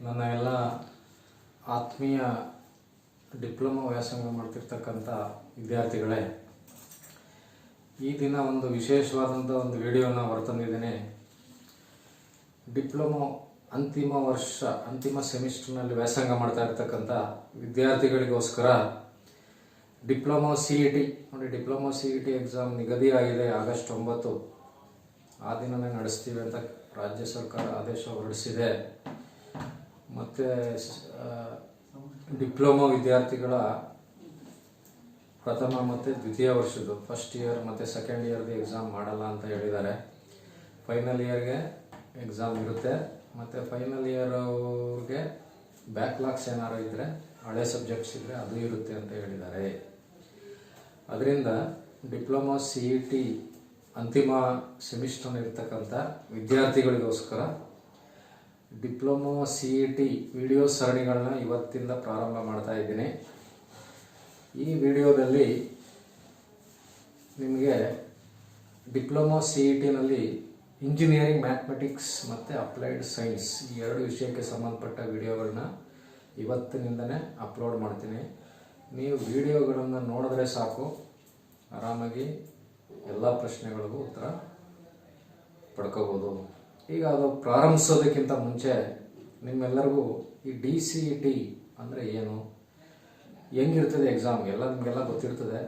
ನನ್ನ ಎಲ್ಲ ಆತ್ಮೀಯ ಡಿಪ್ಲೊಮಾ ವ್ಯಾಸಂಗ ಮಾಡ್ತಿರ್ತಕ್ಕಂಥ ವಿದ್ಯಾರ್ಥಿಗಳೇ, ಈ ದಿನ ಒಂದು ವಿಶೇಷವಾದಂಥ ಒಂದು ವಿಡಿಯೋನ ಹೊರತಂದಿದ್ದೇನೆ. ಡಿಪ್ಲೊಮೊ ಅಂತಿಮ ವರ್ಷ ಅಂತಿಮ ಸೆಮಿಸ್ಟರ್ನಲ್ಲಿ ವ್ಯಾಸಂಗ ಮಾಡ್ತಾ ಇರ್ತಕ್ಕಂಥ ವಿದ್ಯಾರ್ಥಿಗಳಿಗೋಸ್ಕರ ಡಿಪ್ಲೊಮೊ CET ನೋಡಿ, ಡಿಪ್ಲೊಮೊ CET ಎಕ್ಸಾಮ್ ನಿಗದಿಯಾಗಿದೆ ಆಗಸ್ಟ್ 9. ಆ ದಿನನೇ ನಡೆಸ್ತೀವಿ ಅಂತ ರಾಜ್ಯ ಸರ್ಕಾರ ಆದೇಶ ಹೊರಡಿಸಿದೆ. ಮತ್ತು ಡಿಪ್ಲೊಮೊ ವಿದ್ಯಾರ್ಥಿಗಳ ಪ್ರಥಮ ಮತ್ತು ದ್ವಿತೀಯ ವರ್ಷದ್ದು ಫಸ್ಟ್ ಇಯರ್ ಮತ್ತು ಸೆಕೆಂಡ್ ಇಯರ್ದು ಎಕ್ಸಾಮ್ ಮಾಡಲ್ಲ ಅಂತ ಹೇಳಿದ್ದಾರೆ. ಫೈನಲ್ ಇಯರ್ಗೆ ಎಕ್ಸಾಮ್ ಇರುತ್ತೆ. ಮತ್ತು ಫೈನಲ್ ಇಯರ್ಗೆ ಬ್ಯಾಕ್ಲಾಗ್ಸ್ ಏನಾರು ಇದ್ದರೆ, ಹಳೆ ಸಬ್ಜೆಕ್ಟ್ಸ್ ಇದ್ದರೆ ಅದು ಇರುತ್ತೆ ಅಂತ ಹೇಳಿದ್ದಾರೆ. ಅದರಿಂದ ಡಿಪ್ಲೊಮೊ CET ಅಂತಿಮ ಸೆಮಿಸ್ಟರ್ ಇರ್ತಕ್ಕಂಥ ವಿದ್ಯಾರ್ಥಿಗಳಿಗೋಸ್ಕರ ಡಿಪ್ಲೊಮೊ CET ವಿಡಿಯೋ ಸರಣಿಗಳನ್ನ ಇವತ್ತಿಂದ ಪ್ರಾರಂಭ ಮಾಡ್ತಾ ಇದ್ದೀನಿ. ಈ ವಿಡಿಯೋದಲ್ಲಿ ನಿಮಗೆ ಡಿಪ್ಲೊಮೊ CETನಲ್ಲಿ ಇಂಜಿನಿಯರಿಂಗ್ ಮ್ಯಾಥಮೆಟಿಕ್ಸ್ ಮತ್ತು ಅಪ್ಲೈಡ್ ಸೈನ್ಸ್ ಈ ಎರಡು ವಿಷಯಕ್ಕೆ ಸಂಬಂಧಪಟ್ಟ ವಿಡಿಯೋಗಳನ್ನ ಇವತ್ತಿನಿಂದನೇ ಅಪ್ಲೋಡ್ ಮಾಡ್ತೀನಿ. ನೀವು ವಿಡಿಯೋಗಳನ್ನು ನೋಡಿದ್ರೆ ಸಾಕು, ಆರಾಮಾಗಿ ಎಲ್ಲ ಪ್ರಶ್ನೆಗಳಿಗೂ ಉತ್ತರ ಪಡ್ಕೋಬೋದು. ಈಗ ಅದು ಪ್ರಾರಂಭಿಸೋದಕ್ಕಿಂತ ಮುಂಚೆ ನಿಮ್ಮೆಲ್ಲರಿಗೂ ಈ DCET ಅಂದರೆ ಏನು, ಹೆಂಗಿರ್ತದೆ ಎಕ್ಸಾಮ್ ಎಲ್ಲ ನಿಮಗೆಲ್ಲ ಗೊತ್ತಿರ್ತದೆ.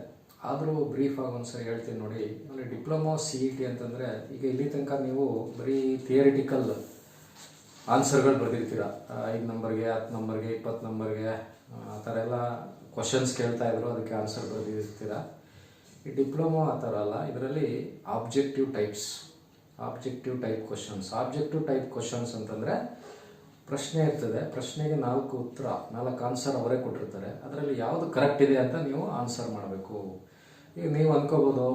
ಆದರೂ ಬ್ರೀಫಾಗಿ ಒಂದ್ಸರಿ ಹೇಳ್ತೀನಿ ನೋಡಿ. ಡಿಪ್ಲೊಮೊ CET ಅಂತಂದರೆ, ಈಗ ಇಲ್ಲಿ ತನಕ ನೀವು ಬರೀ ಥಿಯರಿಟಿಕಲ್ ಆನ್ಸರ್ಗಳು ಬರೆದಿರ್ತೀರ. 5 ನಂಬರ್ಗೆ 10 ನಂಬರ್ಗೆ 20 ನಂಬರ್ಗೆ ಆ ಥರ ಎಲ್ಲ ಕ್ವಶನ್ಸ್ ಕೇಳ್ತಾಯಿದ್ರು, ಅದಕ್ಕೆ ಆನ್ಸರ್ ಬರೆದಿರ್ತೀರ. ಈ ಡಿಪ್ಲೊಮೊ ಆ ಥರ ಅಲ್ಲ. ಇದರಲ್ಲಿ objective type questions. Objective type questions ಅಂತಂದರೆ ಪ್ರಶ್ನೆ ಇರ್ತದೆ, ಪ್ರಶ್ನೆಗೆ 4 ಉತ್ತರ, 4 ಆನ್ಸರ್ ಅವರೇ ಕೊಟ್ಟಿರ್ತಾರೆ. ಅದರಲ್ಲಿ ಯಾವುದು ಕರೆಕ್ಟ್ ಇದೆ ಅಂತ ನೀವು ಆನ್ಸರ್ ಮಾಡಬೇಕು. ಈಗ ನೀವು ಅಂದ್ಕೋಬೋದು,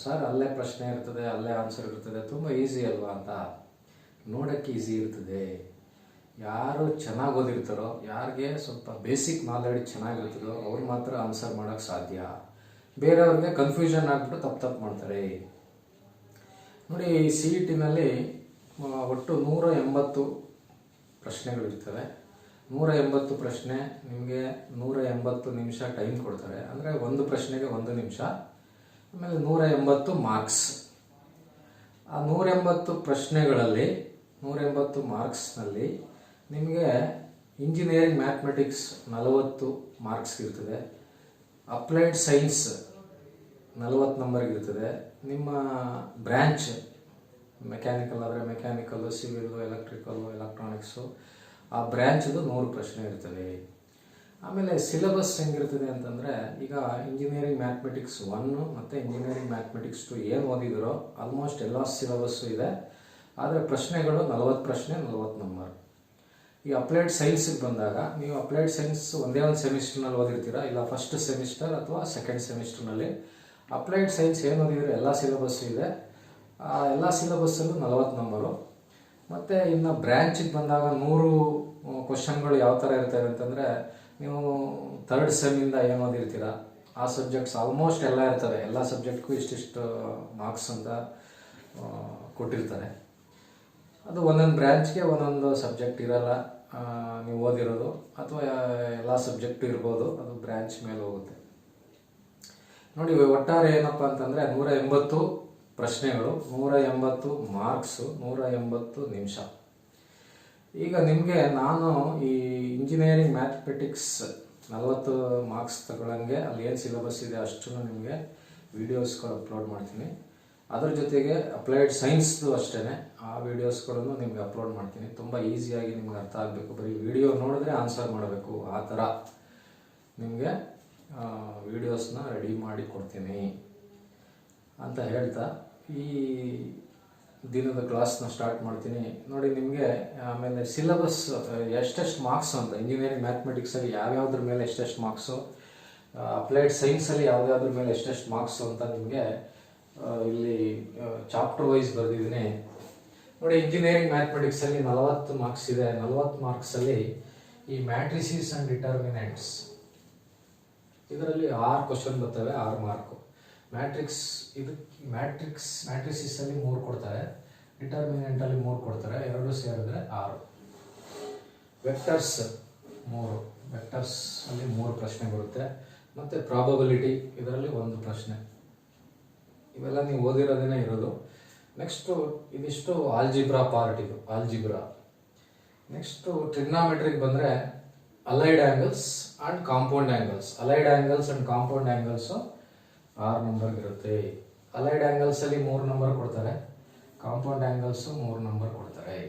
ಸರ್ ಅಲ್ಲೇ ಪ್ರಶ್ನೆ ಇರ್ತದೆ, ಅಲ್ಲೇ ಆನ್ಸರ್ ಇರ್ತದೆ, ತುಂಬ ಈಸಿ ಅಲ್ವಾ ಅಂತ. ನೋಡೋಕ್ಕೆ ಈಸಿ ಇರ್ತದೆ. ಯಾರು ಚೆನ್ನಾಗಿ ಓದಿರ್ತಾರೋ, ಯಾರಿಗೆ ಸ್ವಲ್ಪ ಬೇಸಿಕ್ ನಾಲೆಡ್ಜ್ ಚೆನ್ನಾಗಿರ್ತದೋ ಅವ್ರು ಮಾತ್ರ ಆನ್ಸರ್ ಮಾಡೋಕ್ಕೆ ಸಾಧ್ಯ. ಬೇರೆಯವ್ರಿಗೆ ಕನ್ಫ್ಯೂಷನ್ ಆಗಿಬಿಟ್ಟು ತಪ್ಪು ಮಾಡ್ತಾರೆ. ನೋಡಿ, CETನಲ್ಲಿ ಒಟ್ಟು 180 ಪ್ರಶ್ನೆಗಳಿರ್ತವೆ. 180 ಪ್ರಶ್ನೆ, ನಿಮಗೆ 180 ನಿಮಿಷ ಟೈಮ್ ಕೊಡ್ತಾರೆ. ಅಂದರೆ ಒಂದು ಪ್ರಶ್ನೆಗೆ 1 ನಿಮಿಷ. ಆಮೇಲೆ 180 ಮಾರ್ಕ್ಸ್. ಆ 180 ಪ್ರಶ್ನೆಗಳಲ್ಲಿ 180 ಮಾರ್ಕ್ಸ್ನಲ್ಲಿ ನಿಮಗೆ ಇಂಜಿನಿಯರಿಂಗ್ ಮ್ಯಾಥಮೆಟಿಕ್ಸ್ 40 ಮಾರ್ಕ್ಸ್ ಇರ್ತದೆ. ಅಪ್ಲೈಡ್ ಸೈನ್ಸ್ 40 ನಂಬರ್ಗೆ ಇರ್ತದೆ. ನಿಮ್ಮ ಬ್ರ್ಯಾಂಚ್ ಮೆಕ್ಯಾನಿಕಲ್ ಆದರೆ ಮೆಕ್ಯಾನಿಕಲ್ಲು, ಸಿವಿಲ್ಲು, ಎಲೆಕ್ಟ್ರಿಕಲ್ಲು, ಎಲೆಕ್ಟ್ರಾನಿಕ್ಸು ಆ ಬ್ರ್ಯಾಂಚ್ದು 100 ಪ್ರಶ್ನೆ ಇರ್ತದೆ. ಆಮೇಲೆ ಸಿಲೆಬಸ್ ಹೆಂಗಿರ್ತದೆ ಅಂತಂದರೆ, ಈಗ ಇಂಜಿನಿಯರಿಂಗ್ ಮ್ಯಾಥಮೆಟಿಕ್ಸ್ 1 ಮತ್ತು ಇಂಜಿನಿಯರಿಂಗ್ ಮ್ಯಾಥಮೆಟಿಕ್ಸ್ 2 ಏನು ಓದಿದಿರೋ ಆಲ್ಮೋಸ್ಟ್ ಎಲ್ಲ ಸಿಲೆಬಸ್ಸು ಇದೆ. ಆದರೆ ಪ್ರಶ್ನೆಗಳು 40 ಪ್ರಶ್ನೆ, 40 ನಂಬರ್. ಈ ಅಪ್ಲೈಡ್ ಸೈನ್ಸಿಗೆ ಬಂದಾಗ, ನೀವು ಅಪ್ಲೈಡ್ ಸೈನ್ಸ್ ಒಂದೇ ಒಂದು ಸೆಮಿಸ್ಟರ್ನಲ್ಲಿ ಓದಿರ್ತೀರ, ಇಲ್ಲ ಫಸ್ಟ್ ಸೆಮಿಸ್ಟರ್ ಅಥವಾ ಸೆಕೆಂಡ್ ಸೆಮಿಸ್ಟರ್ನಲ್ಲಿ. ಅಪ್ಲೈಡ್ ಸೈನ್ಸ್ ಏನು ಓದಿದ್ರೆ ಎಲ್ಲ ಸಿಲೆಬಸ್ಸು ಇದೆ. ಆ ಎಲ್ಲ ಸಿಲೆಬಸ್ಸಲ್ಲೂ 40 ನಂಬರು. ಮತ್ತು ಇನ್ನು ಬ್ರ್ಯಾಂಚಿಗೆ ಬಂದಾಗ 100 ಕ್ವಶನ್ಗಳು ಯಾವ ಥರ ಇರ್ತವೆ ಅಂತಂದರೆ, ನೀವು ಥರ್ಡ್ ಸೆಮ್ಮಿಂದ ಏನು ಓದಿರ್ತೀರ ಆ ಸಬ್ಜೆಕ್ಟ್ಸ್ ಆಲ್ಮೋಸ್ಟ್ ಎಲ್ಲ ಇರ್ತವೆ. ಎಲ್ಲ ಸಬ್ಜೆಕ್ಟ್ಗೂ ಇಷ್ಟಿಷ್ಟು ಮಾರ್ಕ್ಸ್ ಅಂತ ಕೊಟ್ಟಿರ್ತಾರೆ. ಅದು ಒಂದೊಂದು ಬ್ರ್ಯಾಂಚ್ಗೆ ಒಂದೊಂದು ಸಬ್ಜೆಕ್ಟ್ ಇರಲ್ಲ ನೀವು ಓದಿರೋದು, ಅಥವಾ ಎಲ್ಲ ಸಬ್ಜೆಕ್ಟು ಇರ್ಬೋದು, ಅದು ಬ್ರ್ಯಾಂಚ್ ಮೇಲೆ ಹೋಗುತ್ತೆ. ನೋಡಿ, ಒಟ್ಟಾರೆ ಏನಪ್ಪ ಅಂತಂದರೆ 180 ಪ್ರಶ್ನೆಗಳು, 180 ಮಾರ್ಕ್ಸು, 180 ನಿಮಿಷ. ಈಗ ನಿಮಗೆ ನಾನು ಈ ಇಂಜಿನಿಯರಿಂಗ್ ಮ್ಯಾಥಮೆಟಿಕ್ಸ್ 40 ಮಾರ್ಕ್ಸ್ ತಗೊಳ್ಳಂಗೆ ಅಲ್ಲಿ ಏನು ಸಿಲೆಬಸ್ ಇದೆ ಅಷ್ಟನ್ನು ನಿಮಗೆ ವೀಡಿಯೋಸ್ಗಳು ಅಪ್ಲೋಡ್ ಮಾಡ್ತೀನಿ. ಅದ್ರ ಜೊತೆಗೆ ಅಪ್ಲೈಡ್ ಸೈನ್ಸ್ದು ಅಷ್ಟೇ ಆ ವೀಡಿಯೋಸ್ಗಳನ್ನು ನಿಮಗೆ ಅಪ್ಲೋಡ್ ಮಾಡ್ತೀನಿ. ತುಂಬ ಈಸಿಯಾಗಿ ನಿಮ್ಗೆ ಅರ್ಥ ಆಗಬೇಕು. ಬರೀ ವಿಡಿಯೋ ನೋಡಿದ್ರೆ ಆನ್ಸರ್ ಮಾಡಬೇಕು, ಆ ಥರ ನಿಮಗೆ ವೀಡಿಯೋಸ್ನ ರೆಡಿ ಮಾಡಿ ಕೊಡ್ತೀನಿ ಅಂತ ಹೇಳ್ತಾ ಈ ದಿನದ ಕ್ಲಾಸ್ನ ಸ್ಟಾರ್ಟ್ ಮಾಡ್ತೀನಿ. ನೋಡಿ, ನಿಮಗೆ ಆಮೇಲೆ ಸಿಲೆಬಸ್ ಎಷ್ಟೆಷ್ಟು ಮಾರ್ಕ್ಸ್ ಅಂತ, ಇಂಜಿನಿಯರಿಂಗ್ ಮ್ಯಾಥಮೆಟಿಕ್ಸಲ್ಲಿ ಯಾವ್ಯಾವ್ದ್ರ ಮೇಲೆ ಎಷ್ಟೆಷ್ಟು ಮಾರ್ಕ್ಸು, ಅಪ್ಲೈಡ್ ಸೈನ್ಸಲ್ಲಿ ಯಾವ್ಯಾವ್ದ್ರ ಮೇಲೆ ಎಷ್ಟೆಷ್ಟು ಮಾರ್ಕ್ಸು ಅಂತ ನಿಮಗೆ ಇಲ್ಲಿ ಚಾಪ್ಟರ್ ವೈಸ್ ಬರೆದಿದ್ದೀನಿ. ನೋಡಿ, ಇಂಜಿನಿಯರಿಂಗ್ ಮ್ಯಾಥಮೆಟಿಕ್ಸಲ್ಲಿ 40 ಮಾರ್ಕ್ಸ್ ಇದೆ. 40 ಮಾರ್ಕ್ಸಲ್ಲಿ ಈ ಮ್ಯಾಟ್ರಿಸಿಸ್ ಆ್ಯಂಡ್ ಡಿಟರ್ಮಿನೆಂಟ್ಸ್ ಇದರಲ್ಲಿ 6 ಕ್ವಶನ್ ಬರ್ತವೆ, 6 ಮಾರ್ಕು. ಮ್ಯಾಟ್ರಿಸಿಸಲ್ಲಿ 3 ಕೊಡ್ತಾರೆ, ಡಿಟರ್ಮಿನೆಂಟಲ್ಲಿ 3 ಕೊಡ್ತಾರೆ, 2 ಸೇರಿದ್ರೆ 6. ವೆಕ್ಟರ್ಸ್ 3, ವೆಕ್ಟರ್ಸ್ ಅಲ್ಲಿ 3 ಪ್ರಶ್ನೆ ಬರುತ್ತೆ, ಮತ್ತು ಪ್ರಾಬಬಿಲಿಟಿ ಇದರಲ್ಲಿ 1 ಪ್ರಶ್ನೆ. ಇವೆಲ್ಲ ನೀವು ಓದಿರೋದೇನೆ ಇರೋದು. ನೆಕ್ಸ್ಟು ಇದಿಷ್ಟು ಆಲ್ಜಿಬ್ರಾ ಪಾರ್ಟ್, ಇದು ಆಲ್ಜಿಬ್ರಾ. ನೆಕ್ಸ್ಟು ಟ್ರಿಗ್ನಾಮೆಟ್ರಿಗೆ ಬಂದರೆ allied angles and compound angles. Allied angles and compound angles 6 number ಇರುತ್ತೆ. ಅಲೈಡ್ ಆ್ಯಂಗಲ್ಸಲ್ಲಿ 3 ನಂಬರ್ ಕೊಡ್ತಾರೆ, ಕಾಂಪೌಂಡ್ ಆ್ಯಂಗಲ್ಸು 3 ನಂಬರ್ ಕೊಡ್ತಾರೆ.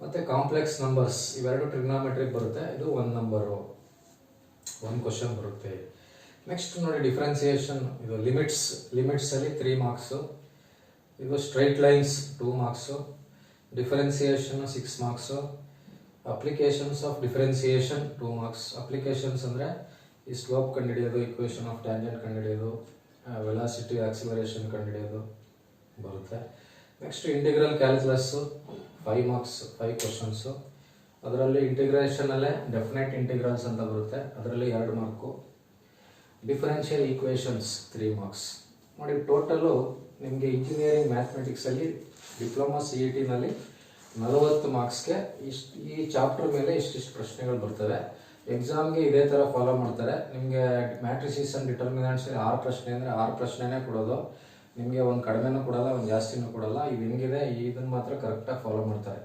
ಮತ್ತು ಕಾಂಪ್ಲೆಕ್ಸ್ ನಂಬರ್ಸ್ ಇವೆರಡು ಟ್ರಿಗ್ನಾಮೆಟ್ರಿಗೆ ಬರುತ್ತೆ, ಇದು 1 ನಂಬರು, 1 ಕ್ವಶನ್ ಬರುತ್ತೆ. ನೆಕ್ಸ್ಟ್ ನೋಡಿ ಡಿಫ್ರೆನ್ಸಿಯೇಷನ್, ಇದು ಲಿಮಿಟ್ಸಲ್ಲಿ 3 ಮಾರ್ಕ್ಸು, ಇದು straight lines 2 marks, differentiation 6 marks, applications of differentiation 2 marks. Applications ಅಂದರೆ ಈ ಸ್ಲೋಪ್ ಕಂಡುಹಿಡಿಯೋದು, ಇಕ್ವೇಷನ್ ಆಫ್ ಟ್ಯಾಂಜೆಂಟ್ ಕಂಡುಹಿಡಿಯೋದು, ವೆಲಾಸಿಟಿ ಆಕ್ಸಿಲರೇಷನ್ ಕಂಡುಹಿಡಿಯೋದು ಬರುತ್ತೆ. Next integral calculus 5 marks, 5 questions. ಅದರಲ್ಲಿ ಇಂಟಿಗ್ರೇಷನಲ್ಲೇ ಡೆಫಿನೆಟ್ ಇಂಟಿಗ್ರಲ್ಸ್ ಅಂತ ಬರುತ್ತೆ, ಅದರಲ್ಲಿ 2 ಮಾರ್ಕು. Differential equations 3 marks. ನೋಡಿ ಟೋಟಲು ನಿಮಗೆ ಇಂಜಿನಿಯರಿಂಗ್ ಮ್ಯಾಥಮೆಟಿಕ್ಸಲ್ಲಿ ಡಿಪ್ಲೊಮಾ CET-ನಲ್ಲಿ 40 ಮಾರ್ಕ್ಸ್ಗೆ ಈ ಚಾಪ್ಟರ್ ಮೇಲೆ ಇಷ್ಟಿಷ್ಟು ಪ್ರಶ್ನೆಗಳು ಬರ್ತವೆ. ಎಕ್ಸಾಮ್ಗೆ ಇದೇ ಥರ ಫಾಲೋ ಮಾಡ್ತಾರೆ. ನಿಮಗೆ ಮ್ಯಾಟ್ರಿಸಿಸ್ ಆ್ಯಂಡ್ ಡಿಟರ್ಮಿನೆಂಟ್ಸ್ 6 ಪ್ರಶ್ನೆ ಅಂದರೆ 6 ಪ್ರಶ್ನೆನೇ ಕೊಡೋದು. ನಿಮಗೆ ಒಂದು ಕಡಿಮೆನೂ ಕೊಡಲ್ಲ, ಒಂದು ಜಾಸ್ತಿನೂ ಕೊಡಲ್ಲ. ಇದು ಹೆಂಗಿದೆ ಇದನ್ನು ಮಾತ್ರ ಕರೆಕ್ಟಾಗಿ ಫಾಲೋ ಮಾಡ್ತಾರೆ,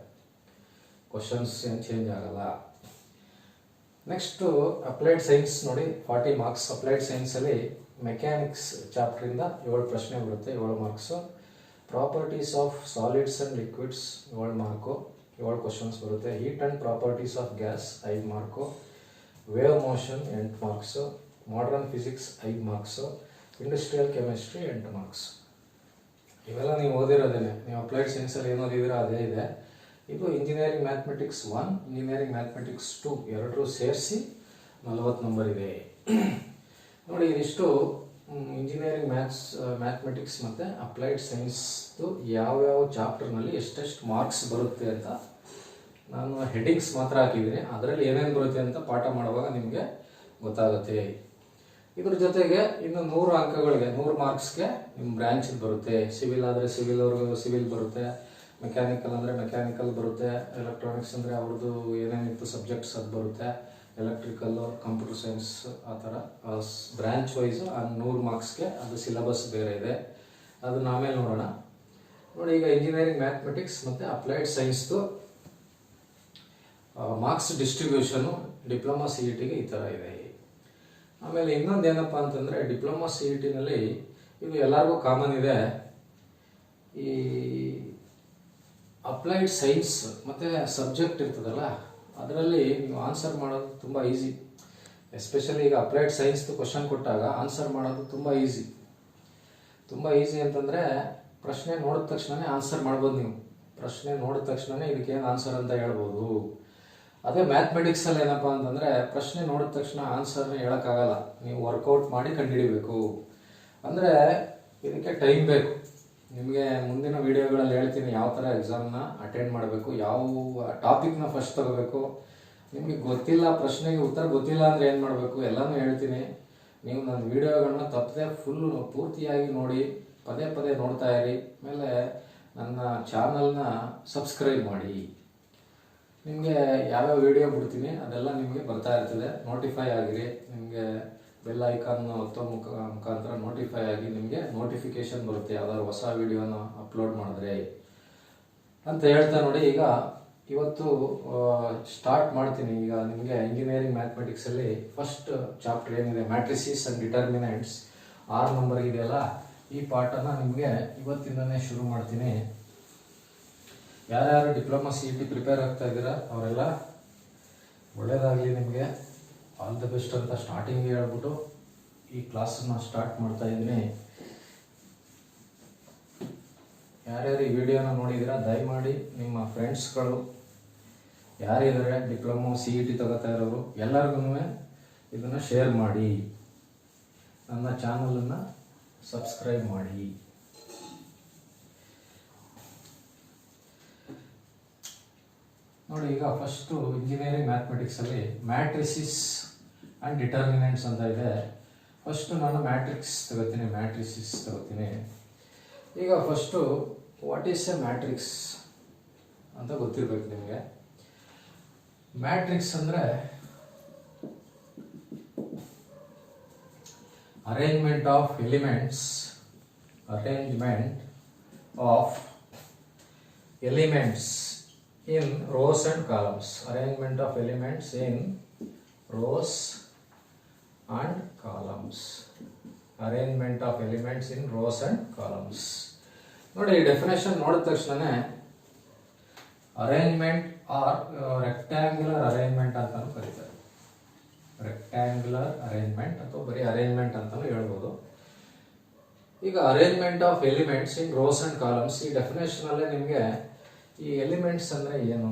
ಕ್ವಶನ್ಸ್ ಏನು ಚೇಂಜ್ ಆಗಲ್ಲ. ನೆಕ್ಸ್ಟು ಅಪ್ಲೈಡ್ ಸೈನ್ಸ್ ನೋಡಿ 40 ಮಾರ್ಕ್ಸ್. ಅಪ್ಲೈಡ್ ಸೈನ್ಸಲ್ಲಿ ಮೆಕ್ಯಾನಿಕ್ಸ್ ಚಾಪ್ಟ್ರಿಂದ 7 ಪ್ರಶ್ನೆ ಬರುತ್ತೆ, 7 marks. Properties of solids and liquids 7 mark, 7 questions ಬರುತ್ತೆ. Heat and properties of gas 5 mark. Wave motion 8 marks. Modern physics 5 marks. Industrial chemistry 8 marks. ಇವೆಲ್ಲ ನೀವು ಓದಿರೋದೇನೆ. ನೀವು ಅಪ್ಲೈಡ್ ಸೈನ್ಸಲ್ಲಿ ಏನು ಓದಿದ್ದೀರಾ ಅದೇ ಇದೆ. ಇದು ಇಂಜಿನಿಯರಿಂಗ್ ಮ್ಯಾಥಮೆಟಿಕ್ಸ್ 1, ಇಂಜಿನಿಯರಿಂಗ್ ಮ್ಯಾಥಮೆಟಿಕ್ಸ್ 2 ಎರಡರೂ ಸೇರಿಸಿ 40 ನಂಬರ್ ಇದೆ. ನೋಡಿ ಇದಿಷ್ಟು ಇಂಜಿನಿಯರಿಂಗ್ ಮ್ಯಾಥಮೆಟಿಕ್ಸ್ ಮತ್ತು ಅಪ್ಲೈಡ್ ಸೈನ್ಸ್ದು ಯಾವ್ಯಾವ ಚಾಪ್ಟರ್ನಲ್ಲಿ ಎಷ್ಟೆಷ್ಟು ಮಾರ್ಕ್ಸ್ ಬರುತ್ತೆ ಅಂತ ನಾನು ಹೆಡ್ಡಿಂಗ್ಸ್ ಮಾತ್ರ ಹಾಕಿದ್ದೀನಿ. ಅದರಲ್ಲಿ ಏನೇನು ಬರುತ್ತೆ ಅಂತ ಪಾಠ ಮಾಡುವಾಗ ನಿಮಗೆ ಗೊತ್ತಾಗುತ್ತೆ. ಇದ್ರ ಜೊತೆಗೆ ಇನ್ನು 100 ಅಂಕಗಳಿಗೆ 100 ಮಾರ್ಕ್ಸ್ಗೆ ನಿಮ್ಮ ಬ್ರ್ಯಾಂಚ್ ಬರುತ್ತೆ. ಸಿವಿಲ್ ಆದರೆ ಸಿವಿಲ್ ಅವ್ರಿಗೆ ಸಿವಿಲ್ ಬರುತ್ತೆ, ಮೆಕ್ಯಾನಿಕಲ್ ಅಂದರೆ ಮೆಕ್ಯಾನಿಕಲ್ ಬರುತ್ತೆ, ಎಲೆಕ್ಟ್ರಾನಿಕ್ಸ್ ಅಂದರೆ ಅವ್ರದ್ದು ಏನೇನಿತ್ತು ಸಬ್ಜೆಕ್ಟ್ಸ್ ಅದು ಬರುತ್ತೆ, ಎಲೆಕ್ಟ್ರಿಕಲ್ಲು, ಕಂಪ್ಯೂಟರ್ ಸೈನ್ಸ್ ಆ ಥರ ಬ್ರ್ಯಾಂಚ್ ವೈಸು ಆ 100 ಮಾರ್ಕ್ಸ್ಗೆ ಅದು ಸಿಲೆಬಸ್ ಬೇರೆ ಇದೆ. ಅದನ್ನ ಆಮೇಲೆ ನೋಡೋಣ. ನೋಡಿ ಈಗ ಇಂಜಿನಿಯರಿಂಗ್ ಮ್ಯಾಥಮೆಟಿಕ್ಸ್ ಮತ್ತು ಅಪ್ಲೈಡ್ ಸೈನ್ಸ್ದು ಮಾರ್ಕ್ಸ್ ಡಿಸ್ಟ್ರಿಬ್ಯೂಷನು ಡಿಪ್ಲೊಮಾ CET-ಗೆ ಈ ಥರ ಇದೆ. ಆಮೇಲೆ ಇನ್ನೊಂದು ಏನಪ್ಪ ಅಂತಂದರೆ ಡಿಪ್ಲೊಮಾ CET-ನಲ್ಲಿ ಇದು ಎಲ್ಲರಿಗೂ ಕಾಮನ್ ಇದೆ. ಈ ಅಪ್ಲೈಡ್ ಸೈನ್ಸ್ ಮತ್ತು ಸಬ್ಜೆಕ್ಟ್ ಇರ್ತದಲ್ಲ ಅದರಲ್ಲಿ ನೀವು ಆನ್ಸರ್ ಮಾಡೋದು ತುಂಬ ಈಸಿ. ಎಸ್ಪೆಷಲಿ ಈಗ ಅಪ್ಲೈಡ್ ಸೈನ್ಸ್ದು ಕ್ವಶನ್ ಕೊಟ್ಟಾಗ ಆನ್ಸರ್ ಮಾಡೋದು ತುಂಬ ಈಸಿ ಅಂತಂದರೆ ಪ್ರಶ್ನೆ ನೋಡಿದ ತಕ್ಷಣವೇ ಆನ್ಸರ್ ಮಾಡ್ಬೋದು. ನೀವು ಪ್ರಶ್ನೆ ನೋಡಿದ ತಕ್ಷಣವೇ ಇದಕ್ಕೇನು ಆನ್ಸರ್ ಅಂತ ಹೇಳ್ಬೋದು. ಅದೇ ಮ್ಯಾಥಮೆಟಿಕ್ಸಲ್ಲಿ ಏನಪ್ಪ ಅಂತಂದರೆ ಪ್ರಶ್ನೆ ನೋಡಿದ ತಕ್ಷಣ ಆನ್ಸರ್ನ ಹೇಳೋಕ್ಕಾಗಲ್ಲ, ನೀವು ವರ್ಕೌಟ್ ಮಾಡಿ ಕಂಡುಹಿಡಿಬೇಕು. ಅಂದರೆ ಇದಕ್ಕೆ ಟೈಮ್ ಬೇಕು. ನಿಮಗೆ ಮುಂದಿನ ವೀಡಿಯೋಗಳಲ್ಲಿ ಹೇಳ್ತೀನಿ ಯಾವ ಥರ ಎಕ್ಸಾಮ್ನ ಅಟೆಂಡ್ ಮಾಡಬೇಕು, ಯಾವ ಟಾಪಿಕ್ನ ಫಸ್ಟ್ ತಗೋಬೇಕು. ನಿಮಗೆ ಗೊತ್ತಿಲ್ಲ, ಪ್ರಶ್ನೆಗೆ ಉತ್ತರ ಗೊತ್ತಿಲ್ಲ ಅಂದರೆ ಏನು ಮಾಡಬೇಕು ಎಲ್ಲನೂ ಹೇಳ್ತೀನಿ. ನೀವು ನನ್ನ ವೀಡಿಯೋಗಳನ್ನ ತಪ್ಪದೆ ಪೂರ್ತಿಯಾಗಿ ನೋಡಿ, ಪದೇ ಪದೇ ನೋಡ್ತಾ ಇರಿ. ಆಮೇಲೆ ನನ್ನ ಚಾನಲ್ನ ಸಬ್ಸ್ಕ್ರೈಬ್ ಮಾಡಿ. ನಿಮಗೆ ಯಾವ್ಯಾವ ವೀಡಿಯೋ ಬಿಡ್ತೀನಿ ಅದೆಲ್ಲ ನಿಮಗೆ ಬರ್ತಾ ಇರ್ತದೆ. ನೋಟಿಫೈ ಆಗಿರಿ, ನಿಮಗೆ ಬೆಲ್ ಐಕಾನ್ ಒತ್ತೋ ಮುಖಾಂತರ ನೋಟಿಫೈ ಆಗಿ ನಿಮಗೆ ನೋಟಿಫಿಕೇಶನ್ ಬರುತ್ತೆ ಯಾವ್ದಾದ್ರು ಹೊಸ ವೀಡಿಯೋನ ಅಪ್ಲೋಡ್ ಮಾಡಿದ್ರೆ ಅಂತ ಹೇಳ್ತಾ ನೋಡಿ. ಈಗ ಇವತ್ತು ಸ್ಟಾರ್ಟ್ ಮಾಡ್ತೀನಿ. ಈಗ ನಿಮಗೆ ಇಂಜಿನಿಯರಿಂಗ್ ಮ್ಯಾಥಮೆಟಿಕ್ಸಲ್ಲಿ ಫಸ್ಟ್ ಚಾಪ್ಟರ್ ಏನಿದೆ ಮ್ಯಾಟ್ರಿಸಿಸ್ ಆ್ಯಂಡ್ ಡಿಟರ್ಮಿನೆಂಟ್ಸ್ 6 ನಂಬರ್ ಇದೆಯಲ್ಲ, ಈ ಪಾಠನ ನಿಮಗೆ ಇವತ್ತಿಂದನೇ ಶುರು ಮಾಡ್ತೀನಿ. ಯಾರ್ಯಾರು ಡಿಪ್ಲೊಮಾ CET ಪ್ರಿಪೇರ್ ಆಗ್ತಾ ಇದ್ದೀರಾ ಅವರೆಲ್ಲ ಒಳ್ಳೆಯದಾಗಲಿ, ನಿಮಗೆ ಆಲ್ ದ ಬೆಸ್ಟ್ ಅಂತ ಸ್ಟಾರ್ಟಿಂಗ್ ಹೇಳ್ಬಿಟ್ಟು ಈ ಕ್ಲಾಸನ್ನು ಸ್ಟಾರ್ಟ್ ಮಾಡ್ತಾ ಇದ್ದೀನಿ. ಯಾರ್ಯಾರು ಈ ವಿಡಿಯೋನ ನೋಡಿದ್ದೀರಾ ದಯಮಾಡಿ ನಿಮ್ಮ ಫ್ರೆಂಡ್ಸ್ಗಳು ಯಾರಿದ್ದಾರೆ ಡಿಪ್ಲೊಮಾ CET ತಗೋತಾ ಇರೋರು ಎಲ್ಲರಿಗೂ ಇದನ್ನು ಶೇರ್ ಮಾಡಿ, ನನ್ನ ಚಾನಲನ್ನು ಸಬ್ಸ್ಕ್ರೈಬ್ ಮಾಡಿ. ನೋಡಿ ಈಗ ಫಸ್ಟು ಇಂಜಿನಿಯರಿಂಗ್ ಮ್ಯಾಥಮೆಟಿಕ್ಸಲ್ಲಿ ಮ್ಯಾಟ್ರಿಸಿಸ್ ಆ್ಯಂಡ್ ಡಿಟರ್ಮಿನೆಂಟ್ಸ್ ಅಂತ ಇದೆ. ಫಸ್ಟು ನಾನು ಮ್ಯಾಟ್ರಿಸಿಸ್ ತಗೋತೀನಿ. ಈಗ first what is a matrix ಅಂತ ಗೊತ್ತಿರಬೇಕು ನಿಮಗೆ. ಮ್ಯಾಟ್ರಿಕ್ಸ್ ಅಂದರೆ arrangement of elements in rows and columns. Arrangement of elements in rows and columns. Arrangement of elements in rows and columns. ನೋಡಿ ಡೆಫಿನೇಷನ್ ನೋಡಿದ ತಕ್ಷಣ ಅರೇಂಜ್ಮೆಂಟ್ ಆರ್ ರೆಕ್ಟ್ಯಾಂಗ್ಯುಲರ್ ಅರೇಂಜ್ಮೆಂಟ್ ಅಂತಾನು ಕರೀತಾರೆ. Rectangular arrangement ಅಥವಾ ಬರೀ ಅರೇಂಜ್ಮೆಂಟ್ ಅಂತಾನು ಹೇಳ್ಬೋದು. ಈಗ arrangement of elements in rows and columns, ಈ ಡೆಫಿನೇಷನ್ ಅಲ್ಲೇ ನಿಮಗೆ ಈ ಎಲಿಮೆಂಟ್ಸ್ ಅಂದರೆ ಏನು,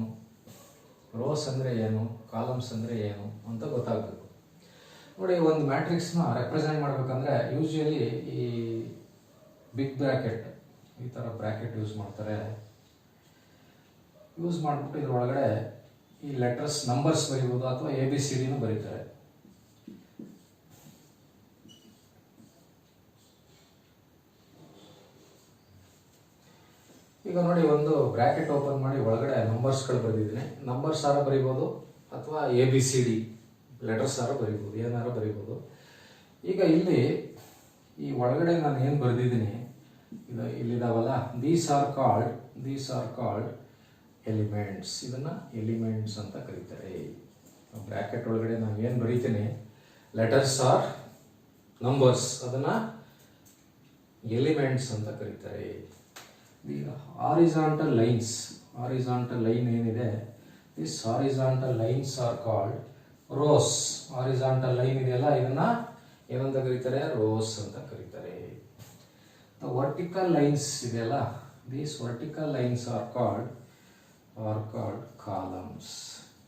ರೋಸ್ ಅಂದರೆ ಏನು, ಕಾಲಮ್ಸ್ ಅಂದರೆ ಏನು ಅಂತ ಗೊತ್ತಾಗಬೇಕು. ನೋಡಿ, ಒಂದು ಮ್ಯಾಟ್ರಿಕ್ಸ್ನ ರೆಪ್ರೆಸೆಂಟ್ ಮಾಡಬೇಕಂದ್ರೆ ಯೂಶುವಲಿ ಈ ಬಿಗ್ ಬ್ರ್ಯಾಕೆಟ್, ಈ ಥರ ಬ್ರ್ಯಾಕೆಟ್ ಯೂಸ್ ಮಾಡ್ತಾರೆ. ಯೂಸ್ ಮಾಡಿಬಿಟ್ಟು ಇದ್ರೊಳಗಡೆ ಈ ಲೆಟರ್ಸ್ ನಂಬರ್ಸ್ ಬರೀಬೋದು ಅಥವಾ ABCDನೂ ಬರೀತಾರೆ. ಈಗ ನೋಡಿ, ಒಂದು ಬ್ರ್ಯಾಕೆಟ್ ಓಪನ್ ಮಾಡಿ ಒಳಗಡೆ ನಂಬರ್ಸ್ಗಳು ಬರೆದಿದ್ದೀನಿ. ನಂಬರ್ಸ್ ಆರ ಬರೀಬೋದು ಅಥವಾ ABCD ಲೆಟರ್ಸ್ ಆರ ಬರೀಬೋದು, ಏನಾರು ಬರೀಬೋದು. ಈಗ ಇಲ್ಲಿ ಈ ಒಳಗಡೆ ನಾನು ಏನು ಬರೆದಿದ್ದೀನಿ ಇಲ್ಲಿದಾವಲ್ಲ, ದೀಸ್ ಆರ್ ಕಾಲ್ಡ್ ಎಲಿಮೆಂಟ್ಸ್. ಇದನ್ನ ಎಲಿಮೆಂಟ್ಸ್ ಅಂತ ಕರೀತಾರೆ. ಬ್ರ್ಯಾಕೆಟ್ ಒಳಗಡೆ ನಾನು ಏನು ಬರೀತೀನಿ, ಲೆಟರ್ಸ್ ಆರ್ ನಂಬರ್ಸ್, ಅದನ್ನ ಎಲಿಮೆಂಟ್ಸ್ ಅಂತ ಕರೀತಾರೆ. ಈಗ ಹಾರಿಜಾಂಟಲ್ ಲೈನ್ ಏನಿದೆ, this horizontal lines are called rose. Horizontal line ಇದೆಯಲ್ಲ, ಇದನ್ನ ಏನಂತ ಕರೀತಾರೆ, ರೋಸ್ ಅಂತ ಕರೀತಾರೆ. ವರ್ಟಿಕಲ್ ಲೈನ್ಸ್ ಇದೆಯಲ್ಲ, these vertical lines are called columns.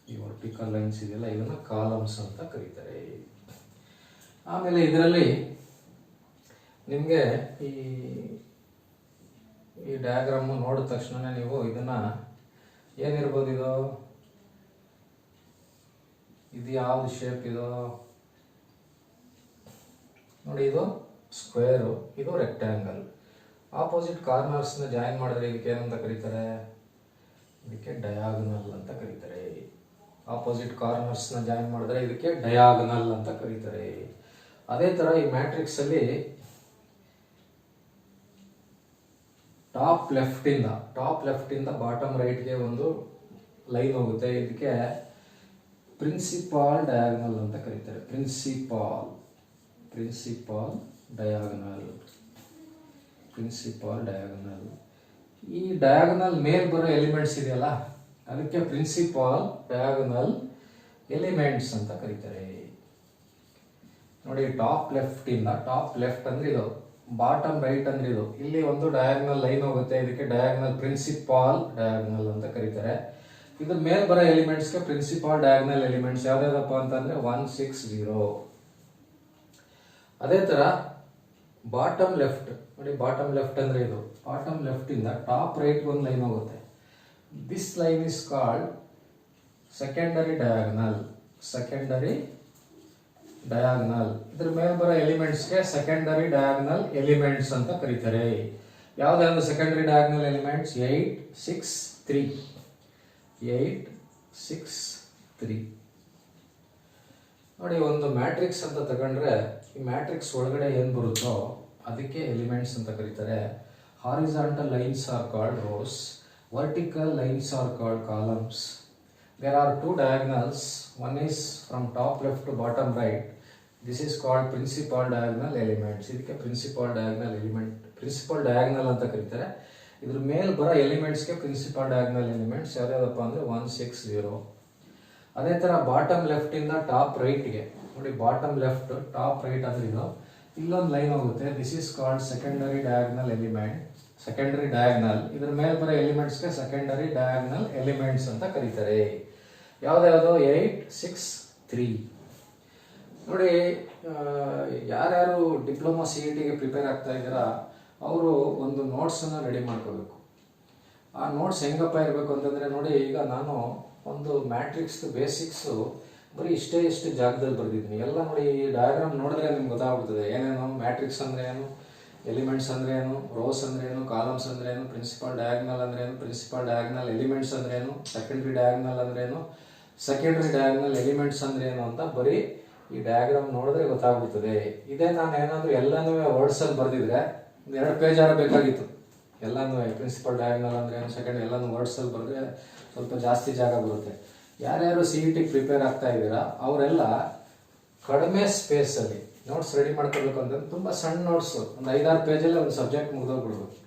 ಈ ವರ್ಟಿಕಲ್ ಲೈನ್ಸ್ ಇದೆಯಲ್ಲ, ಇದನ್ನ ಕಾಲಮ್ಸ್ ಅಂತ ಕರೀತಾರೆ. ಆಮೇಲೆ ಇದರಲ್ಲಿ ನಿಮಗೆ ಈ ಡಯಾಗ್ರಾಮ್ ನೋಡಿದ ತಕ್ಷಣ ನೀವು ಇದನ್ನ ಏನಿರ್ಬೋದು, ಇದು ಯಾವ್ದು ಶೇಪ್ ಇದು ನೋಡಿ, ಇದು ಸ್ಕ್ವೇರು, ಇದು ರೆಕ್ಟ್ಯಾಂಗಲ್. ಆಪೋಸಿಟ್ ಕಾರ್ನರ್ಸ್ನ ಜಾಯಿನ್ ಮಾಡಿದ್ರೆ ಇದಕ್ಕೆ ಏನಂತ ಕರೀತಾರೆ, ಇದಕ್ಕೆ ಡಯಾಗನಲ್ ಅಂತ ಕರೀತಾರೆ. ಆಪೋಸಿಟ್ ಕಾರ್ನರ್ಸ್ನ ಜಾಯಿನ್ ಮಾಡಿದ್ರೆ ಇದಕ್ಕೆ ಡಯಾಗನಲ್ ಅಂತ ಕರೀತಾರೆ. ಅದೇ ತರ ಈ ಮ್ಯಾಟ್ರಿಕ್ಸ್ ಅಲ್ಲಿ ಟಾಪ್ ಲೆಫ್ಟ್ ಇಂದ ಬಾಟಮ್ ರೈಟ್ಗೆ ಒಂದು ಲೈನ್ ಹೋಗುತ್ತೆ, ಇದಕ್ಕೆ ಪ್ರಿನ್ಸಿಪಾಲ್ ಡಯಾಗನಲ್ ಅಂತ ಕರೀತಾರೆ. Principal diagonal. ಈ ಡಯಾಗನಲ್ ಮೇಲ್ ಬರೋ ಎಲಿಮೆಂಟ್ಸ್ ಇದೆಯಲ್ಲ, ಅದಕ್ಕೆ ಪ್ರಿನ್ಸಿಪಾಲ್ ಡಯಾಗನಲ್ ಎಲಿಮೆಂಟ್ಸ್ ಅಂತ ಕರೀತಾರೆ. ನೋಡಿ, ಟಾಪ್ ಲೆಫ್ಟ್ ಅಂದ್ರೆ ಇದು, ಬಾಟಮ್ ರೈಟ್ ಅಂದ್ರೆ ಇದು. ಇಲ್ಲಿ ಒಂದು ಡಯಾಗನಲ್ ಲೈನ್ ಹೋಗುತ್ತೆ, ಇದಕ್ಕೆ ಡಯಾಗನಲ್ ಪ್ರಿನ್ಸಿಪಾಲ್ ಡಯಾಗನಲ್ ಅಂತ ಕರೀತಾರೆ. ಇದ್ರ ಮೇಲ್ ಬರೋ ಎಲಿಮೆಂಟ್ಸ್ಗೆ ಪ್ರಿನ್ಸಿಪಾಲ್ ಡಯಾಗನಲ್ ಎಲಿಮೆಂಟ್ಸ್ ಯಾವ್ದಾದಪ್ಪ ಅಂತಂದ್ರೆ 1 6 0. ಅದೇ ತರ ಬಾಟಮ್ ಲೆಫ್ಟ್ ನೋಡಿ, ಬಾಟಮ್ ಲೆಫ್ಟ್ ಅಂದ್ರೆ ಇದು. ಬಾಟಮ್ ಲೆಫ್ಟ್ ಇಂದ ಟಾಪ್ ರೈಟ್ ಒಂದು ಲೈನ್ ಹೋಗುತ್ತೆ. This line is called secondary diagonal. ಇದ್ರ ಮೇಲೆ ಬರೋ ಎಲಿಮೆಂಟ್ಸ್ಗೆ ಸೆಕೆಂಡರಿ ಡಯಾಗನಲ್ ಎಲಿಮೆಂಟ್ಸ್ ಅಂತ ಕರೀತಾರೆ. ಯಾವ್ದಾದ್ರು ಸೆಕೆಂಡರಿ ಡಯಾಗನಲ್ ಎಲಿಮೆಂಟ್ಸ್ 8 6 3. ನೋಡಿ, ಒಂದು ಮ್ಯಾಟ್ರಿಕ್ಸ್ ಅಂತ ತಗೊಂಡ್ರೆ ಈ ಮ್ಯಾಟ್ರಿಕ್ಸ್ ಒಳಗಡೆ ಏನು ಬರುತ್ತೋ ಅದಕ್ಕೆ ಎಲಿಮೆಂಟ್ಸ್ ಅಂತ ಕರೀತಾರೆ. Horizontal lines are called rose, vertical lines are called columns. There are two diagonals, one is from top left to bottom right. This is called principal diagonal elements. ಇದಕ್ಕೆ principal diagonal ಅಂತ ಕರೀತಾರೆ. ಇದ್ರ ಮೇಲೆ ಬರೋ ಎಲಿಮೆಂಟ್ಸ್ಗೆ principal diagonal elements ಯಾವ್ಯಾವಪ್ಪ ಅಂದ್ರೆ 1 6 0. ಅದೇ ತರ bottom left ಇಂದ ಟಾಪ್ ರೈಟ್ಗೆ ನೋಡಿ, ಬಾಟಮ್ ಲೆಫ್ಟ್ ಟಾಪ್ ರೈಟ್ ಅಂದ್ರೆ ಇದು, ಇಲ್ಲೊಂದು ಲೈನ್ ಹೋಗುತ್ತೆ. This is called secondary diagonal element, secondary diagonal. ಇದ್ರ ಮೇಲೆ ಬರೋ ಎಲಿಮೆಂಟ್ಸ್ಗೆ ಸೆಕೆಂಡರಿ ಡಯಾಗನಲ್ ಎಲಿಮೆಂಟ್ಸ್ ಅಂತ ಕರೀತಾರೆ. ಯಾವ್ದ್ಯಾವ್ದು 8 6 3. ನೋಡಿ, ಯಾರ್ಯಾರು ಡಿಪ್ಲೊಮಾ CETಗೆ ಪ್ರಿಪೇರ್ ಆಗ್ತಾ ಇದ್ದೀರಾ ಅವರು ಒಂದು ನೋಟ್ಸನ್ನು ರೆಡಿ ಮಾಡ್ಕೋಬೇಕು. ಆ ನೋಟ್ಸ್ ಹೆಂಗಪ್ಪ ಇರಬೇಕು ಅಂತಂದರೆ, ನೋಡಿ, ಈಗ ನಾನು ಒಂದು ಮ್ಯಾಟ್ರಿಕ್ಸ್ ಬೇಸಿಕ್ಸು ಬರೀ ಇಷ್ಟು ಜಾಗದಲ್ಲಿ ಬರೆದಿದ್ದೀನಿ ಎಲ್ಲ. ನೋಡಿ, ಈ ಡಯಾಗ್ರಾಮ್ ನೋಡಿದ್ರೆ ನಿಮ್ಗೆ ಗೊತ್ತಾಗ್ಬಿಡ್ತದೆ ಏನೇನು ಮ್ಯಾಟ್ರಿಕ್ಸ್ ಅಂದರೆ ಏನು, ಎಲಿಮೆಂಟ್ಸ್ ಅಂದ್ರೆ ಏನು, ರೋಸ್ ಅಂದ್ರೆ ಏನು, ಕಾಲಮ್ಸ್ ಅಂದ್ರೆ ಏನು, ಪ್ರಿನ್ಸಿಪಾಲ್ ಡಯಾಗನಲ್ ಅಂದ್ರೆ ಏನು, ಪ್ರಿನ್ಸಿಪಾಲ್ ಡಯಾಗನಲ್ ಎಲಿಮೆಂಟ್ಸ್ ಅಂದ್ರೆ ಏನು, ಸೆಕೆಂಡರಿ ಡಯಾಗನಲ್ ಅಂದ್ರೆ ಏನು, ಸೆಕೆಂಡರಿ ಡಯಾಗ್ನಲ್ ಎಲಿಮೆಂಟ್ಸ್ ಅಂದ್ರೆ ಏನು ಅಂತ ಬರೀ ಈ ಡಯಾಗ್ರಾಮ್ ನೋಡಿದ್ರೆ ಗೊತ್ತಾಗ್ಬಿಡ್ತದೆ. ಇದೇ ನಾನು ಏನಾದರೂ ಎಲ್ಲನೂ ವರ್ಡ್ಸಲ್ಲಿ ಬರೆದಿದ್ರೆ 2 ಪೇಜ್ ಆರ ಬೇಕಾಗಿತ್ತು. ಎಲ್ಲನೂ ಪ್ರಿನ್ಸಿಪಲ್ ಡಯಾಗ್ನಲ್ ಅಂದ್ರೆ ಏನು, ಸೆಕೆಂಡ್ ಎಲ್ಲನೂ ವರ್ಡ್ಸಲ್ಲಿ ಬರೆದ್ರೆ ಸ್ವಲ್ಪ ಜಾಸ್ತಿ ಜಾಗ ಬರುತ್ತೆ. ಯಾರ್ಯಾರು CET ಪ್ರಿಪೇರ್ ಆಗ್ತಾ ಇದ್ದೀರಾ ಅವರೆಲ್ಲ ಕಡಿಮೆ ಸ್ಪೇಸಲ್ಲಿ ನೋಟ್ಸ್ ರೆಡಿ ಮಾಡ್ಕೋಬೇಕು ಅಂತಂದ್ರೆ ತುಂಬ ಸಣ್ಣ ನೋಟ್ಸು, ಒಂದು 5-6 ಪೇಜಲ್ಲೇ ಒಂದು ಸಬ್ಜೆಕ್ಟ್ ಮುಗಿದೋಗ್ಬಿಡ್ಬೇಕು.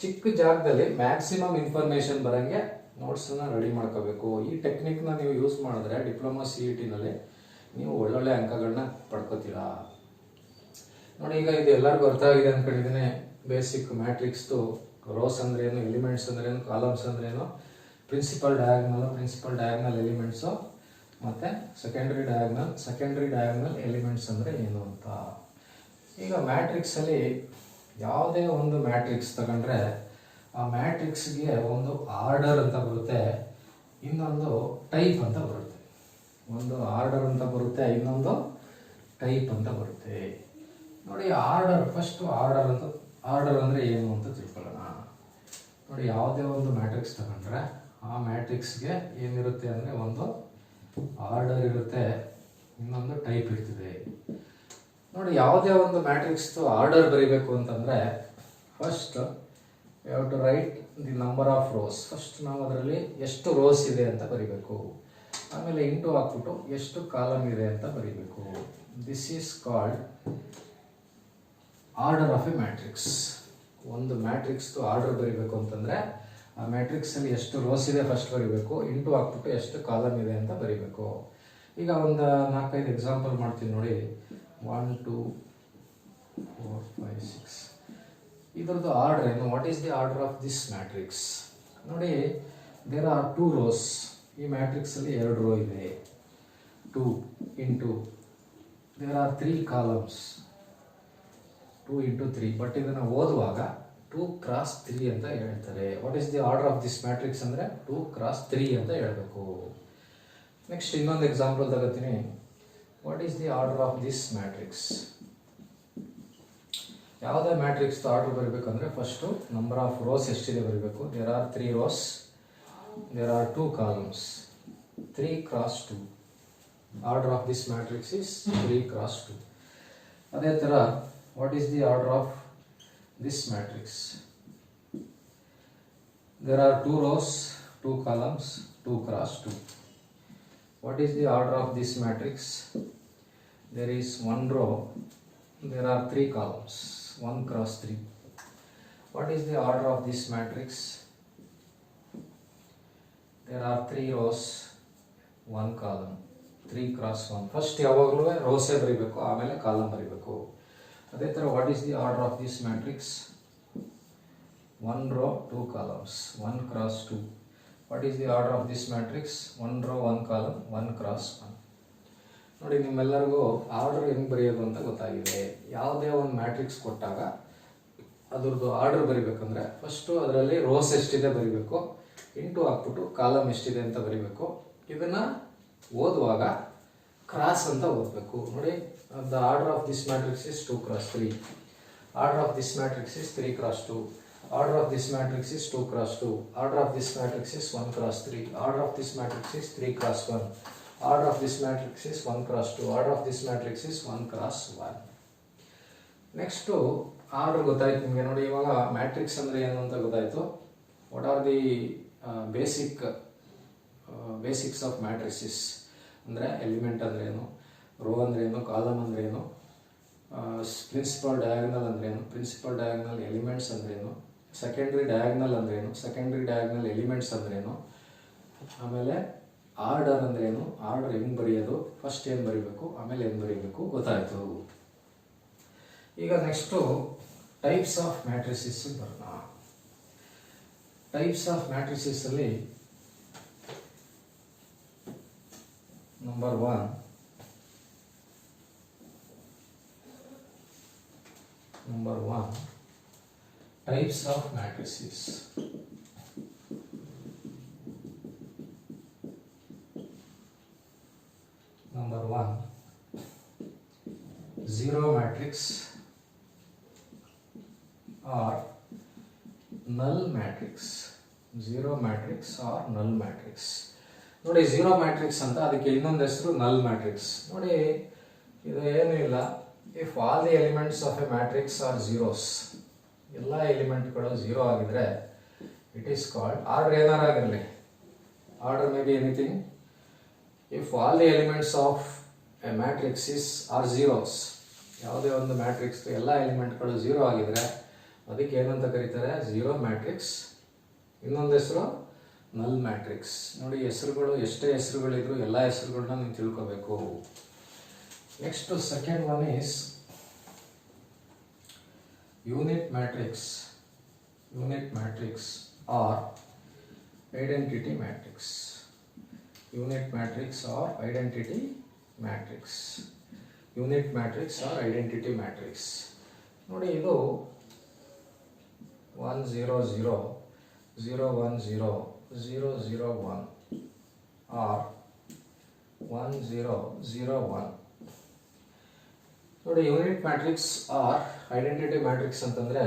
ಚಿಕ್ಕ ಜಾಗದಲ್ಲಿ ಮ್ಯಾಕ್ಸಿಮಮ್ ಇನ್ಫಾರ್ಮೇಷನ್ ಬರೋಂಗೆ ನೋಟ್ಸನ್ನು ರೆಡಿ ಮಾಡ್ಕೋಬೇಕು. ಈ ಟೆಕ್ನಿಕ್ನ ನೀವು ಯೂಸ್ ಮಾಡಿದ್ರೆ ಡಿಪ್ಲೊಮಾ CETನಲ್ಲಿ ನೀವು ಒಳ್ಳೊಳ್ಳೆ ಅಂಕಗಳನ್ನ ಪಡ್ಕೋತೀರಾ. ನೋಡಿ, ಈಗ ಇದು ಎಲ್ಲರಿಗೂ ಅರ್ಥ ಆಗಿದೆ ಅಂದ್ಕೊಂಡಿದ್ದೀನಿ. ಬೇಸಿಕ್ ಮ್ಯಾಟ್ರಿಕ್ಸ್ದು ರೋಸ್ ಅಂದ್ರೇನು, ಎಲಿಮೆಂಟ್ಸ್ ಅಂದ್ರೇನು, ಕಾಲಮ್ಸ್ ಅಂದ್ರೇನು, ಪ್ರಿನ್ಸಿಪಲ್ ಡಯಾಗ್ನಲ್ ಎಲಿಮೆಂಟ್ಸು, ಮತ್ತು ಸೆಕೆಂಡರಿ ಡಯಾಗ್ನಲ್ ಎಲಿಮೆಂಟ್ಸ್ ಅಂದರೆ ಏನು ಅಂತ. ಈಗ ಮ್ಯಾಟ್ರಿಕ್ಸಲ್ಲಿ ಯಾವುದೇ ಒಂದು ಮ್ಯಾಟ್ರಿಕ್ಸ್ ತಗೊಂಡ್ರೆ ಆ ಮ್ಯಾಟ್ರಿಕ್ಸ್ಗೆ ಒಂದು ಆರ್ಡರ್ ಅಂತ ಬರುತ್ತೆ, ಇನ್ನೊಂದು ಟೈಪ್ ಅಂತ ಬರುತ್ತೆ. ಒಂದು ಆರ್ಡರ್ ಅಂತ ಬರುತ್ತೆ, ಇನ್ನೊಂದು ಟೈಪ್ ಅಂತ ಬರುತ್ತೆ. ನೋಡಿ, ಫಸ್ಟ್ ಆರ್ಡರ್ ಅಂದರೆ ಏನು ಅಂತ ತಿಳ್ಕೊಳ್ಳೋಣ. ನೋಡಿ, ಯಾವುದೇ ಒಂದು ಮ್ಯಾಟ್ರಿಕ್ಸ್ ತಗೊಂಡ್ರೆ ಆ ಮ್ಯಾಟ್ರಿಕ್ಸ್ಗೆ ಏನಿರುತ್ತೆ ಅಂದರೆ ಒಂದು ಆರ್ಡರ್ ಇರುತ್ತೆ, ಇನ್ನೊಂದು ಟೈಪ್ ಇರ್ತದೆ. ನೋಡಿ, ಯಾವುದೇ ಒಂದು ಮ್ಯಾಟ್ರಿಕ್ಸ್ದು ಆರ್ಡರ್ ಬರೀಬೇಕು ಅಂತಂದರೆ first you have to write the number of rows. First ನಾವು ಅದರಲ್ಲಿ ಎಷ್ಟು ರೋಸ್ ಇದೆ ಅಂತ ಬರೀಬೇಕು. ಆಮೇಲೆ ಇಂಟು ಹಾಕ್ಬಿಟ್ಟು ಎಷ್ಟು ಕಾಲಮ್ ಇದೆ ಅಂತ ಬರೀಬೇಕು. This is called order of a matrix. ಒಂದು ಮ್ಯಾಟ್ರಿಕ್ಸ್ದು ಆರ್ಡರ್ ಬರೀಬೇಕು ಅಂತಂದರೆ ಆ ಮ್ಯಾಟ್ರಿಕ್ಸಲ್ಲಿ ಎಷ್ಟು ರೋಸ್ ಇದೆ ಫಸ್ಟ್ ಬರೀಬೇಕು, ಇಂಟು ಹಾಕ್ಬಿಟ್ಟು ಎಷ್ಟು ಕಾಲಮ್ ಇದೆ ಅಂತ ಬರೀಬೇಕು. ಈಗ ಒಂದು 4-5 ಎಕ್ಸಾಂಪಲ್ ಮಾಡ್ತೀನಿ ನೋಡಿ. 1 2 4 5 6 ಇದರದ್ದು ಆರ್ಡರ್ ಏನು? What is the order of this matrix? ನೋಡಿ, ದೇರ್ ಆರ್ 2 ರೋಸ್. ಈ ಮ್ಯಾಟ್ರಿಕ್ಸಲ್ಲಿ 2 ರೋ ಇದೆ. 2 into there are 3 columns. 2 into 3. But ಇದನ್ನು ಓದುವಾಗ 2 x 3 ಅಂತ ಹೇಳ್ತಾರೆ. What is the order of this matrix ಅಂದರೆ 2 x 3 ಅಂತ ಹೇಳಬೇಕು. ನೆಕ್ಸ್ಟ್ ಇನ್ನೊಂದು ಎಕ್ಸಾಂಪಲ್ ತಗೋತೀನಿ. What is the order of this matrix? ಯಾವುದೇ ಮ್ಯಾಟ್ರಿಕ್ಸ್ ಆರ್ಡರ್ ಬರಬೇಕಂದ್ರೆ ಫಸ್ಟು ನಂಬರ್ ಆಫ್ ರೋಸ್ ಎಷ್ಟಿದೆ ಬರಬೇಕು. There are 3 rows, there are 2 columns. 3 x 2. Order of this matrix is 3 x 2. ಅದೇ ಥರ what is the order of this matrix? There are 2 rows, 2 columns, 2 x 2. What is the order of this matrix? There is 1 row, there are 3 columns, 1 x 3. What is the order of this matrix? There are 3 rows, 1 column, 3 x 1. First ಯಾವಾಗಲೂ ರೋಸೇ ಬರೀಬೇಕು, ಆಮೇಲೆ column ಬರೀಬೇಕು. ಅದೇ ಥರ what is the order of this matrix? 1 row 2 columns, 1 x 2. What is the order of this matrix? 1 row 1 column, 1 x 1. ನೋಡಿ, ನಿಮ್ಮೆಲ್ಲರಿಗೂ order ಹೆಂಗೆ ಬರೆಯೋದು ಅಂತ ಗೊತ್ತಾಗಿದೆ. ಯಾವುದೇ ಒಂದು ಮ್ಯಾಟ್ರಿಕ್ಸ್ ಕೊಟ್ಟಾಗ ಅದ್ರದ್ದು ಆರ್ಡರ್ ಬರೀಬೇಕಂದ್ರೆ ಫಸ್ಟು ಅದರಲ್ಲಿ ರೋಸ್ ಎಷ್ಟಿದೆ ಬರೀಬೇಕು, ಇಂಟು ಹಾಕ್ಬಿಟ್ಟು ಕಾಲಮ್ ಎಷ್ಟಿದೆ ಅಂತ ಬರೀಬೇಕು. ಇದನ್ನು ಓದುವಾಗ ಕ್ರಾಸ್ ಅಂತ ಓದಬೇಕು. ನೋಡಿ, the order of this matrix is 2 x 3. Order of this matrix is 3 x 2. Order of this matrix is 2 x 2. Order of this matrix is 1 x 3. Order of this matrix is 3 x 1. Order of this matrix is 1 x 2. Order of this matrix is 1 x 1. Next order ಗೊತ್ತಾಯ್ತು ನಿಮಗೆ. ನೋಡಿ, ಇವಾಗ matrix ಅಂದರೆ ಏನು ಅಂತ ಗೊತ್ತಾಯಿತು. What are the basics of matrices ಅಂದರೆ element ಅಂದ್ರೇನು, ರೋ ಅಂದ್ರೇನು, ಕಾಲಮ್ ಅಂದ್ರೇನು, ಪ್ರಿನ್ಸಿಪಲ್ ಡಯಾಗ್ನಲ್ ಅಂದ್ರೇನು, ಪ್ರಿನ್ಸಿಪಲ್ ಡಯಾಗ್ನಲ್ ಎಲಿಮೆಂಟ್ಸ್ ಅಂದ್ರೇನು, ಸೆಕೆಂಡ್ರಿ ಡಯಾಗ್ನಲ್ ಅಂದ್ರೇನು, ಸೆಕೆಂಡ್ರಿ ಡಯಾಗ್ನಲ್ ಎಲಿಮೆಂಟ್ಸ್ ಅಂದ್ರೇನು, ಆಮೇಲೆ ಆರ್ಡರ್ ಅಂದ್ರೇನು, ಆರ್ಡರ್ ಹೆಂಗೆ ಬರೆಯೋದು, ಫಸ್ಟ್ ಏನು ಬರೀಬೇಕು, ಆಮೇಲೆ ಏನು ಬರೀಬೇಕು ಗೊತ್ತಾಯಿತು. ಈಗ ನೆಕ್ಸ್ಟು ಟೈಪ್ಸ್ ಆಫ್ ಮ್ಯಾಟ್ರಿಸಿಸ್ ಬರೋಣ. ಟೈಪ್ಸ್ ಆಫ್ ಮ್ಯಾಟ್ರಿಸಿಸಲ್ಲಿ number 1 types of matrices. Number 1, zero matrix or null matrix. Zero matrix or null matrix. ನೋಡಿ ಝೀರೋ ಮ್ಯಾಟ್ರಿಕ್ಸ್ ಅಂತ, ಅದಕ್ಕೆ ಇನ್ನೊಂದು ಹೆಸರು ನಲ್ ಮ್ಯಾಟ್ರಿಕ್ಸ್. ನೋಡಿ ಇದು ಏನೂ ಇಲ್ಲ, if all the elements of a matrix are zeros, ಎಲ್ಲ ಎಲಿಮೆಂಟ್ಗಳು ಝೀರೋ ಆಗಿದ್ರೆ ಇಟ್ ಈಸ್ ಕಾಲ್ಡ್, ಆರ್ಡರ್ ಏನಾರು ಆಗಿರಲಿ, order may be anything, if all the elements of a matrix are zeros, ಯಾವುದೇ ಒಂದು ಮ್ಯಾಟ್ರಿಕ್ಸ್ ಎಲ್ಲ ಎಲಿಮೆಂಟ್ಗಳು ಝೀರೋ ಆಗಿದ್ರೆ ಅದಕ್ಕೆ ಏನಂತ ಕರೀತಾರೆ, ಝೀರೋ ಮ್ಯಾಟ್ರಿಕ್ಸ್. ಇನ್ನೊಂದು ಹೆಸರು ನಲ್ ಮ್ಯಾಟ್ರಿಕ್ಸ್. ನೋಡಿ ಹೆಸರುಗಳು, ಎಷ್ಟೇ ಹೆಸರುಗಳಿದ್ರು ಎಲ್ಲ ಹೆಸರುಗಳನ್ನ ನೀವು ತಿಳ್ಕೋಬೇಕು. Next second one is unit matrix. Unit matrix or identity matrix. Unit matrix or identity matrix. Unit matrix or identity matrix. ನೋಡಿ ಇದು 1 0 0 0 1 0 0 0 1 or 1 0 0 1. ನೋಡಿ unit matrix or identity matrix ಅಂತಂದ್ರೆ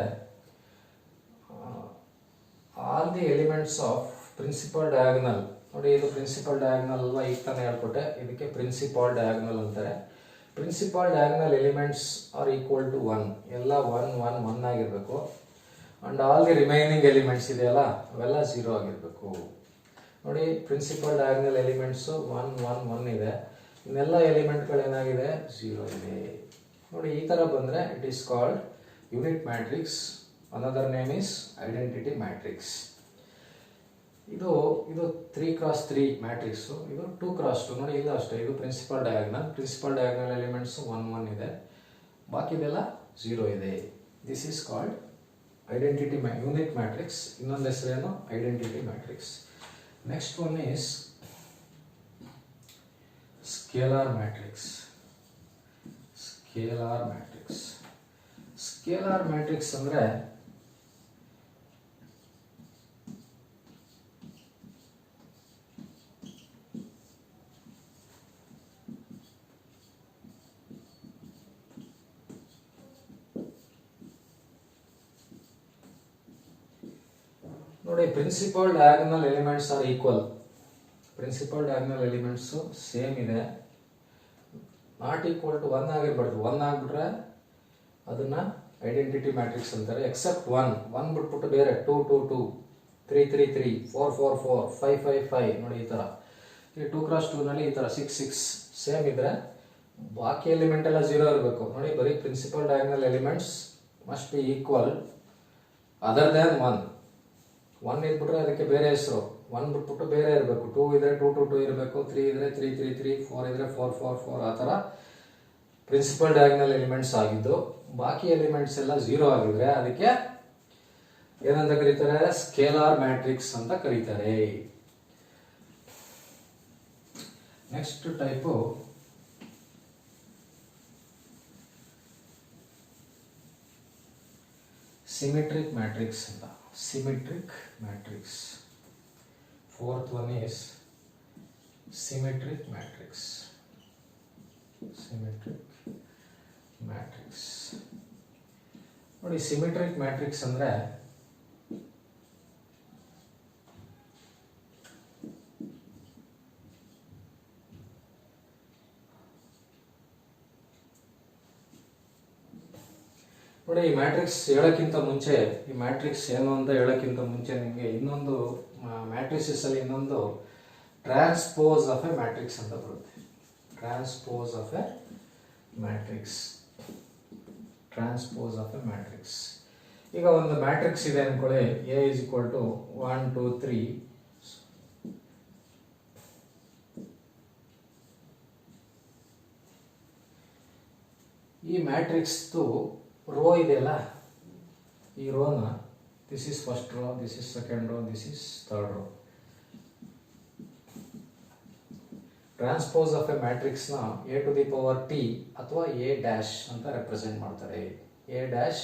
all the elements of principal diagonal. ನೋಡಿ ಇದು principal diagonal ಅಲ್ವಾ, ಈಗ ತಾನೇ ಹೇಳ್ಕೊಟ್ಟೆ, ಇದಕ್ಕೆ ಪ್ರಿನ್ಸಿಪಲ್ ಡಯಾಗನಲ್ ಅಂತಾರೆ. Principal diagonal elements are equal to 1, ಎಲ್ಲ 1 1 1 ಆಗಿರಬೇಕು. And all the remaining elements ಇದೆಯಲ್ಲ ಅವೆಲ್ಲ 0 ಆಗಿರಬೇಕು. ನೋಡಿ ಪ್ರಿನ್ಸಿಪಲ್ ಡಯಾಗನಲ್ ಎಲಿಮೆಂಟ್ಸು 1 1 1 ಇದೆ, ಇನ್ನೆಲ್ಲ ಎಲಿಮೆಂಟ್ಗಳು ಏನಾಗಿದೆ, 0 ಇದೆ. ನೋಡಿ ಈ ಥರ ಬಂದರೆ it is called unit matrix. Another name is identity matrix. ಇದು 3x3 ಮ್ಯಾಟ್ರಿಕ್ಸು, ಇದು 2x2. ನೋಡಿ ಇಲ್ಲ ಅಷ್ಟೇ, ಇದು ಪ್ರಿನ್ಸಿಪಲ್ ಡಯಾಗನಲ್ ಎಲಿಮೆಂಟ್ಸು 1 1 ಇದೆ, ಬಾಕಿದೆಲ್ಲ 0 ಇದೆ. This is called identity unit matrix. ಇನ್ನೊಂದು ಹೆಸರೇನು, identity matrix. Next one is scalar matrix. Scalar matrix. Scalar matrix ಅಂದರೆ ನೋಡಿ principal diagonal elements are equal. Principal diagonal elements same ಇದೆ, ನಾಟ್ ಈಕ್ವಲ್ ಟು 1 ಆಗಿರ್ಬಾರ್ದು. 1 ಆಗಿಬಿಟ್ರೆ ಅದನ್ನ ಐಡೆಂಟಿಟಿ ಮ್ಯಾಟ್ರಿಕ್ಸ್ ಅಂತಾರೆ. Accept 1 ಬಿಟ್ಬಿಟ್ಟು ಬೇರೆ 2 2 2 3 3 3 4 4 4 5 5 5 ನೋಡಿ ಈ ಥರ. ಈ 2x2 ನಲ್ಲಿ ಈ ಥರ 6 6 ಸೇಮ್ ಇದ್ರೆ ಬಾಕಿ ಎಲಿಮೆಂಟ್ ಎಲ್ಲ 0 ಇರಬೇಕು. ನೋಡಿ ಬರೀ principal diagonal elements must be equal other than 1. 1 ಇದ್ಬಿಟ್ರೆ ಅದಕ್ಕೆ ಬೇರೆ ಹೆಸರು, 1 ಬಿಟ್ಬಿಟ್ಟು ಬೇರೆ ಇರಬೇಕು. 2 ಇದ್ರೆ 2 2 2 ಇರಬೇಕು, 3 ಇದ್ರೆ 3 3 3 4 ಇದ್ರೆ 4 4 4 ಆ ಥರ ಪ್ರಿನ್ಸಿಪಲ್ ಡಯಾಗನಲ್ ಎಲಿಮೆಂಟ್ಸ್ ಆಗಿದ್ದು ಬಾಕಿ ಎಲಿಮೆಂಟ್ಸ್ ಎಲ್ಲ 0 ಆಗಿದ್ರೆ ಅದಕ್ಕೆ ಏನಂತ ಕರೀತಾರೆ, ಸ್ಕೇಲಾರ್ ಮ್ಯಾಟ್ರಿಕ್ಸ್ ಅಂತ ಕರೀತಾರೆ. ನೆಕ್ಸ್ಟ್ ಟೈಪು ಸಿಮೆಟ್ರಿಕ್ ಮ್ಯಾಟ್ರಿಕ್ಸ್ ಅಂತ. Symmetric matrix. Fourth one is symmetric matrix. Symmetric matrix. ನೋಡಿ ಸಿಮೆಟ್ರಿಕ್ ಮ್ಯಾಟ್ರಿಕ್ಸ್ ಅಂದ್ರೆ ನೋಡಿ ಈ ಮ್ಯಾಟ್ರಿಕ್ಸ್ ಹೇಳೋಕ್ಕಿಂತ ಮುಂಚೆ, ಈ ಮ್ಯಾಟ್ರಿಕ್ಸ್ ಏನು ಅಂತ ಹೇಳೋಕ್ಕಿಂತ ಮುಂಚೆ ನಿಮಗೆ ಇನ್ನೊಂದು ಮ್ಯಾಟ್ರಿಸಸ್ ಅಲ್ಲಿ ಇನ್ನೊಂದು ಟ್ರಾನ್ಸ್ಪೋಸ್ ಆಫ್ ಎ ಮ್ಯಾಟ್ರಿಕ್ಸ್ ಅಂತ ಬರುತ್ತೆ. Transpose of a matrix. Transpose of a matrix. ಈಗ ಒಂದು ಮ್ಯಾಟ್ರಿಕ್ಸ್ ಇದೆ ಅನ್ಕೊಳ್ಳಿ, ಎ ಇಸ್ ಈಕ್ವಲ್ ಟು 1 2 3. ಈ ಮ್ಯಾಟ್ರಿಕ್ಸ್ದು ರೋ ಇದೆಯಲ್ಲ, ಈ ರೋನ this is first row, this is second row, this is third row. Transpose of a ಮ್ಯಾಟ್ರಿಕ್ಸ್ನ A to the power T ಅಥವಾ ಎ ಡ್ಯಾಶ್ ಅಂತ ರೆಪ್ರೆಸೆಂಟ್ ಮಾಡ್ತಾರೆ. A dash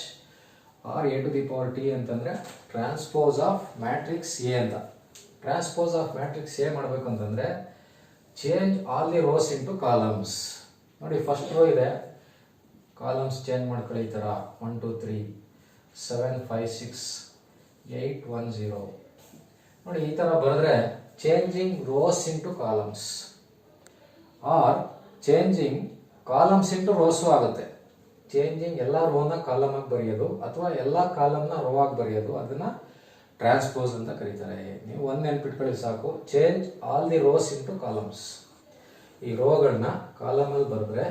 or A to the power T ಅಂತಂದ್ರೆ transpose of matrix A ಅಂತ. Transpose of matrix A ಮಾಡಬೇಕು ಅಂತಂದ್ರೆ change all the rows into columns. ನೋಡಿ first row ಇದೆ, columns change ಮಾಡ್ಕೊಳ್ಳಿ ಈ ಥರ 1 2 3 7 5 6 8 1 0. ನೋಡಿ ಈ ತರ ಬರೆದ್ರೆ changing rose into columns are changing columns into rose ಆಗುತ್ತೆ. ಚೇಂಜಿಂಗ್ ಎಲ್ಲ ರೋನ ಕಾಲಮ್ ಆಗಿ ಬರೆಯೋದು ಅಥವಾ ಎಲ್ಲ ಕಾಲಮ್ನ ರೋ ಆಗಿ ಬರೆಯೋದು, ಅದನ್ನ ಟ್ರಾನ್ಸ್ಪೋಸ್ ಅಂತ ಕರೀತಾರೆ. ನೀವು ಒಂದ್ ನೆನ್ಪಿಟ್ಕೊಳ್ಳಿ ಸಾಕು, change all the rows into columns. ಈ ರೋಗಳನ್ನ ಕಾಲಮ್ ಅಲ್ಲಿ ಬರೆದ್ರೆ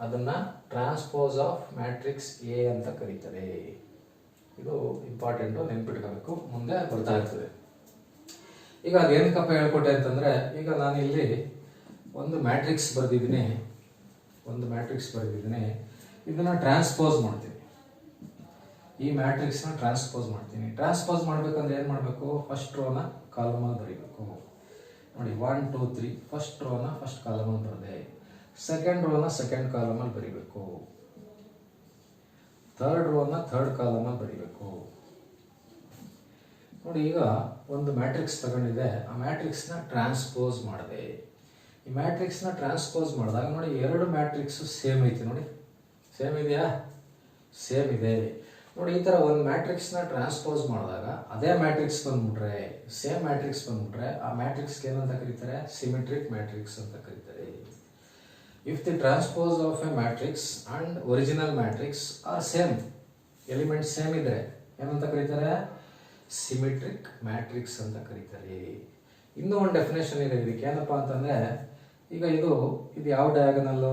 ಅದನ್ನ ಟ್ರಾನ್ಸ್ಪೋಸ್ ಆಫ್ ಮ್ಯಾಟ್ರಿಕ್ಸ್ ಎ ಅಂತ ಕರೀತಾರೆ. ಇದು ಇಂಪಾರ್ಟೆಂಟ್, ನೆನ್ಪಿಟ್ಕೋಬೇಕು, ಮುಂದೆ ಬರ್ತಾ ಇರ್ತದೆ. ಈಗ ಅದೇನಕ್ಕಪ್ಪ ಹೇಳ್ಕೊಟ್ಟೆ ಅಂತಂದ್ರೆ, ಈಗ ನಾನು ಇಲ್ಲಿ ಒಂದು ಮ್ಯಾಟ್ರಿಕ್ಸ್ ಬರೆದಿದ್ದೀನಿ, ಇದನ್ನ ಟ್ರಾನ್ಸ್ಪೋಸ್ ಮಾಡ್ತೀನಿ. ಈ ಮ್ಯಾಟ್ರಿಕ್ಸ್ನ ಟ್ರಾನ್ಸ್ಪೋಸ್ ಮಾಡ್ತೀನಿ. ಟ್ರಾನ್ಸ್ಪೋಸ್ ಮಾಡ್ಬೇಕಂದ್ರೆ ಏನ್ ಮಾಡಬೇಕು? ಫಸ್ಟ್ ರೋನ ಕಾಲಮ್ ಅಲ್ಲಿ ಬರೀಬೇಕು. ನೋಡಿ 1 2 3 ಫಸ್ಟ್ ರೋನ ಫಸ್ಟ್ ಕಾಲಮ್ ಅಲ್ಲಿ ಬರದೆ, ಸೆಕೆಂಡ್ ರೋನ ಸೆಕೆಂಡ್ ಕಾಲಮ್ ಅಲ್ಲಿ ಬರೀಬೇಕು, ಥರ್ಡ್ ರೋನ ಥರ್ಡ್ ಕಾಲಮ್ ಅಲ್ಲಿ ಬರೀಬೇಕು. ನೋಡಿ ಈಗ ಒಂದು ಮ್ಯಾಟ್ರಿಕ್ಸ್ ತಗೊಂಡಿದೆ, ಆ ಮ್ಯಾಟ್ರಿಕ್ಸ್ ನ ಟ್ರಾನ್ಸ್ಪೋಸ್ ಮಾಡಿದೆ. ಈ ಮ್ಯಾಟ್ರಿಕ್ಸ್ ನ ಟ್ರಾನ್ಸ್ಪೋಸ್ ಮಾಡಿದಾಗ ನೋಡಿ ಎರಡು ಮ್ಯಾಟ್ರಿಕ್ಸ್ ಸೇಮ್ ಐತಿ. ನೋಡಿ ಸೇಮ್ ಇದೆಯಾ? ಸೇಮ್ ಇದೆ. ನೋಡಿ ಈ ತರ ಒಂದು ಮ್ಯಾಟ್ರಿಕ್ಸ್ ನ ಟ್ರಾನ್ಸ್ಪೋಸ್ ಮಾಡಿದಾಗ ಅದೇ ಮ್ಯಾಟ್ರಿಕ್ಸ್ ಬಂದ್ಬಿಟ್ರೆ, ಸೇಮ್ ಮ್ಯಾಟ್ರಿಕ್ಸ್ ಬಂದ್ಬಿಟ್ರೆ ಆ ಮ್ಯಾಟ್ರಿಕ್ಸ್ ಏನಂತ ಕರೀತಾರೆ? ಸಿಮೆಟ್ರಿಕ್ ಮ್ಯಾಟ್ರಿಕ್ಸ್ ಅಂತ ಕರೀತಾರೆ. If the transpose of a matrix and original matrix are same, element same ಇದ್ರೆ ಏನಂತ ಕರೀತಾರೆ? ಸಿಮೆಟ್ರಿಕ್ ಮ್ಯಾಟ್ರಿಕ್ಸ್ ಅಂತ ಕರೀತಾರೆ. ಇನ್ನೂ ಒಂದು ಡೆಫಿನೇಷನ್ ಇದೆ ಇದಕ್ಕೆ, ಏನಪ್ಪಾ ಅಂತಂದ್ರೆ, ಈಗ ಇದು ಯಾವ ಡಯಾಗನಲ್?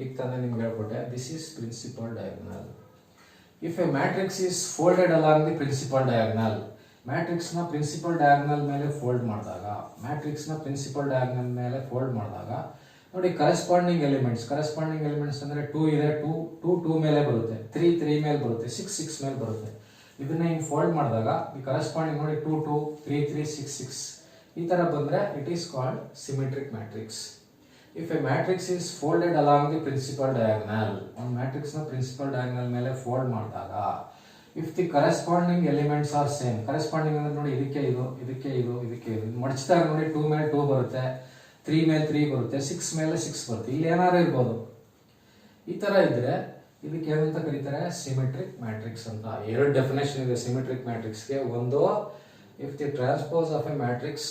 ಈಗ ತಾನೇ ನಿಮ್ಗೆ ಹೇಳ್ಕೊಟ್ಟೆ, this is principal diagonal. If a matrix is folded along the principal diagonal, matrix ನ ಪ್ರಿನ್ಸಿಪಲ್ ಡಯಾಗನಲ್ ಮೇಲೆ ಫೋಲ್ಡ್ ಮಾಡಿದಾಗ, ನೋಡಿ ಕರೆಸ್ಪಾಂಡಿಂಗ್ ಎಲಿಮೆಂಟ್ಸ್ ಅಂದ್ರೆ 2 ಇದೆ, 2 ಮೇಲೆ ಬರುತ್ತೆ, 3 ಮೇಲೆ ಬರುತ್ತೆ, 6 ಮೇಲೆ ಬರುತ್ತೆ. ಇದನ್ನ ಹಿಂಗ್ ಫೋಲ್ಡ್ ಮಾಡಿದಾಗ ಈ ಕರೆಸ್ಪಾಂಡಿಂಗ್ ನೋಡಿ 2 2 3 3 6 6 ಈ ತರ ಬಂದ್ರೆ it is called symmetric matrix. If a matrix is folded along the principal diagonal, ಒಂದು ಮ್ಯಾಟ್ರಿಕ್ಸ್ ನ ಪ್ರಿನ್ಸಿಪಲ್ ಡಯಾಗನಲ್ ಮೇಲೆ ಫೋಲ್ಡ್ ಮಾಡಿದಾಗ, if the corresponding elements are same, corresponding ಅಂದ್ರೆ ನೋಡಿ ಇದಕ್ಕೆ ಇದು ಮಡಚಿದಾಗ ನೋಡಿ 2 ಮೇಲೆ 2 ಬರುತ್ತೆ, 3 ಮೇಲೆ 3 ಬರುತ್ತೆ, 6 ಮೇಲೆ 6 ಬರುತ್ತೆ, ಇಲ್ಲಿ ಏನಾರು ಇರ್ಬೋದು. ಈ ತರ ಇದ್ರೆ ಇದಕ್ಕೆ ಏನಂತ ಕರೀತಾರೆ? ಸಿಮೆಟ್ರಿಕ್ ಮ್ಯಾಟ್ರಿಕ್ಸ್ ಅಂತ. ಎರಡು ಡೆಫಿನೇಷನ್ ಇದೆ ಸಿಮೆಟ್ರಿಕ್ ಮ್ಯಾಟ್ರಿಕ್ಸ್ಗೆ. ಒಂದು, if the transpose of a matrix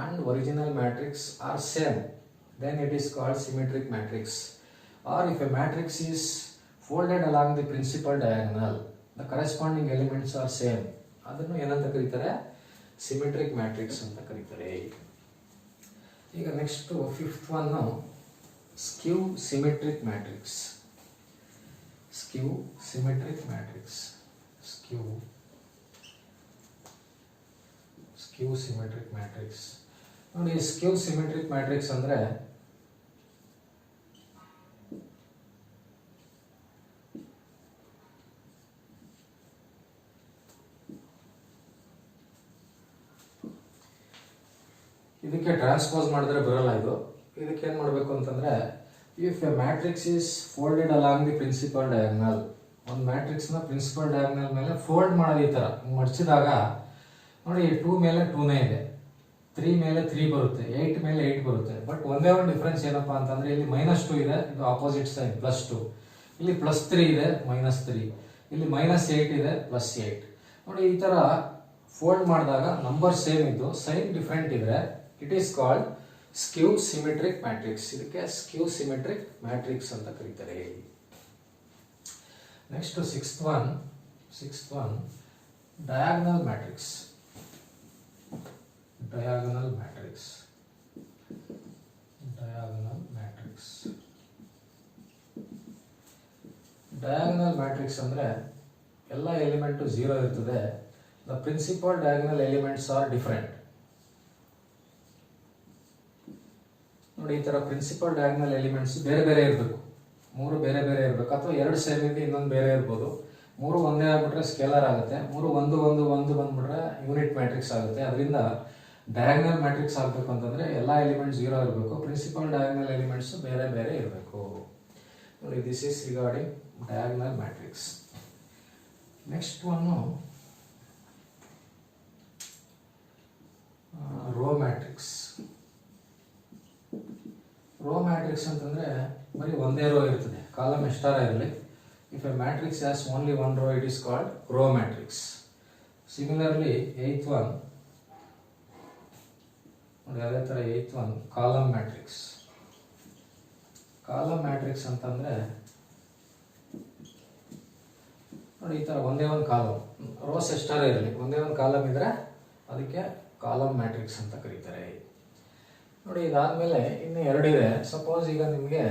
and original matrix are same, then it is called symmetric matrix. Or if a matrix is folded along the principal diagonal, the corresponding elements are same, ಅದನ್ನು ಏನಂತ ಕರೀತಾರೆ? Symmetric matrix ಅಂತ ಕರೀತಾರೆ. ಈಗ next fifth one, ಸ್ಕ್ಯೂ symmetric matrix. ನೋಡಿ ಸ್ಕ್ಯೂ symmetric matrix ಅಂದ್ರೆ ಇದಕ್ಕೆ transpose ಮಾಡಿದ್ರೆ ಬರಲ್ಲ ಇದು. ಇದಕ್ಕೆ ಏನ್ ಮಾಡಬೇಕು ಅಂತಂದ್ರೆ, if a matrix is folded along the principal diagonal, ಒಂದು ಮ್ಯಾಟ್ರಿಕ್ಸ್ ನ ಪ್ರಿನ್ಸಿಪಲ್ ಡಯಾಗನಲ್ ಮೇಲೆ ಫೋಲ್ಡ್ ಮಾಡೋದು ಈ ತರ ಮಡಚಿದಾಗ ನೋಡಿ 2 ಮೇಲೆ 2 ಇದೆ, 3 ಮೇಲೆ 3 ಬರುತ್ತೆ, 8 ಮೇಲೆ 8 ಬರುತ್ತೆ. ಬಟ್ ಒಂದೇ ಒಂದು ಡಿಫರೆನ್ಸ್ ಏನಪ್ಪಾ ಅಂತಂದ್ರೆ, ಇಲ್ಲಿ -2 ಇದೆ, ಇದು ಆಪೋಸಿಟ್ ಸೈನ್ +2, ಇಲ್ಲಿ +3 ಇದೆ, -3, ಇಲ್ಲಿ -8 ಇದೆ, +8. ನೋಡಿ ಈ ತರ ಫೋಲ್ಡ್ ಮಾಡಿದಾಗ ನಂಬರ್ ಸೇಮ್ ಇದ್ದು ಸೈನ್ ಡಿಫರೆಂಟ್ ಇದ್ರೆ it is called skew symmetric matrix. ಇದಕ್ಕೆ ಸ್ಕ್ಯೂ ಸಿಮೆಟ್ರಿಕ್ ಮ್ಯಾಟ್ರಿಕ್ಸ್ ಅಂತ ಕರೀತಾರೆ. Next sixth one diagonal matrix. Diagonal matrix ಅಂದ್ರೆ ಎಲ್ಲ ಎಲಿಮೆಂಟ್ 0 ಇರ್ತದೆ. The principal diagonal elements are different. ನೋಡಿ ಈ ತರ ಪ್ರಿನ್ಸಿಪಲ್ ಡಯಾಗನಲ್ ಎಲಿಮೆಂಟ್ಸ್ ಬೇರೆ ಬೇರೆ ಇರಬೇಕು, 3 ಬೇರೆ ಬೇರೆ ಇರಬೇಕು, ಅಥವಾ 2 ಸೇಮ್ ಇದೆ ಇನ್ನೊಂದು ಬೇರೆ ಇರ್ಬೋದು. 3 ಒಂದೇ ಆಗ್ಬಿಟ್ರೆ ಸ್ಕೇಲರ್ ಆಗುತ್ತೆ, 3 1 1 1 ಬಂದ್ಬಿಟ್ರೆ ಯೂನಿಟ್ ಮ್ಯಾಟ್ರಿಕ್ಸ್ ಆಗುತ್ತೆ. ಅದರಿಂದ ಡಯಾಗನಲ್ ಮ್ಯಾಟ್ರಿಕ್ಸ್ ಆಗಬೇಕು ಅಂತಂದ್ರೆ ಎಲ್ಲ ಎಲಿಮೆಂಟ್ಸ್ 0 ಇರಬೇಕು, ಪ್ರಿನ್ಸಿಪಲ್ ಡಯಾಗನಲ್ ಎಲಿಮೆಂಟ್ಸ್ ಬೇರೆ ಬೇರೆ ಇರಬೇಕು. ನೋಡಿ this is regarding diagonal matrix. Next one row matrix. Row matrix ಅಂತಂದ್ರೆ ಬರೀ ಒಂದೇ ರೋ ಇರ್ತದೆ, ಕಾಲಮ್ ಎಷ್ಟಾರ ಇರಲಿ. If a matrix has only 1 row, it is called row matrix. Similarly, eighth one, ನೋಡಿ. ಅದೇ ಥರ 8th one column matrix. Column matrix ಅಂತಂದರೆ ನೋಡಿ, ಈ ಥರ ಒಂದೇ ಒಂದು ಕಾಲಮ್, ರೋಸ್ ಎಷ್ಟಾರ ಇರಲಿ, ಒಂದೇ ಒಂದು ಕಾಲಮ್ ಇದ್ದರೆ ಅದಕ್ಕೆ ಕಾಲಮ್ ಮ್ಯಾಟ್ರಿಕ್ಸ್ ಅಂತ ಕರೀತಾರೆ. ನೋಡಿ, ಇದಾದಮೇಲೆ ಇನ್ನು 2 ಇದೆ. ಸಪೋಸ್ ಈಗ ನಿಮಗೆ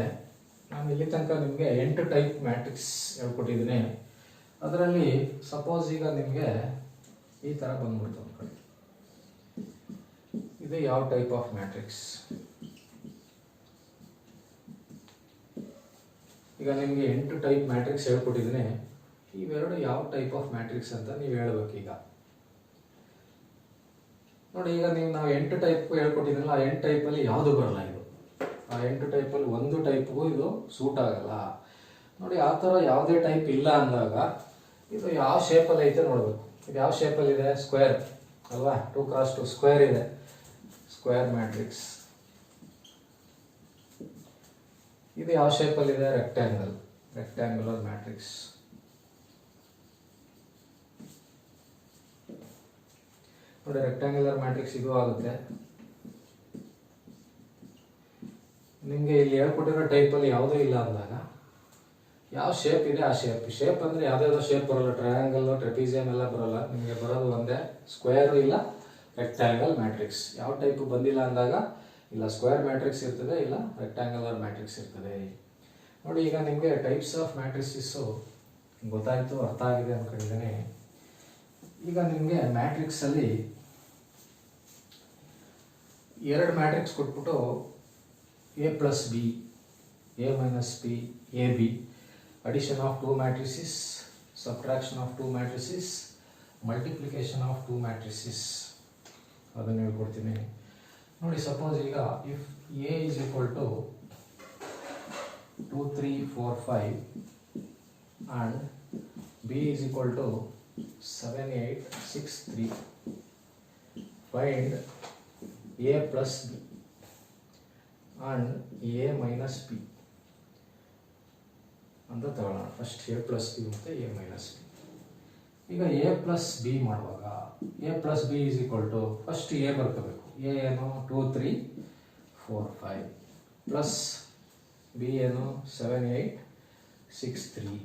ನಾನು ಇಲ್ಲಿ ತನಕ ನಿಮಗೆ 8 ಟೈಪ್ ಮ್ಯಾಟ್ರಿಕ್ಸ್ ಹೇಳ್ಕೊಟ್ಟಿದ್ದೀನಿ. ಅದರಲ್ಲಿ ಸಪೋಸ್ ಈಗ ನಿಮಗೆ ಈ ಥರ ಬಂದ್ಬಿಡ್ತು ಅಂದ್ಕೊಳ್ಳಿ. ಇದು ಯಾವ ಟೈಪ್ ಆಫ್ ಮ್ಯಾಟ್ರಿಕ್ಸ್? ಈಗ ನಿಮಗೆ 8 ಟೈಪ್ ಮ್ಯಾಟ್ರಿಕ್ಸ್ ಹೇಳ್ಕೊಟ್ಟಿದ್ದೀನಿ. ಇವೆರಡು ಯಾವ ಟೈಪ್ ಆಫ್ ಮ್ಯಾಟ್ರಿಕ್ಸ್ ಅಂತ ನೀವು ಹೇಳ್ಬೇಕು. ಈಗ ನೋಡಿ, ಈಗ ನಾವು 8 ಟೈಪ್ ಹೇಳ್ಕೊಟ್ಟಿದ್ರಲ್ಲ, ಆ 8 ಟೈಪಲ್ಲಿ ಯಾವುದು ಬರಲ್ಲ. ಇದು ಆ 8 ಟೈಪಲ್ಲಿ ಒಂದು ಟೈಪ್ಗೂ ಇದು ಸೂಟ್ ಆಗಲ್ಲ. ನೋಡಿ, ಆ ಥರ ಯಾವುದೇ ಟೈಪ್ ಇಲ್ಲ ಅಂದಾಗ ಇದು ಯಾವ ಶೇಪಲ್ಲಿ ಐತೆ ನೋಡಬೇಕು. ಇದು ಯಾವ ಶೇಪಲ್ಲಿ ಇದೆ? ಸ್ಕ್ವೇರ್ ಅಲ್ವಾ? 2x2 ಸ್ಕ್ವೇರ್ ಇದೆ, ಸ್ಕ್ವೇರ್ ಮ್ಯಾಟ್ರಿಕ್ಸ್. ಇದು ಯಾವ ಶೇಪಲ್ಲಿ ಇದೆ? Rectangle, rectangular matrix. ನೋಡಿ, ರೆಕ್ಟ್ಯಾಂಗುಲರ್ ಮ್ಯಾಟ್ರಿಕ್ಸ್ ಇದು ಆಗುತ್ತೆ. ನಿಮಗೆ ಇಲ್ಲಿ ಹೇಳ್ಕೊಟ್ಟಿರೋ ಟೈಪಲ್ಲಿ ಯಾವುದೂ ಇಲ್ಲ ಅಂದಾಗ ಯಾವ ಶೇಪ್ ಇದೆ ಆ ಶೇಪ್ ಅಂದರೆ ಯಾವುದಾದ್ರೂ ಶೇಪ್ ಬರೋಲ್ಲ. ಟ್ರಯಾಂಗಲ್, ಟ್ರೆಪೀಸಿಯಂ ಎಲ್ಲ ಬರೋಲ್ಲ. ನಿಮಗೆ ಬರೋದು ಒಂದೇ, ಸ್ಕ್ವೇರ್ ಇಲ್ಲ ರೆಕ್ಟ್ಯಾಂಗಲ್ ಮ್ಯಾಟ್ರಿಕ್ಸ್. ಯಾವ ಟೈಪ್ ಬಂದಿಲ್ಲ ಅಂದಾಗ ಇಲ್ಲ ಸ್ಕ್ವೇರ್ ಮ್ಯಾಟ್ರಿಕ್ಸ್ ಇರ್ತದೆ, ಇಲ್ಲ ರೆಕ್ಟ್ಯಾಂಗುಲರ್ ಮ್ಯಾಟ್ರಿಕ್ಸ್ ಇರ್ತದೆ. ನೋಡಿ, ಈಗ ನಿಮಗೆ ಟೈಪ್ಸ್ ಆಫ್ ಮ್ಯಾಟ್ರಿಕ್ಸಸ್ಸು ಗೊತ್ತಾಯಿತು, ಅರ್ಥ ಆಗಿದೆ ಅಂದ್ಕೊಂಡಿದ್ದೇನೆ. ಈಗ ನಿಮಗೆ ಮ್ಯಾಟ್ರಿಕ್ಸಲ್ಲಿ 2 ಮ್ಯಾಟ್ರಿಕ್ಸ್ ಕೊಟ್ಬಿಟ್ಟು A+B, A-B, AB, addition of 2 matrices, subtraction of 2 matrices, multiplication of 2 matrices ಅದನ್ನು ಹೇಳ್ಕೊಡ್ತೀನಿ. ನೋಡಿ, ಸಪೋಸ್ ಈಗ if A is equal to 2, 3, 4, 5 and B is equal to 7, 8, 6, 3, find A plus B and A minus B ಅಂತ ತಗೊಳ್ಳೋಣ. First A plus B ಮತ್ತು A minus B. ಈಗ A plus B ಮಾಡುವಾಗ A plus B is equal to first A ಬರ್ಕೋಬೇಕು. A ಏನು? 2, 3, 4, 5 plus B ಏನು? 7, 8, 6, 3.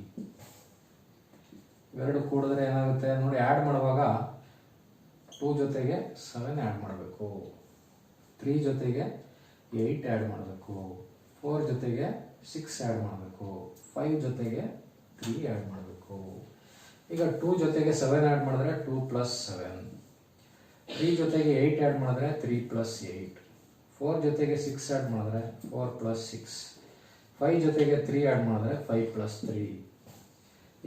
ಇವೆರಡು ಕೂಡಿದ್ರೆ ಏನಾಗುತ್ತೆ ನೋಡಿ, ಆ್ಯಡ್ ಮಾಡುವಾಗ 2 ಜೊತೆಗೆ 7 ಆ್ಯಡ್ ಮಾಡಬೇಕು, 3 ಜೊತೆಗೆ 8 ಆ್ಯಡ್ ಮಾಡಬೇಕು, 4 ಜೊತೆಗೆ 6 ಆ್ಯಡ್ ಮಾಡಬೇಕು, 5 ಜೊತೆಗೆ 3 ಆ್ಯಡ್ ಮಾಡಬೇಕು. ಈಗ 2 ಜೊತೆಗೆ 7 ಆ್ಯಡ್ ಮಾಡಿದ್ರೆ 2 + 7, 3 ಜೊತೆಗೆ 8 ಆ್ಯಡ್ ಮಾಡಿದ್ರೆ 3 + 8, 4 ಜೊತೆಗೆ 6 ಆ್ಯಡ್ ಮಾಡಿದ್ರೆ 4 + 6, 5 ಜೊತೆಗೆ 3 ಆ್ಯಡ್ ಮಾಡಿದ್ರೆ 5 + 3.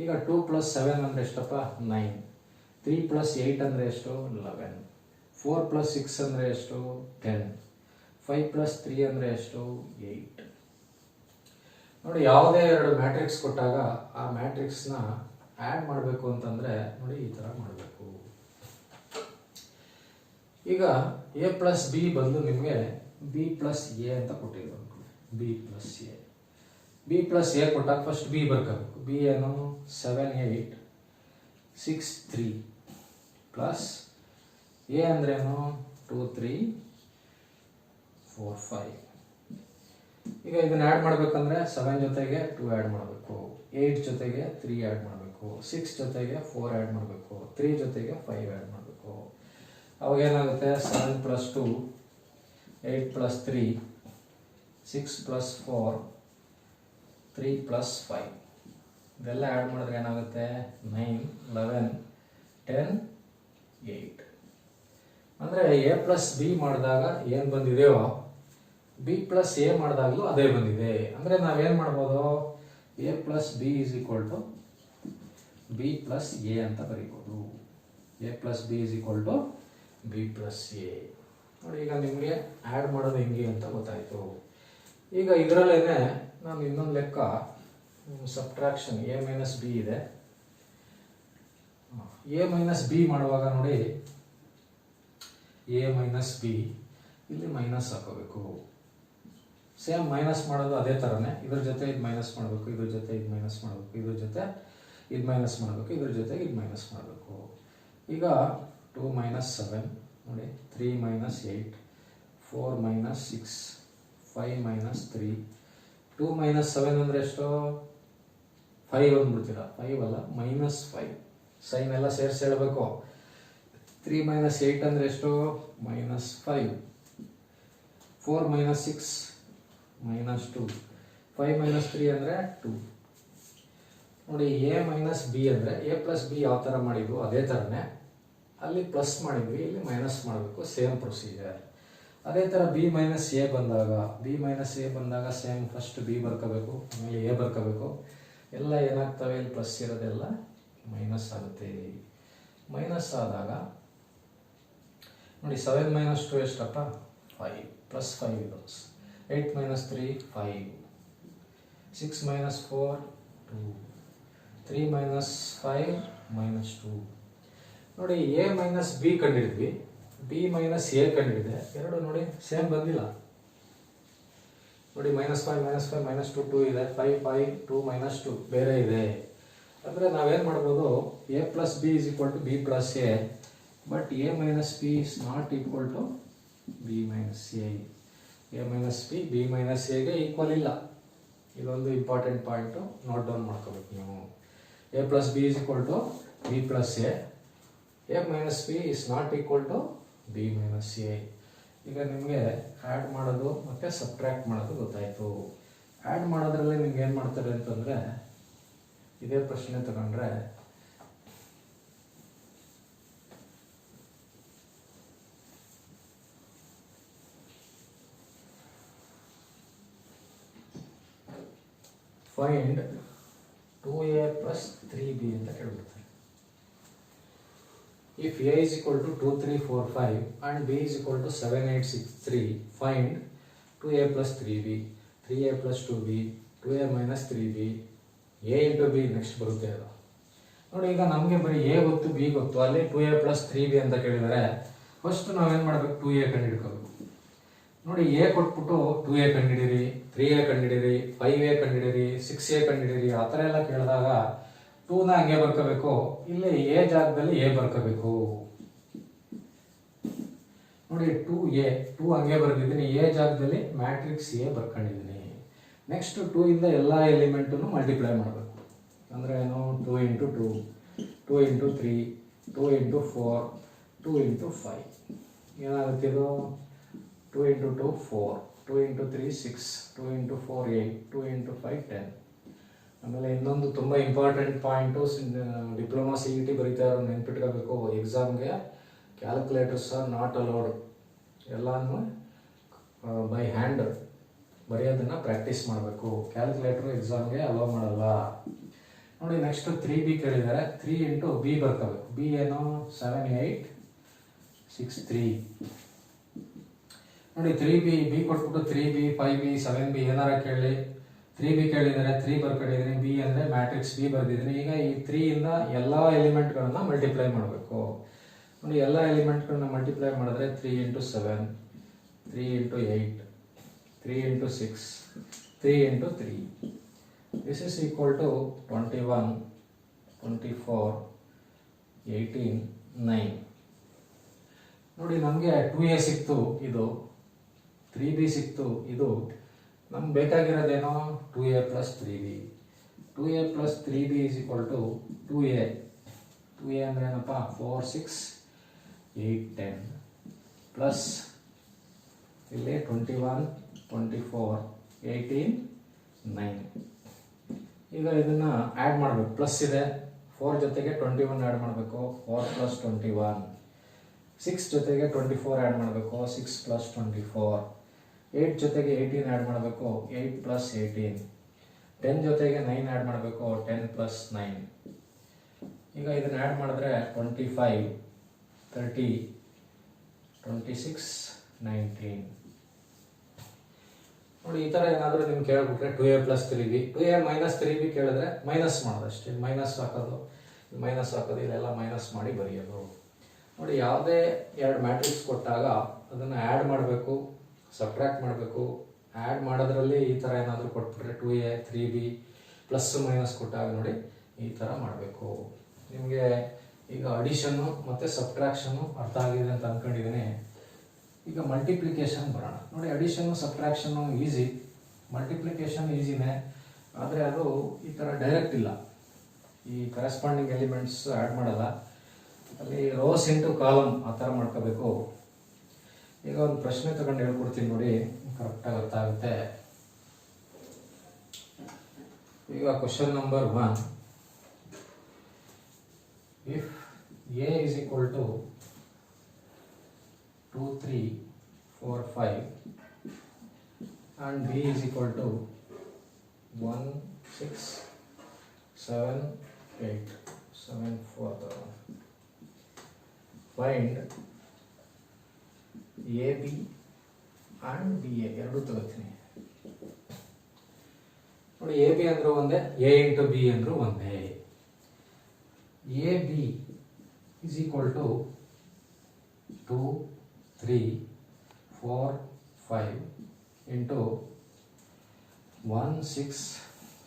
ಈಗ 2 + 7 ಅಂದರೆ ಎಷ್ಟಪ್ಪ? 9. 3 + 8 ಅಂದರೆ ಎಷ್ಟು? 11. 4 + 6 ಅಂದರೆ ಎಷ್ಟು? 10. 5 + 3 ಅಂದರೆ ಎಷ್ಟು? 8. ನೋಡಿ, ಯಾವುದೇ 2 ಮ್ಯಾಟ್ರಿಕ್ಸ್ ಕೊಟ್ಟಾಗ ಆ ಮ್ಯಾಟ್ರಿಕ್ಸ್ನ ಆ್ಯಡ್ ಮಾಡಬೇಕು ಅಂತಂದರೆ ನೋಡಿ ಈ ಥರ ಮಾಡಬೇಕು. ಈಗ A + B ಬದಲು ನಿಮಗೆ B + A ಅಂತ ಕೊಟ್ಟಿದ್ರು. B + A. B + A ಕೊಟ್ಟಾಗ ಫಸ್ಟ್ B ಬರ್ಕೋಬೇಕು. B ಏನು? 7, 8, 6, 3 ಪ್ಲಸ್ A ಅಂದ್ರೇನು? 2, 3, 4, 5. ಈಗ ಇದನ್ನ ಆ್ಯಡ್ ಮಾಡಬೇಕಂದ್ರೆ 7 ಜೊತೆಗೆ 2 ಆ್ಯಡ್ ಮಾಡಬೇಕು, 8 ಜೊತೆಗೆ 3 ಆ್ಯಡ್ ಮಾಡಬೇಕು, 6 ಜೊತೆಗೆ 4 ಆ್ಯಡ್ ಮಾಡಬೇಕು, 3 ಜೊತೆಗೆ 5 ಆ್ಯಡ್ ಮಾಡಬೇಕು. ಅವಾಗ ಏನಾಗುತ್ತೆ? 7 + 2, 8 + 3, 6 + 4, 3 + 5. ಇದೆಲ್ಲ ಆ್ಯಡ್ ಮಾಡಿದ್ರೆ ಏನಾಗುತ್ತೆ? 9, 11, 10, 8. ಅಂದರೆ A + B ಮಾಡಿದಾಗ ಏನು ಬಂದಿದೆಯೋ B + A ಮಾಡಿದಾಗಲೂ ಅದೇ ಬಂದಿದೆ. ಅಂದರೆ ನಾವೇನು ಮಾಡ್ಬೋದು? A + B is equal to B + A ಅಂತ ಬರೀಬೋದು. A + B is equal to B + A. ನೋಡಿ, ಈಗ ನಿಮಗೆ ಆ್ಯಡ್ ಮಾಡೋದು ಹೆಂಗೆ ಅಂತ ಗೊತ್ತಾಯಿತು. ಈಗ ಇದರಲ್ಲೇ ನಾನು ಇನ್ನೊಂದು ಲೆಕ್ಕ, ಸಬ್ಟ್ರಾಕ್ಷನ್ A - B ಇದೆ. A - B ಮಾಡುವಾಗ ನೋಡಿ, A - B ಇಲ್ಲಿ ಮೈನಸ್ ಹಾಕೋಬೇಕು. ಸೇಮ್ ಮೈನಸ್ ಮಾಡೋದು ಅದೇ ಥರನೇ. ಇದ್ರ ಜೊತೆ ಇದು ಮೈನಸ್ ಮಾಡಬೇಕು, ಇದ್ರ ಜೊತೆ ಇದು ಮೈನಸ್ ಮಾಡಬೇಕು, ಇದ್ರ ಜೊತೆ ಇದು ಮೈನಸ್ ಮಾಡಬೇಕು, ಇದ್ರ ಜೊತೆಗೆ ಇದು ಮೈನಸ್ ಮಾಡಬೇಕು. ಈಗ 2 - 7 ನೋಡಿ, 3 - 8, 4 ಮೈನಸ್ 6 5 ಮೈನಸ್ 3 2 ಮೈನಸ್ 7 ಅಂದರೆ ಎಷ್ಟು 5 ಅಂದ್ಬಿಡ್ತೀರಾ 5 ಅಲ್ಲ -5 ಸೈನ್ ಎಲ್ಲ ಸೇರಿಸಿ ಹೇಳಬೇಕು 3 ಮೈನಸ್ 8 ಅಂದರೆ ಎಷ್ಟು -5 4 ಮೈನಸ್ 6 -2 5 ಮೈನಸ್ 3 ಅಂದರೆ 2 ನೋಡಿ ಎ ಮೈನಸ್ ಬಿ ಅಂದರೆ ಎ ಪ್ಲಸ್ ಬಿ ಯಾವ ಥರ ಮಾಡಿದ್ವು ಅದೇ ಥರನೇ ಅಲ್ಲಿ ಪ್ಲಸ್ ಮಾಡಿದ್ವಿ ಇಲ್ಲಿ ಮೈನಸ್ ಮಾಡಬೇಕು ಸೇಮ್ ಪ್ರೊಸೀಜರ್ ಅದೇ ಥರ ಬಿ ಮೈನಸ್ ಎ ಬಂದಾಗ ಸೇಮ್ ಫಸ್ಟ್ ಬಿ ಬರ್ಕೋಬೇಕು ಆಮೇಲೆ ಎ ಬರ್ಕೋಬೇಕು ಎಲ್ಲ ಏನಾಗ್ತವೆ ಇಲ್ಲಿ ಪ್ಲಸ್ ಇರೋದೆಲ್ಲ ಮೈನಸ್ ಆಗುತ್ತೆ ಮೈನಸ್ ಆದಾಗ ನೋಡಿ 7 ಮೈನಸ್ 2 ಎಷ್ಟಪ್ಪ 5 ಪ್ಲಸ್ 5 ಇದು 8 ಮೈನಸ್ 3 5 6 ಮೈನಸ್ 4 2 3 ಮೈನಸ್ 5 ಮೈನಸ್ 2 ನೋಡಿ ಎ ಮೈನಸ್ ಬಿ ಕಂಡಿದ್ವಿ ಬಿ ಮೈನಸ್ ಎ ಕಂಡಿದೆ ಎರಡು ನೋಡಿ ಸೇಮ್ ಬಂದಿಲ್ಲ ನೋಡಿ -5 -2 2 ಇದೆ 5 5 2 ಮೈನಸ್ 2 ಬೇರೆ ಇದೆ ಅಂದರೆ ನಾವೇನು ಮಾಡ್ಬೋದು A plus B is equal to B plus A but A minus B is not equal to B minus A minus B minus ಎಗೆ ಈಕ್ವಲ್ ಇಲ್ಲ ಇದೊಂದು ಇಂಪಾರ್ಟೆಂಟ್ ಪಾಯಿಂಟು ನೋಟ್ ಡೌನ್ ಮಾಡ್ಕೋಬೇಕು ನೀವು A plus B is equal to B plus A minus B is not equal to B minus A ಈಗ ನಿಮಗೆ add ಮಾಡೋದು ಮತ್ತು subtract ಮಾಡೋದು ಗೊತ್ತಾಯಿತು ಆ್ಯಡ್ ಮಾಡೋದ್ರಲ್ಲಿ ನಿಮ್ಗೆ ಏನು ಮಾಡ್ತಾರೆ ಅಂತಂದರೆ ಇದೇ ಪ್ರಶ್ನೆ ತಗೊಂಡ್ರೆ ಫೈಂಡ್ 2a plus 3b ಅಂತ ಕೇಳ್ಬಿಡ್ತಾರೆ if a is equal to 2 3 4 5 and b is equal to 7 8 6 3 find 2a plus 3b 3a plus 2b 2a minus 3b a into b next ಬರುತ್ತೆ ಅದು ನೋಡಿ ಈಗ ನಮಗೆ ಬರೀ a ಗೊತ್ತು b ಗೊತ್ತು ಅಲ್ಲಿ 2a plus 3b ಅಂತ ಕೇಳಿದರೆ ಫಸ್ಟ್ ನಾವೇನು ಮಾಡಬೇಕು 2a ಕಂಡುಹಿಡ್ಕೋಬೇಕು ನೋಡಿ ಎ ಕೊಟ್ಬಿಟ್ಟು 2a ಕಂಡುಹಿಡಿರಿ 3a ಕಂಡುಹಿಡಿರಿ 5a ಕಂಡುಹಿಡಿರಿ 6a ಕಂಡುಹಿಡಿರಿ ಆ ಥರ ಎಲ್ಲ ಕೇಳಿದಾಗ 2ನ ಹಂಗೆ ಬರ್ಕೋಬೇಕು ಇಲ್ಲಿ ಎ ಜಾಗದಲ್ಲಿ ಎ ಬರ್ಕೋಬೇಕು ನೋಡಿ 2 ಹಂಗೆ ಬರ್ದಿದ್ದೀನಿ ಎ ಜಾಗದಲ್ಲಿ ಮ್ಯಾಟ್ರಿಕ್ಸ್ ಎ ಬರ್ಕೊಂಡಿದ್ದೀನಿ ನೆಕ್ಸ್ಟ್ 2 ಇಂದ ಎಲ್ಲ ಎಲಿಮೆಂಟನ್ನು ಮಲ್ಟಿಪ್ಲೈ ಮಾಡಬೇಕು ಅಂದರೆ ಏನು 2 ಇಂಟು 2 2 ಇಂಟು 3 2 ಇಂಟು 4 2 ಇಂಟು 5 ಏನಾಗುತ್ತೆ ಇದು 2 into 2 4 2 into 3 6 2 into 4 8 2 into 5 10 ಆಮೇಲೆ ಇನ್ನೊಂದು ತುಂಬ important point diploma C E T ಬರೀತಾ ಇರೋ ನೆನ್ಪಿಟ್ಕೋಬೇಕು ಎಕ್ಸಾಮ್ಗೆ ಕ್ಯಾಲ್ಕುಲೇಟರ್ಸ್ ಆರ್ ನಾಟ್ ಅಲೌಡ್ ಎಲ್ಲನೂ ಬೈ ಹ್ಯಾಂಡ್ ಬರೆಯೋದನ್ನು ಪ್ರಾಕ್ಟೀಸ್ ಮಾಡಬೇಕು ಕ್ಯಾಲ್ಕುಲೇಟ್ರು ಎಕ್ಸಾಮ್ಗೆ ಅಲೋ ಮಾಡಲ್ಲ ನೋಡಿ ನೆಕ್ಸ್ಟ್ 3b ಕೇಳಿದ್ದಾರೆ 3 ಇಂಟು ಬಿ ಬರ್ಕೋಬೇಕು ಬಿ ಏನು 7 8 6 3 ನೋಡಿ 3b ಬಿ ಕೊಟ್ಬಿಟ್ಟು 3b 5b 7b ಏನಾರ ಕೇಳಿ 3b ಕೇಳಿದರೆ 3 ಬರ್ಕೊಂಡಿದ್ದೀನಿ ಬಿ ಅಂದರೆ ಮ್ಯಾಟ್ರಿಕ್ಸ್ ಬಿ ಬರ್ದಿದ್ದೀನಿ ಈಗ ಈ 3 ಇಂದ ಎಲ್ಲ ಎಲಿಮೆಂಟ್ಗಳನ್ನ ಮಲ್ಟಿಪ್ಲೈ ಮಾಡಬೇಕು ನೋಡಿ ಎಲ್ಲ ಎಲಿಮೆಂಟ್ಗಳನ್ನ ಮಲ್ಟಿಪ್ಲೈ ಮಾಡಿದ್ರೆ 3 into 7 3 into 8 3 into 6 3 into 3 this is equal to 21 24 18 9 ನೋಡಿ ನಮಗೆ 2a ಸಿಕ್ತು ಇದು 3b ಸಿಕ್ತು ಇದು ನಮ್ಗೆ ಬೇಕಾಗಿರೋದೇನೋ 2a plus 3b 2a plus 3b is equal to 2a ಅಂದ್ರೆ ಏನಪ್ಪ 4 6 8 10 ಪ್ಲಸ್ ಇಲ್ಲಿ 21 24 18 9 ಈಗ ಇದನ್ನ ಆ್ಯಡ್ ಮಾಡಬೇಕು ಪ್ಲಸ್ ಇದೆ 4 ಜೊತೆಗೆ 21 ಆ್ಯಡ್ ಮಾಡಬೇಕು 4 plus 21 6 ಜೊತೆಗೆ 24 ಆ್ಯಡ್ ಮಾಡಬೇಕು 6 plus 24 8 ಜೊತೆಗೆ 18 ಆ್ಯಡ್ ಮಾಡಬೇಕು 8 plus 18 10 ಜೊತೆಗೆ 9 ಆ್ಯಡ್ ಮಾಡಬೇಕು 10 plus 9 ಈಗ ಇದನ್ನ ಆ್ಯಡ್ ಮಾಡಿದ್ರೆ 25 30 26 19 ನೋಡಿ ಈ ಥರ ಏನಾದರೂ ನಿಮ್ಗೆ ಕೇಳ್ಬಿಟ್ರೆ 2a plus 3b 2a minus 3b ಕೇಳಿದ್ರೆ ಮೈನಸ್ ಮಾಡೋದು ಅಷ್ಟೇ ಮೈನಸ್ ಹಾಕೋದು ಇಲ್ಲೆಲ್ಲ ಮೈನಸ್ ಮಾಡಿ ಬರೆಯೋದು ನೋಡಿ ಯಾವುದೇ ಎರಡು ಮ್ಯಾಟ್ರಿಕ್ಸ್ ಕೊಟ್ಟಾಗ ಅದನ್ನು ಆ್ಯಡ್ ಮಾಡಬೇಕು ಸಬ್ಟ್ರ್ಯಾಕ್ಟ್ ಮಾಡಬೇಕು ಆ್ಯಡ್ ಮಾಡೋದ್ರಲ್ಲಿ ಈ ಥರ ಏನಾದರೂ ಕೊಟ್ಬಿಟ್ರೆ 2a 3b ಪ್ಲಸ್ ಮೈನಸ್ ಕೊಟ್ಟಾಗ ನೋಡಿ ಈ ಥರ ಮಾಡಬೇಕು ನಿಮಗೆ ಈಗ ಅಡಿಷನ್ನು ಮತ್ತು ಸಬ್ಟ್ರಾಕ್ಷನ್ನು ಅರ್ಥ ಆಗಿದೆ ಅಂತ ಅಂದ್ಕೊಂಡಿದ್ದೀನಿ ಈಗ ಮಲ್ಟಿಪ್ಲಿಕೇಶನ್ ಬರೋಣ ನೋಡಿ. ಅಡಿಷನ್ನು ಸಬ್ಟ್ರಾಕ್ಷನ್ನು ಈಸಿ, ಮಲ್ಟಿಪ್ಲಿಕೇಶನ್ ಈಸಿನೇ, ಆದರೆ ಅದು ಈ ಥರ ಡೈರೆಕ್ಟ್ ಇಲ್ಲ. ಈ ಕರೆಸ್ಪಾಂಡಿಂಗ್ ಎಲಿಮೆಂಟ್ಸ್ ಆ್ಯಡ್ ಮಾಡಲ್ಲ, ಅಲ್ಲಿ ರೋಸ್ ಇಂಟು ಕಾಲಮ್ ಆ ಥರ ಮಾಡ್ಕೋಬೇಕು. ಈಗ ಒಂದು ಪ್ರಶ್ನೆ ತಗೊಂಡು ಹೇಳ್ಕೊಡ್ತೀನಿ ನೋಡಿ, ಕರೆಕ್ಟಾಗಿ ಅರ್ಥ ಆಗುತ್ತೆ. ಈಗ question number 1, if A is equal to 2, 3, 4, 5 and b is equal to 1, 6, 7, 8, 7, 4. Find AB and BA ಎರಡು ತಗೋತೀನಿ ನೋಡಿ. ಎ ಬಿ ಅಂದ್ರೂ ಒಂದೇ, ಎ ಇಂಟು ಬಿ ಅಂದ್ರೂ ಒಂದೇ. A B is equal to 2, 3, 4, 5 into 1, 6,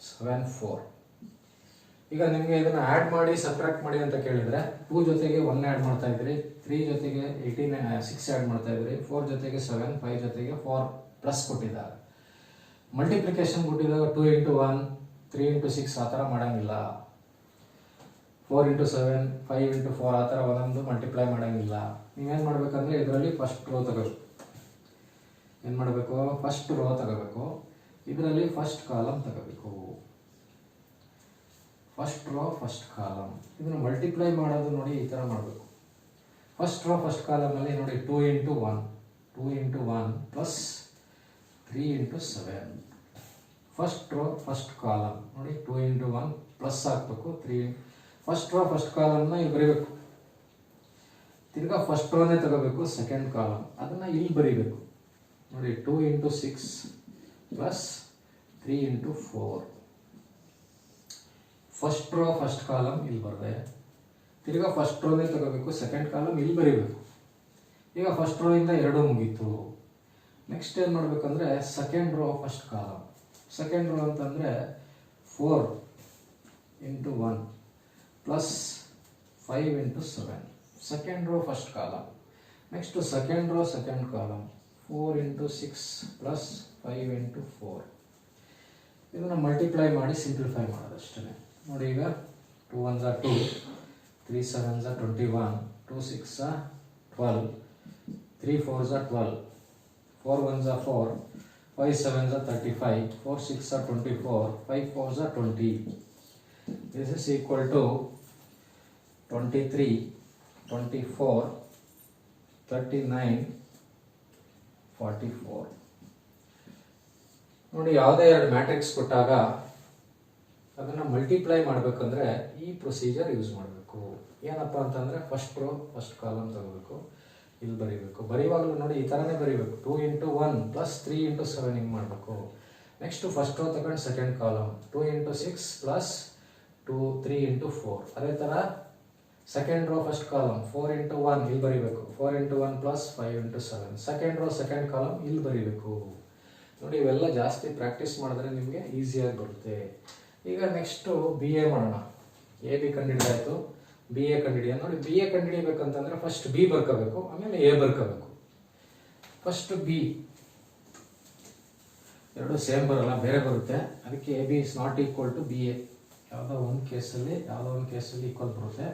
7, 4. ಈಗ ನಿಮಗೆ ಇದನ್ನು ಆ್ಯಡ್ ಮಾಡಿ ಸಬ್ಟ್ರಾಕ್ಟ್ ಮಾಡಿ ಅಂತ ಕೇಳಿದರೆ 2 ಜೊತೆಗೆ 1 ಆ್ಯಡ್ ಮಾಡ್ತಾ ಇದ್ರಿ, 3 ಜೊತೆಗೆ 6 ಆ್ಯಡ್ ಮಾಡ್ತಾ ಇದ್ರಿ, 4 ಜೊತೆಗೆ 7, 5 ಜೊತೆಗೆ 4 ಪ್ಲಸ್ ಕೊಟ್ಟಿದ್ದಾರೆ. ಮಲ್ಟಿಪ್ಲಿಕೇಶನ್ ಕೊಟ್ಟಿದಾಗ 2 ಇಂಟು 1, 3 ಇಂಟು 6 ಆ ಥರ ಮಾಡೋಂಗಿಲ್ಲ. 4 ಇಂಟು 7, 5 ಇಂಟು 4 ಆ ಥರ ಒಂದೊಂದು ಮಲ್ಟಿಪ್ಲೈ ಮಾಡೋಂಗಿಲ್ಲ. ನೀವೇನು ಮಾಡಬೇಕಂದ್ರೆ ಇದರಲ್ಲಿ ಫಸ್ಟ್ ರೋ ತಗೋಬೇಕು. ಏನು ಮಾಡಬೇಕು? ಫಸ್ಟ್ ರೋ ತಗೋಬೇಕು. ಇದರಲ್ಲಿ ಫಸ್ಟ್ ಕಾಲಮ್ ತಗೋಬೇಕು. ಫಸ್ಟ್ ರೋ ಫಸ್ಟ್ ಕಾಲಮ್ ಇದನ್ನು ಮಲ್ಟಿಪ್ಲೈ ಮಾಡೋದು ನೋಡಿ ಈ ಥರ ಮಾಡಬೇಕು. ಫಸ್ಟ್ ರೋ ಫಸ್ಟ್ ಕಾಲಮಲ್ಲಿ ನೋಡಿ 2 into 1, 2 into 1 plus 3 into 7. First row first column ನೋಡಿ 2 ಇಂಟು 1 ಪ್ಲಸ್ ಹಾಕಬೇಕು 3. ಫಸ್ಟ್ ರೋ ಫಸ್ಟ್ ಕಾಲಮ್ನ ಇಲ್ಲಿ ಬರೀಬೇಕು. ತಿರ್ಗಾ ಫಸ್ಟ್ ರೋನೇ ತಗೋಬೇಕು ಸೆಕೆಂಡ್ ಕಾಲಮ್, ಅದನ್ನು ಇಲ್ಲಿ ಬರೀಬೇಕು ನೋಡಿ 2 into 6 plus 3 into 4. First row first column ಇಲ್ಲಿ ಬರದೆ, ತಿರ್ಗಾ ಫಸ್ಟ್ ರೋನೇ ತಗೋಬೇಕು ಸೆಕೆಂಡ್ ಕಾಲಮ್ ಇಲ್ಲಿ ಬರೀಬೇಕು. ಈಗ ಫಸ್ಟ್ ರೋ ಇಂದ 2 ಮುಗೀತು. ನೆಕ್ಸ್ಟ್ ಏನು ಮಾಡಬೇಕಂದ್ರೆ second row first column. Second row ಅಂತಂದರೆ 4 into 1 plus 5 into 7. Second row first column. Next second row second column 4 into 6 plus 5 into 4. ಇದನ್ನು ಮಲ್ಟಿಪ್ಲೈ ಮಾಡಿ ಸಿಂಪ್ಲಿಫೈ ಮಾಡೋದು ಅಷ್ಟೇ ನೋಡಿ. ಈಗ 2 1s are 2, 3 7s are 21, 2 6s are 12, 3 4s are 12, 4 1s are 4, 5 7s are 35, 4 6s are 24, 5 4s are 20. This is equal to 23, 24, 39, 44. ನೋಡಿ, ಯಾವುದೇ ಎರಡು matrix ಕೊಟ್ಟಾಗ ಅದನ್ನು ಮಲ್ಟಿಪ್ಲೈ ಮಾಡಬೇಕಂದ್ರೆ ಈ ಪ್ರೊಸೀಜರ್ ಯೂಸ್ ಮಾಡಬೇಕು. ಏನಪ್ಪ ಅಂತಂದರೆ ಫಸ್ಟ್ ರೋ ಫಸ್ಟ್ ಕಾಲಮ್ ತಗೋಬೇಕು, ಇಲ್ಲಿ ಬರೀಬೇಕು. ಬರೀವಾಗಲೂ ನೋಡಿ ಈ ಥರನೇ ಬರೀಬೇಕು. 2 ಇಂಟು 1 ಪ್ಲಸ್ 3 ಇಂಟು 7 ಹಿಂಗೆ ಮಾಡಬೇಕು. ನೆಕ್ಸ್ಟು ಫಸ್ಟ್ ರೋ ತಗೊಂಡು second column 2 into 6 plus 3 into 4. ಅದೇ ಥರ second row first column 4 into 1 ಇಲ್ಲಿ ಬರೀಬೇಕು. 4 into 1 plus 5 into 7. Second row second column ಇಲ್ಲಿ ಬರೀಬೇಕು. ನೋಡಿ, ಇವೆಲ್ಲ ಜಾಸ್ತಿ ಪ್ರಾಕ್ಟೀಸ್ ಮಾಡಿದ್ರೆ ನಿಮಗೆ ಈಸಿಯಾಗಿ ಬರುತ್ತೆ. ಈಗ ನೆಕ್ಸ್ಟು ಬಿ ಎ ಮಾಡೋಣ. ಎ ಬಿ ಕಂಡುಹಿಡಿದಾಯಿತು, ಬಿ ಎ ಕಂಡುಹಿಡಿಯೋಣ. ನೋಡಿ, ಬಿ ಎ ಕಂಡುಹಿಡಿಬೇಕಂತಂದರೆ ಫಸ್ಟ್ ಬಿ ಬರ್ಕೋಬೇಕು, ಆಮೇಲೆ ಎ ಬರ್ಕೋಬೇಕು. ಫಸ್ಟ್ ಬಿ ಎರಡು ಸೇಮ್ ಬರಲ್ಲ, ಬೇರೆ ಬರುತ್ತೆ. ಅದಕ್ಕೆ A B is not equal to B A. ಯಾವುದೋ ಒಂದು ಕೇಸಲ್ಲಿ ಈಕ್ವಲ್ ಬರುತ್ತೆ,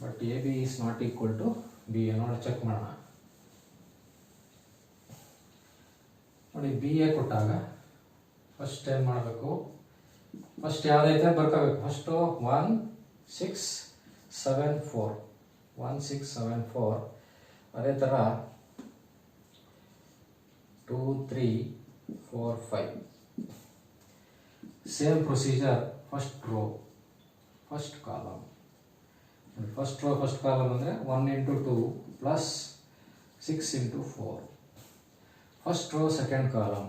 but A B is not equal to B A. ನೋಡಿ, ಚೆಕ್ ಮಾಡೋಣ. ನೋಡಿ, ಬಿ ಎ ಕೊಟ್ಟಾಗ ಫಸ್ಟ್ ಏನು ಮಾಡಬೇಕು? ಫಸ್ಟ್ ಯಾವುದೈತೆ ಬರ್ಕೋಬೇಕು. ಫಸ್ಟು 1 6 7 4, 1 6 7 4. ಅದೇ ಥರ 2 3 4 5. Same procedure first row first column. First row first column ಅಂದರೆ 1 into 2 plus 6 into 4. First row second column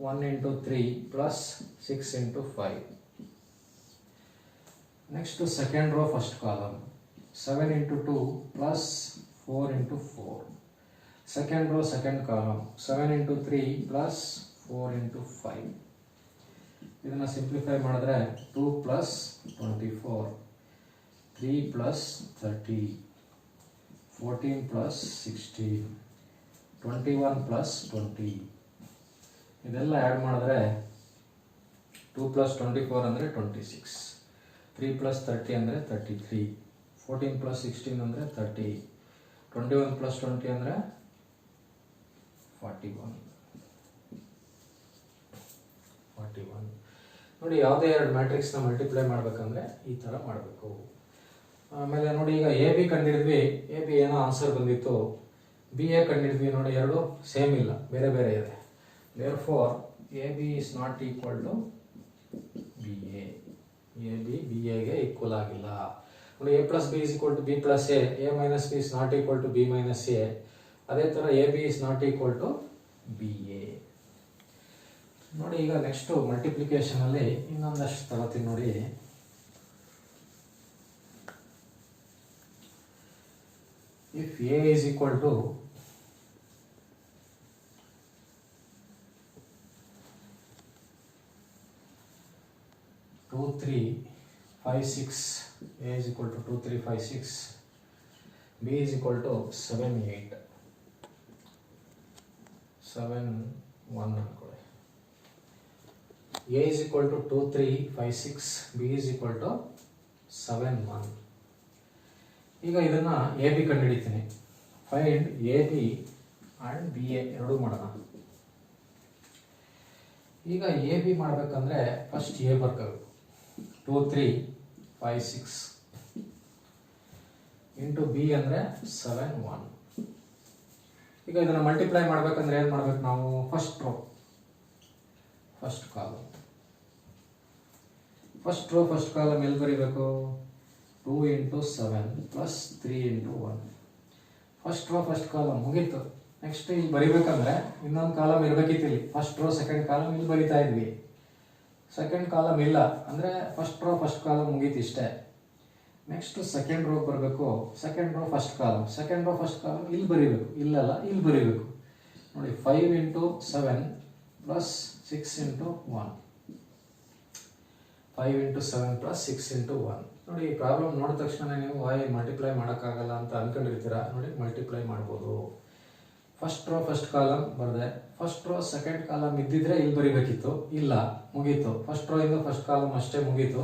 1 into 3 plus 6 into 5. Next second row first column 7 into 2 plus 4 into 4. Second row second column 7 into 3 plus 4 into 5. ಇದನ್ನು simplify ಮಾಡಿದ್ರೆ 2 plus 24, 3 plus 30, 14 plus 16, 21 plus 20 ಇದೆಲ್ಲ add ಮಾಡಿದ್ರೆ 2 plus 24 ಅಂದರೆ 26, 3 plus 30 ಅಂದರೆ 33, 14 plus 16 ಅಂದರೆ 30, 21 plus 20 ಅಂದರೆ 41. ನೋಡಿ, ಯಾವುದೇ ಎರಡು ಮ್ಯಾಟ್ರಿಕ್ಸ್ನ ಮಲ್ಟಿಪ್ಲೈ ಮಾಡಬೇಕಂದ್ರೆ ಈ ಥರ ಮಾಡಬೇಕು. ಆಮೇಲೆ ನೋಡಿ, ಈಗ ಎ ಬಿ ಕಂಡಿಡಿದ್ವಿ, ಎ ಬಿ ಏನೋ ಆನ್ಸರ್ ಬಂದಿತ್ತು. ಬಿ ಎ ಕಂಡಿಡಿದ್ವಿ, ನೋಡಿ ಎರಡು ಸೇಮ್ ಇಲ್ಲ, ಬೇರೆ ಬೇರೆ ಇದೆ. Therefore A B is not equal to B A. A B B ಎಗೆ ಈಕ್ವಲ್ ಆಗಿಲ್ಲ. ನೋಡಿ, A plus B is equal to B plus A minus B is not equal to B minus A. ಅದೇ ಥರ A B is not equal to B A. ನೋಡಿ, ಈಗ next ಮಲ್ಟಿಪ್ಲಿಕೇಶನಲ್ಲಿ ಇನ್ನೊಂದಷ್ಟು ತಗೋತೀನಿ ನೋಡಿ. If A is equal to 2, 3, 5, 6, A is equal to 2, 3, 5, 6, B is equal to 7, 8, 7, 1 ಅನ್ಕೊಳ್ಳಿ. A is equal to 2, 3, 5, 6, B is equal to 7, 1. ಈಗ ಇದನ್ನ ಎ ಬಿ ಕಂಡುಹಿಡಿತೀನಿ. Find A B and B A ಎರಡೂ ಮಾಡೋಣ. ಈಗ ಎ ಬಿ ಮಾಡಬೇಕಂದ್ರೆ first A ಬರ್ಕೋಬೇಕು. 2, 3, 5, 6 into B ಅಂದರೆ 7, 1. ಈಗ ಇದನ್ನು ಮಲ್ಟಿಪ್ಲೈ ಮಾಡಬೇಕಂದ್ರೆ ಏನು ಮಾಡ್ಬೇಕು ನಾವು? ಫಸ್ಟ್ ರೋ ಫಸ್ಟ್ ಕಾಲಮ್ ಎಲ್ಲಿ ಬರೀಬೇಕು? 2 into 7 plus 3 into 1. First row first column ಮುಗೀತು. ನೆಕ್ಸ್ಟ್ ಇಲ್ಲಿ ಬರಿಬೇಕಂದ್ರೆ ಇನ್ನೊಂದು ಕಾಲಮ್ ಇರಬೇಕಿತ್ತು. ಇಲ್ಲಿ ಫಸ್ಟ್ ರೋ ಸೆಕೆಂಡ್ ಕಾಲಮ್ ಇಲ್ಲಿ ಬರಿತಾ ಇದ್ವಿ. ಸೆಕೆಂಡ್ ಕಾಲಮ್ ಇಲ್ಲ ಅಂದರೆ ಫಸ್ಟ್ ರೋ ಫಸ್ಟ್ ಕಾಲಮ್ ಮುಗೀತು ಇಷ್ಟೇ. ನೆಕ್ಸ್ಟ್ ಸೆಕೆಂಡ್ ರೋ ಬರಬೇಕು. ಸೆಕೆಂಡ್ ರೋ ಫಸ್ಟ್ ಕಾಲಮ್ ಇಲ್ಲಿ ಬರಿಬೇಕು. ಇಲ್ಲಲ್ಲ, ಇಲ್ಲಿ ಬರಿಬೇಕು. ನೋಡಿ, 5 into 7 plus 6 into 1. 5 into 7 plus 6 into 1. ನೋಡಿ, ಈ ಪ್ರಾಬ್ಲಮ್ ನೋಡಿದ ತಕ್ಷಣ ನೀವು ಮಲ್ಟಿಪ್ಲೈ ಮಾಡೋಕ್ಕಾಗಲ್ಲ ಅಂತ ಅನ್ಕೊಂಡಿರ್ತೀರ. ನೋಡಿ, ಮಲ್ಟಿಪ್ಲೈ ಮಾಡ್ಬೋದು. ಫಸ್ಟ್ ರೋ ಫಸ್ಟ್ ಕಾಲಮ್ ಬರದೆ, ಫಸ್ಟ್ ರೋ ಸೆಕೆಂಡ್ ಕಾಲಮ್ ಇದ್ದಿದ್ರೆ ಇಲ್ಲಿ ಬರಿಬೇಕಿತ್ತು. ಇಲ್ಲ, ಮುಗೀತು. ಫಸ್ಟ್ ರೋ ಇಂದ ಫಸ್ಟ್ ಕಾಲಮ್ ಅಷ್ಟೇ ಮುಗೀತು.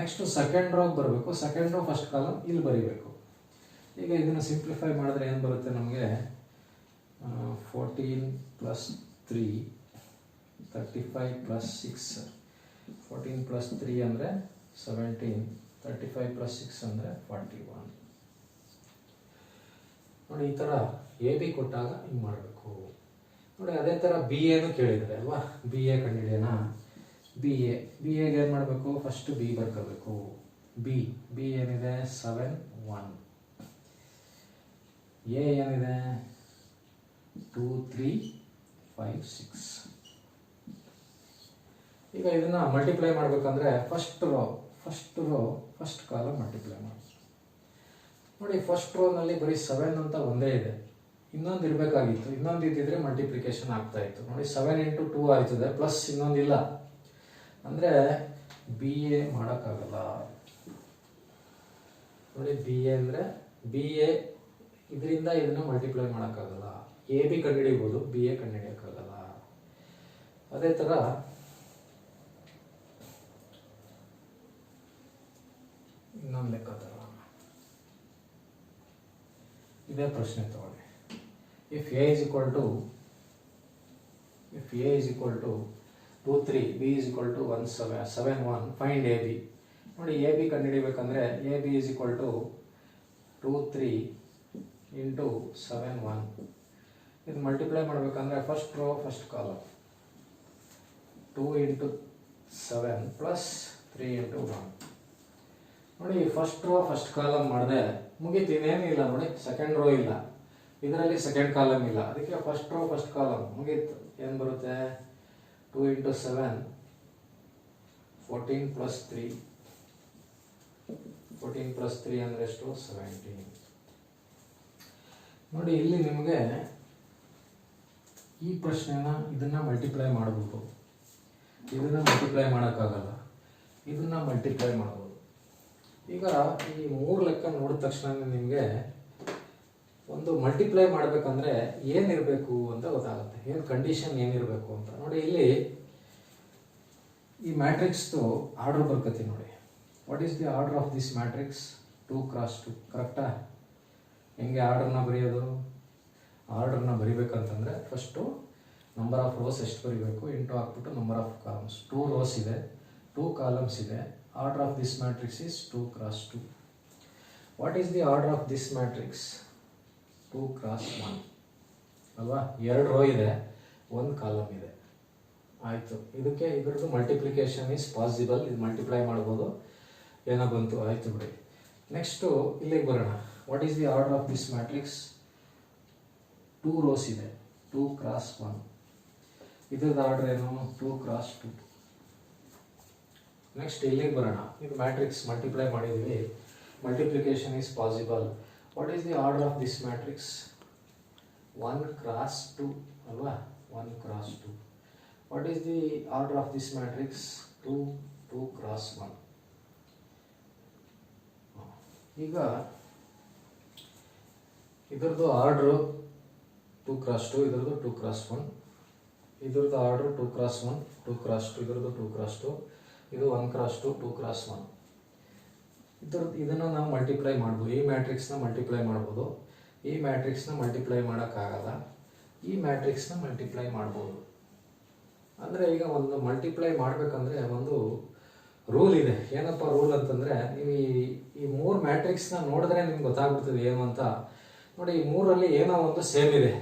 ನೆಕ್ಸ್ಟ್ ಸೆಕೆಂಡ್ ರೋಗೆ ಬರಬೇಕು. ಸೆಕೆಂಡ್ ರೋ ಫಸ್ಟ್ ಕಾಲಮ್ ಇಲ್ಲಿ ಬರಿಬೇಕು. ಈಗ ಇದನ್ನು ಸಿಂಪ್ಲಿಫೈ ಮಾಡಿದ್ರೆ ಏನು ಬರುತ್ತೆ ನಮಗೆ? 14 ಪ್ಲಸ್ 3, 35 ಪ್ಲಸ್ 6, 14 ಪ್ಲಸ್ 3 ಅಂದರೆ 17, 35 ಪ್ಲಸ್ 6 ಅಂದರೆ 41. ನೋಡಿ, ಈ ಥರ ಎ ಬಿ ಕೊಟ್ಟಾಗ ಹಿಂಗೆ ಮಾಡಬೇಕು. ನೋಡಿ, ಅದೇ ಥರ ಬಿ ಎನು ಕೇಳಿದರೆ ಅಲ್ವಾ? ಬಿ ಎ ಕಂಡುಹಿಡಿಯೋಣ. ಬಿ ಎಗೆ ಏನು ಮಾಡಬೇಕು? First B ಬರ್ಕೋಬೇಕು. ಬಿ ಏನಿದೆ? 7, 1. ಎ ಏನಿದೆ? 2, 3, 5, 6. ಈಗ ಇದನ್ನ ಮಲ್ಟಿಪ್ಲೈ ಮಾಡಬೇಕಂದ್ರೆ first row first column multiply ಮಾಡಿ. ನೋಡಿ, ಫಸ್ಟ್ ರೋನಲ್ಲಿ ಬರೀ 7 ಅಂತ ಒಂದೇ ಇದೆ. ಇನ್ನೊಂದು ಇರಬೇಕಾಗಿತ್ತು. ಇನ್ನೊಂದು ಇದ್ದಿದ್ರೆ ಮಲ್ಟಿಪ್ಲಿಕೇಶನ್ ಆಗ್ತಾ ಇತ್ತು. ನೋಡಿ, 7 ಇಂಟು 2 ಆಯ್ತದೆ, ಪ್ಲಸ್ ಇನ್ನೊಂದಿಲ್ಲ ಅಂದರೆ ಬಿ ಎ ಮಾಡೋಕ್ಕಾಗಲ್ಲ. ನೋಡಿ, ಬಿ ಎ ಅಂದರೆ ಬಿ ಎ ಇದರಿಂದ ಇದನ್ನು ಮಲ್ಟಿಪ್ಲೈ ಮಾಡೋಕ್ಕಾಗಲ್ಲ. ಎ ಬಿ ಕಂಡುಹಿಡಿಬೋದು, ಬಿ ಎ ಕಂಡುಹಿಡಿಯೋಕ್ಕಾಗಲ್ಲ. ಅದೇ ಥರ ಇನ್ನೊಂದು ಲೆಕ್ಕಾಚಾರ, ಇದೇ ಪ್ರಶ್ನೆ ತಗೊಳ್ಳಿ. If A is equal to 2, 3, B is equal to 1, 7, 1, find A B. ನೋಡಿ, ಎ ಬಿ ಕಂಡುಹಿಡಿಬೇಕಂದ್ರೆ A B is equal to 2, 3 into 7, 1. ಇದು ಮಲ್ಟಿಪ್ಲೈ ಮಾಡಬೇಕಂದ್ರೆ first row first column 2 into 7 plus 3 into 1. ನೋಡಿ, ಫಸ್ಟ್ ರೋ ಫಸ್ಟ್ ಕಾಲಮ್ ಮಾಡಿದೆ, ಮುಗೀತು. ಇನ್ನೇನು ಇಲ್ಲ. ನೋಡಿ, ಸೆಕೆಂಡ್ ರೋ ಇಲ್ಲ, ಇದರಲ್ಲಿ ಸೆಕೆಂಡ್ ಕಾಲಮ್ ಇಲ್ಲ. ಅದಕ್ಕೆ ಫಸ್ಟ್ ರೋ ಫಸ್ಟ್ ಕಾಲಮ್ ಮುಗೀತು. ಏನು ಬರುತ್ತೆ? 2 ಇಂಟು 7 14 ಪ್ಲಸ್ 3. 14 ಪ್ಲಸ್ 3 ಅಂದರೆ ಎಷ್ಟು? 17. ನೋಡಿ, ಇಲ್ಲಿ ನಿಮಗೆ ಈ ಪ್ರಶ್ನೆನ ಇದನ್ನ ಮಲ್ಟಿಪ್ಲೈ ಮಾಡಬಹುದು. ಇದನ್ನ ಮಲ್ಟಿಪ್ಲೈ ಮಾಡೋಕ್ಕಾಗಲ್ಲ, ಇದನ್ನ ಮಲ್ಟಿಪ್ಲೈ ಮಾಡ್ಬೋದು. ಈಗ ಈ 3 ಲೆಕ್ಕ ನೋಡಿದ ತಕ್ಷಣ ನಿಮಗೆ ಒಂದು ಮಲ್ಟಿಪ್ಲೈ ಮಾಡಬೇಕಂದ್ರೆ ಏನಿರಬೇಕು ಅಂತ ಗೊತ್ತಾಗುತ್ತೆ, ಏನು ಕಂಡೀಷನ್ ಏನಿರಬೇಕು ಅಂತ. ನೋಡಿ ಇಲ್ಲಿ ಈ ಮ್ಯಾಟ್ರಿಕ್ಸ್ದು ಆರ್ಡರ್ ಬರ್ಕತಿ ನೋಡಿ. What is the order of this matrix? 2x2. ಕರೆಕ್ಟಾ? ಹೆಂಗೆ ಆರ್ಡರ್ನ ಬರೆಯೋದು? ಆರ್ಡರ್ನ ಬರಿಬೇಕಂತಂದರೆ ಫಸ್ಟು ನಂಬರ್ ಆಫ್ ರೋಸ್ ಎಷ್ಟು ಬರೀಬೇಕು ಇಂಟು ಹಾಕ್ಬಿಟ್ಟು ನಂಬರ್ ಆಫ್ ಕಾಲಮ್ಸ್. 2 ರೋಸ್ ಇದೆ, 2 ಕಾಲಮ್ಸ್ ಇದೆ. Order of this matrix is 2x2. What is the order of this matrix? 2x1 ಅಲ್ವಾ? 2 ರೋ ಇದೆ, 1 ಕಾಲಮ್ ಇದೆ. ಆಯಿತು. ಇದಕ್ಕೆ ಇದ್ರದ್ದು ಮಲ್ಟಿಪ್ಲಿಕೇಶನ್ ಈಸ್ ಪಾಸಿಬಲ್. ಇದು ಮಲ್ಟಿಪ್ಲೈ ಮಾಡ್ಬೋದು. ಏನೋ ಬಂತು, ಆಯಿತು ಬಿಡಿ. ನೆಕ್ಸ್ಟು ಇಲ್ಲಿಗೆ ಬರೋಣ. What is the order of this matrix? 2 rose ಇದೆ, 2x1. ಇದ್ರದ್ದು ಆರ್ಡರ್ ಏನು? 2x2. ನೆಕ್ಸ್ಟ್ ಇಲ್ಲಿಗೆ ಬರೋಣ. ಇದು ಮ್ಯಾಟ್ರಿಕ್ಸ್ ಮಲ್ಟಿಪ್ಲೈ ಮಾಡಿದ್ವಿ, multiplication is possible. What is the order of this matrix? 1x2 ಅಲ್ವಾ? 1x2. What is the order of this matrix? 2x1. ಈಗ ಇದರದ್ದು ಆರ್ಡ್ರು 2x2, ಇದರದ್ದು 2x1. ಇದ್ರದ್ದು ಆರ್ಡ್ರು 2x1, 2x2, ಇದರದ್ದು 2x2, ಇದು 1x2, 2x1. ಇದನ್ನು ನಾವು ಮಲ್ಟಿಪ್ಲೈ ಮಾಡ್ಬೋದು. ಈ ಮ್ಯಾಟ್ರಿಕ್ಸ್ನ ಮಲ್ಟಿಪ್ಲೈ ಮಾಡ್ಬೋದು. ಈ ಮ್ಯಾಟ್ರಿಕ್ಸ್ನ ಮಲ್ಟಿಪ್ಲೈ ಮಾಡೋಕ್ಕಾಗಲ್ಲ. ಈ ಮ್ಯಾಟ್ರಿಕ್ಸ್ನ ಮಲ್ಟಿಪ್ಲೈ ಮಾಡ್ಬೋದು. ಅಂದರೆ ಈಗ ಒಂದು ಮಲ್ಟಿಪ್ಲೈ ಮಾಡಬೇಕಂದ್ರೆ ಒಂದು ರೂಲ್ ಇದೆ. ಏನಪ್ಪ ರೂಲ್ ಅಂತಂದರೆ, ನೀವು ಈ 3 ಮ್ಯಾಟ್ರಿಕ್ಸ್ನ ನೋಡಿದ್ರೆ ನಿಮ್ಗೆ ಗೊತ್ತಾಗ್ಬಿಡ್ತದೆ ಏನು ಅಂತ. ನೋಡಿ, ಈ 3ರಲ್ಲಿ ಏನೋ ಒಂದು ಸೇಮ್ ಇದೆ.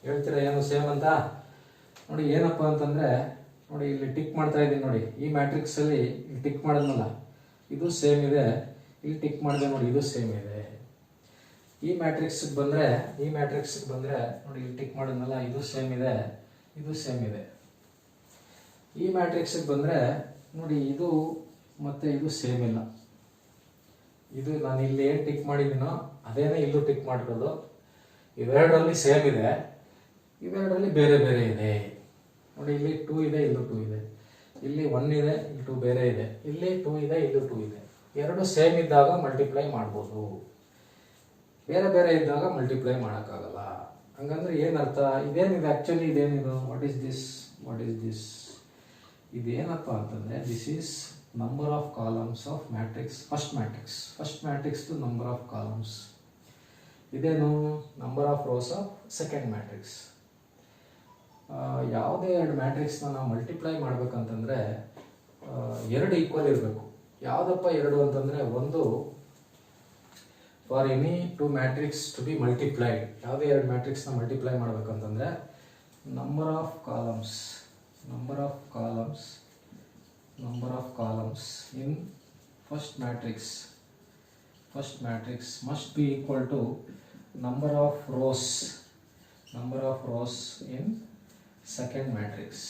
ಹೇಳ್ತೀರಾ ಏನು ಸೇಮ್ ಅಂತ? ನೋಡಿ ಏನಪ್ಪ ಅಂತಂದರೆ, ನೋಡಿ ಇಲ್ಲಿ ಟಿಕ್ ಮಾಡ್ತಾ ಇದ್ದೀನಿ ನೋಡಿ. ಈ ಮ್ಯಾಟ್ರಿಕ್ಸಲ್ಲಿ ಇಲ್ಲಿ ಟಿಕ್ ಮಾಡಿದ್ನಲ್ಲ, ಇದು ಸೇಮ್ ಇದೆ. ಇಲ್ಲಿ ಟಿಕ್ ಮಾಡಿದೆ ನೋಡಿ, ಇದು ಸೇಮ್ ಇದೆ. ಈ ಮ್ಯಾಟ್ರಿಕ್ಸ್ಗೆ ಬಂದರೆ ನೋಡಿ, ಇಲ್ಲಿ ಟಿಕ್ ಮಾಡಿದ್ನಲ್ಲ, ಇದು ಸೇಮ್ ಇದೆ, ಇದು ಸೇಮ್ ಇದೆ. ಈ ಮ್ಯಾಟ್ರಿಕ್ಸ್ಗೆ ಬಂದರೆ ನೋಡಿ, ಇದು ಮತ್ತು ಇದು ಸೇಮ್ ಇಲ್ಲ. ಇದು ನಾನು ಇಲ್ಲಿ ಏನು ಟಿಕ್ ಮಾಡಿದ್ದೀನೋ ಅದೇನೇ ಇಲ್ಲೂ ಟಿಕ್ ಮಾಡಿರೋದು. ಇವೆರಡರಲ್ಲಿ ಸೇಮ್ ಇದೆ, ಇವೆರಡರಲ್ಲಿ ಬೇರೆ ಬೇರೆ ಇದೆ. ನೋಡಿ, ಇಲ್ಲಿ 2 ಇದೆ, ಇಲ್ಲೂ 2 ಇದೆ. ಇಲ್ಲಿ 1 ಇದೆ, ಇಲ್ಲಿ 2 ಬೇರೆ ಇದೆ. ಇಲ್ಲಿ 2 ಇದೆ, ಇಲ್ಲೂ 2 ಇದೆ. ಎರಡು ಸೇಮ್ ಇದ್ದಾಗ ಮಲ್ಟಿಪ್ಲೈ ಮಾಡ್ಬೋದು. ಬೇರೆ ಬೇರೆ ಇದ್ದಾಗ ಮಲ್ಟಿಪ್ಲೈ ಮಾಡೋಕ್ಕಾಗಲ್ಲ. ಹಂಗಂದ್ರೆ ಏನರ್ಥ? ಇದೇನಿದೆ ಆ್ಯಕ್ಚುಲಿ? ಇದೇನಿದು? What is this? ಇದೇನಪ್ಪ ಅಂತಂದರೆ, this is number of columns of matrix. First ಮ್ಯಾಟ್ರಿಕ್ಸ್ದು ನಂಬರ್ ಆಫ್ ಕಾಲಮ್ಸ್. ಇದೇನು? Number of rows of second matrix. ಯಾವುದೇ 2 ಮ್ಯಾಟ್ರಿಕ್ಸ್ನ ನಾವು ಮಲ್ಟಿಪ್ಲೈ ಮಾಡ್ಬೇಕಂತಂದರೆ 2 ಈಕ್ವಲ್ ಇರಬೇಕು. ಯಾವುದಪ್ಪ 2 ಅಂತಂದರೆ, ಒಂದು for any 2 matrix to be multiplied. ಯಾವುದೇ 2 ಮ್ಯಾಟ್ರಿಕ್ಸ್ನ ಮಲ್ಟಿಪ್ಲೈ ಮಾಡಬೇಕಂತಂದರೆ number of columns in first matrix must be equal to number of rows in second matrix.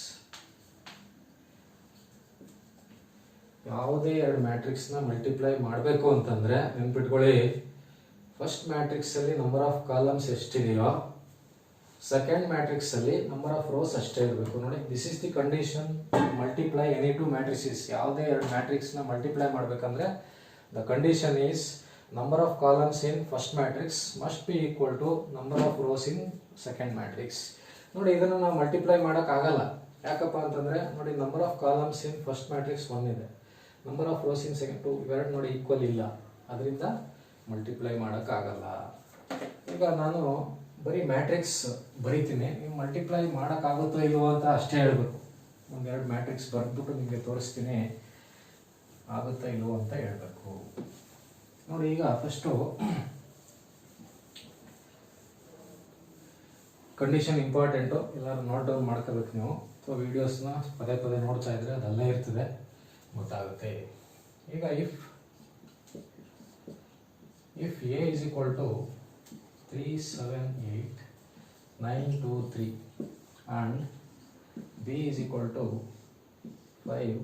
ಯಾವುದೇ 2 ಮ್ಯಾಟ್ರಿಕ್ಸ್ನ ಮಲ್ಟಿಪ್ಲೈ ಮಾಡಬೇಕು ಅಂತಂದರೆ ನೆನ್ಪಿಟ್ಕೊಳ್ಳಿ, ಫಸ್ಟ್ ಮ್ಯಾಟ್ರಿಕ್ಸಲ್ಲಿ ನಂಬರ್ ಆಫ್ ಕಾಲಮ್ಸ್ ಎಷ್ಟಿದೆಯೋ ಸೆಕೆಂಡ್ ಮ್ಯಾಟ್ರಿಕ್ಸಲ್ಲಿ ನಂಬರ್ ಆಫ್ ರೋಸ್ ಅಷ್ಟೇ ಇರಬೇಕು. ನೋಡಿ, this is the condition multiply any 2 matrices. ಯಾವುದೇ 2 ಮ್ಯಾಟ್ರಿಕ್ಸ್ನ ಮಲ್ಟಿಪ್ಲೈ ಮಾಡಬೇಕಂದ್ರೆ the condition is number of columns in first matrix must be equal to number of rows in second matrix. ನೋಡಿ, ಇದನ್ನು ನಾವು ಮಲ್ಟಿಪ್ಲೈ ಮಾಡೋಕ್ಕಾಗಲ್ಲ. ಯಾಕಪ್ಪ ಅಂತಂದರೆ ನೋಡಿ, number of columns in first matrix 1 ಇದೆ, number of rows in second 2, ಇವೆರಡು ನೋಡಿ ಈಕ್ವಲ್ ಇಲ್ಲ. ಅದರಿಂದ ಮಲ್ಟಿಪ್ಲೈ ಮಾಡೋಕ್ಕಾಗಲ್ಲ. ಈಗ ನಾನು ಬರೀ ಮ್ಯಾಟ್ರಿಕ್ಸ್ ಬರೀತೀನಿ, ನೀವು ಮಲ್ಟಿಪ್ಲೈ ಮಾಡೋಕ್ಕಾಗುತ್ತೋ ಇಲ್ವೋ ಅಂತ ಅಷ್ಟೇ ಹೇಳಬೇಕು. 1-2 ಮ್ಯಾಟ್ರಿಕ್ಸ್ ಬರೆದ್ಬಿಟ್ಟು ನಿಮಗೆ ತೋರಿಸ್ತೀನಿ, ಆಗುತ್ತಾ ಇಲ್ವೋ ಅಂತ ಹೇಳಬೇಕು. ನೋಡಿ, ಈಗ ಫಸ್ಟು ಕಂಡೀಷನ್ ಇಂಪಾರ್ಟೆಂಟು, ಎಲ್ಲರೂ ನೋಟ್ ಡೌನ್ ಮಾಡ್ಕೋಬೇಕು ನೀವು. ಸೊ ವೀಡಿಯೋಸ್ನ ಪದೇ ನೋಡ್ತಾ ಇದ್ರೆ ಅದಲ್ಲೇ ಇರ್ತದೆ, ಗೊತ್ತಾಗುತ್ತೆ. ಈಗ if A is equal to 3, 7, 8, 9, 2, 3 and b is equal to 5,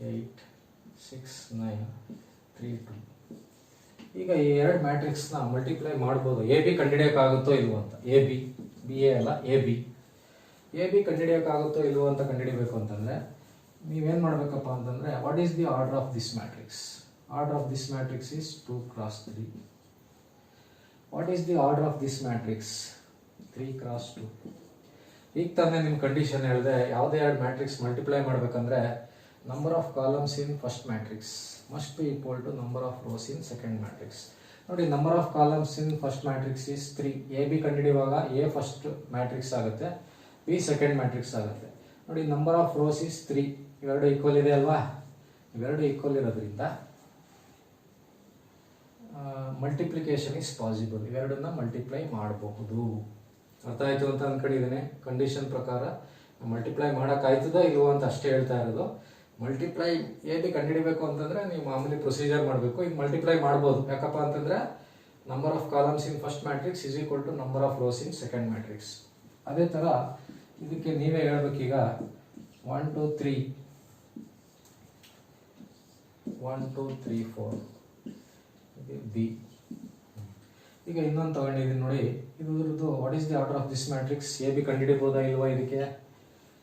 8, 6, 9, 3, 2. ಈಗ ಈ 2 ಮ್ಯಾಟ್ರಿಕ್ಸ್ನ ಮಲ್ಟಿಪ್ಲೈ ಮಾಡ್ಬೋದು. ಎ ಬಿ ಕಂಡುಹಿಡಿಯೋಕ್ಕಾಗುತ್ತೋ ಇಲ್ವೋ ಅಂತ. ಬಿ ಎ ಅಲ್ಲ, ಎ ಬಿ ಕಂಡುಹಿಡಿಯೋಕ್ಕಾಗುತ್ತೋ ಇಲ್ವೋ ಅಂತ ಕಂಡುಹಿಡಿಬೇಕು ಅಂತಂದರೆ ನೀವೇನು ಮಾಡಬೇಕಪ್ಪ ಅಂತಂದರೆ, what is the order of this matrix? Order of this matrix is 2x3. What is the order of this matrix 3x2. ಈಗ ತಾನೇ ನಿಮ್ಮ ಕಂಡೀಷನ್ ಹೇಳಿದೆ, ಯಾವುದೇ ಎರಡು ಮ್ಯಾಟ್ರಿಕ್ಸ್ ಮಲ್ಟಿಪ್ಲೈ ಮಾಡಬೇಕಂದ್ರೆ number of columns in first matrix must be equal to number of rows in second matrix. ನೋಡಿ, number of columns in first matrix is 3. A B ಕಂಡುಹಿಡಿಯುವಾಗ A first matrix ಆಗುತ್ತೆ, B second matrix ಆಗುತ್ತೆ. ನೋಡಿ, number of rose is 3. ಇವೆರಡು equal ಇದೆ ಅಲ್ವಾ? ಇವೆರಡು equal ಇರೋದ್ರಿಂದ ಮಲ್ಟಿಪ್ಲಿಕೇಶನ್ ಇಸ್ ಪಾಸಿಬಲ್. ಇವೆರಡನ್ನ ಮಲ್ಟಿಪ್ಲೈ ಮಾಡಬಹುದು. ಅರ್ಥ ಆಯ್ತು ಅಂತ ಅನ್ಕೊಂಡಿದ್ದೇನೆ. ಕಂಡೀಷನ್ ಪ್ರಕಾರ ಮಲ್ಟಿಪ್ಲೈ ಮಾಡೋಕ್ಕಾಯ್ತದೋ ಇಲ್ವೋ ಅಂತ ಅಷ್ಟೇ ಹೇಳ್ತಾ ಇರೋದು. ಮಲ್ಟಿಪ್ಲೈ ಎ ಬಿ ಕಂಡುಹಿಡಿಬೇಕು ಅಂತಂದ್ರೆ ನೀವು ಮಾಮೂಲಿ ಪ್ರೊಸೀಜರ್ ಮಾಡಬೇಕು. ಈಗ ಮಲ್ಟಿಪ್ಲೈ ಮಾಡ್ಬೋದು. ಯಾಕಪ್ಪ ಅಂತಂದ್ರೆ number of columns in first matrix is equal to number of rows in second matrix. ಅದೇ ಥರ ಇದಕ್ಕೆ ನೀವೇ ಹೇಳ್ಬೇಕೀಗ 1 2 3 1 2 3 4 ಬಿ. ಈಗ ಇನ್ನೊಂದು ತಗೊಂಡಿದ್ದೀನಿ ನೋಡಿ, ಇದ್ರದ್ದು what is the order of this matrix. A B ಕಂಡುಹಿಡಿಬೋದಾ ಇಲ್ವಾ ಇದಕ್ಕೆ?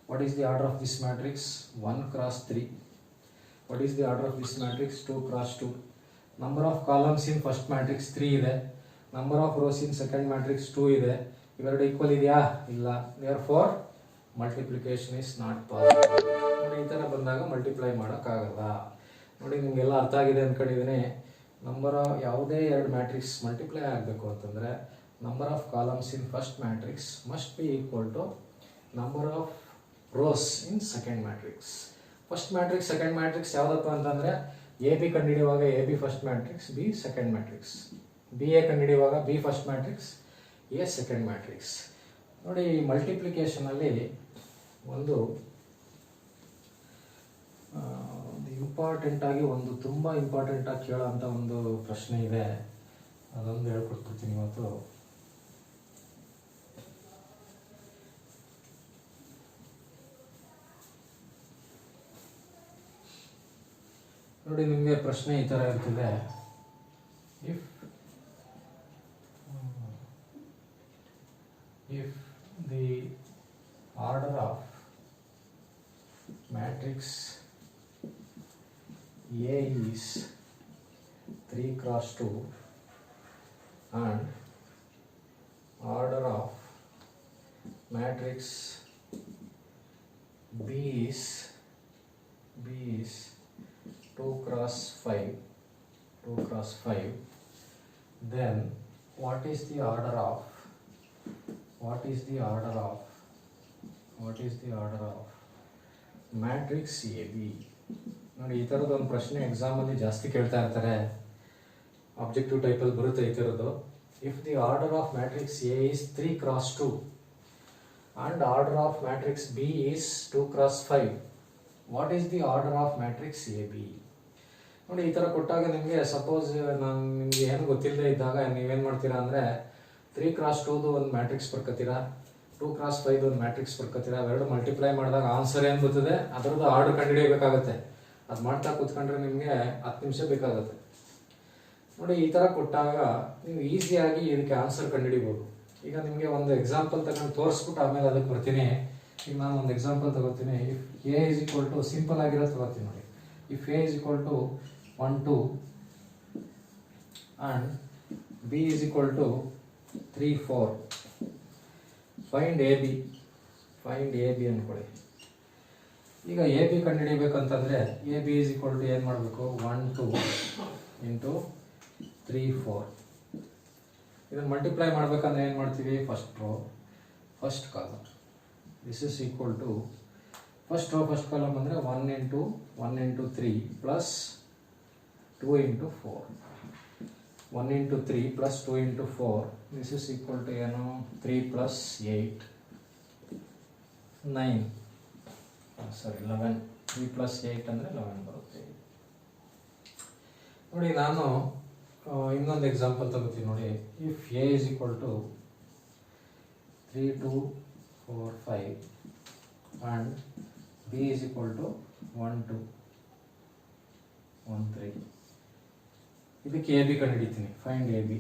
What is the order of this matrix 1x3. What is the order of this matrix 2x2. Number of columns in first matrix 3 ಇದೆ, number of rows in second matrix 2 ಇದೆ. ಇವೆರಡು equal ಇದೆಯಾ? ಇಲ್ಲ. Therefore multiplication is not possible. ನೋಡಿ, ಈ ಥರ ಬಂದಾಗ multiply ಮಾಡೋಕ್ಕಾಗಲ್ಲ. ನೋಡಿ, ನಿಮಗೆಲ್ಲ ಅರ್ಥ ಆಗಿದೆ ಅಂದ್ಕೊಂಡಿದ್ದೀನಿ. ಯಾವುದೇ ಎರಡು ಮ್ಯಾಟ್ರಿಕ್ಸ್ ಮಲ್ಟಿಪ್ಲೈ ಆಗಬೇಕು ಅಂತಂದರೆ number of columns in first matrix must be equal to number of rows in second matrix. First matrix second matrix ಯಾವುದಪ್ಪ ಅಂತಂದರೆ ಎ ಬಿ ಕಂಡುಹಿಡಿಯುವಾಗ A B first matrix, B second matrix. B A ಕಂಡುಹಿಡಿಯುವಾಗ B first matrix, A second matrix. ನೋಡಿ, ಮಲ್ಟಿಪ್ಲಿಕೇಶನಲ್ಲಿ ಒಂದು important ಆಗಿ ತುಂಬ important ಆಗಿ ಕೇಳೋಂಥ ಒಂದು ಪ್ರಶ್ನೆ ಇದೆ. ಅದೊಂದು ಹೇಳ್ಕೊಟ್ಬಿಡ್ತೀನಿ ಇವತ್ತು. ನೋಡಿ, ನಿಮಗೆ ಪ್ರಶ್ನೆ ಈ ಥರ ಇರ್ತದೆ. If the order of matrix A is 3x2 and order of matrix B is 2x5, then what is the order of matrix AB. ನೋಡಿ, ಈ ಥರದ್ದು ಒಂದು ಪ್ರಶ್ನೆ ಎಕ್ಸಾಮಲ್ಲಿ ಜಾಸ್ತಿ ಕೇಳ್ತಾ ಇರ್ತಾರೆ. ಆಬ್ಜೆಕ್ಟಿವ್ ಟೈಪಲ್ಲಿ ಬರುತ್ತೆ ಈ ಥರದ್ದು. If the order of matrix A is 3x2 and order of matrix B is 2x5, what is the order of matrix A B. ನೋಡಿ, ಈ ಥರ ಕೊಟ್ಟಾಗ ನಿಮಗೆ ಸಪೋಸ್ ನಾನು ನಿಮಗೆ ಏನು ಗೊತ್ತಿಲ್ಲದೆ ಇದ್ದಾಗ ನೀವೇನು ಮಾಡ್ತೀರಾ ಅಂದರೆ 3x2ದು ಒಂದು ಮ್ಯಾಟ್ರಿಕ್ಸ್ ಬರ್ಕೋತೀರಾ, 2x5 ಒಂದು ಮ್ಯಾಟ್ರಿಕ್ಸ್ ಬರ್ಕೋತೀರಾ. ಅವೆರಡು ಮಲ್ಟಿಪ್ಲೈ ಮಾಡಿದಾಗ ಆನ್ಸರ್ ಏನು ಬರ್ತದೆ ಅದರದ್ದು ಆರ್ಡರ್ ಕಂಡುಹಿಡಿಯಬೇಕಾಗುತ್ತೆ. ಅದು ಮಾಡ್ತಾ ಕೂತ್ಕೊಂಡ್ರೆ ನಿಮಗೆ 10 ನಿಮಿಷ ಬೇಕಾಗುತ್ತೆ. ನೋಡಿ, ಈ ಥರ ಕೊಟ್ಟಾಗ ನೀವು ಈಸಿಯಾಗಿ ಇದಕ್ಕೆ ಆನ್ಸರ್ ಕಂಡುಹಿಡಿಬೋದು. ಈಗ ನಿಮಗೆ ಒಂದು ಎಕ್ಸಾಂಪಲ್ ತಗೊಂಡು ತೋರಿಸ್ಬಿಟ್ಟು ಆಮೇಲೆ ಅದಕ್ಕೆ ಬರ್ತೀನಿ. ಈಗ ನಾನು ಒಂದು ಎಕ್ಸಾಂಪಲ್ ತಗೋತೀನಿ. If A is equal to simple ಆಗಿರೋದು ತಗೋತೀನಿ ನೋಡಿ. If A is equal to 1 2 and B is equal to 3 4, find A B ಅಂದ್ಕೊಳ್ಳಿ. ಈಗ ಎ ಬಿ ಕಂಡುಹಿಡಿಬೇಕಂತಂದರೆ A B is equal to ಏನು ಮಾಡಬೇಕು? 1 2 ಇಂಟು 3 4. ಇದನ್ನು ಮಲ್ಟಿಪ್ಲೈ ಮಾಡಬೇಕಂದ್ರೆ ಏನು ಮಾಡ್ತೀವಿ? First row first column. This is equal to first row first column ಅಂದರೆ 1 into 3 plus 2 into 4. 1 into 3 plus 2 into 4. This is equal to ಏನು? 3 plus 8 9 11. 3 plus 8 ಅಂದರೆ 11 ಬರುತ್ತೆ. ನೋಡಿ, ನಾನು ಇನ್ನೊಂದು ಎಕ್ಸಾಂಪಲ್ ತಗೋತೀನಿ ನೋಡಿ. If A is equal to 3 2 4 5 and B is equal to 1 2 1 3. ಇದಕ್ಕೆ ಎ ಬಿ ಕಂಡುಹಿಡಿತೀನಿ. Find A B.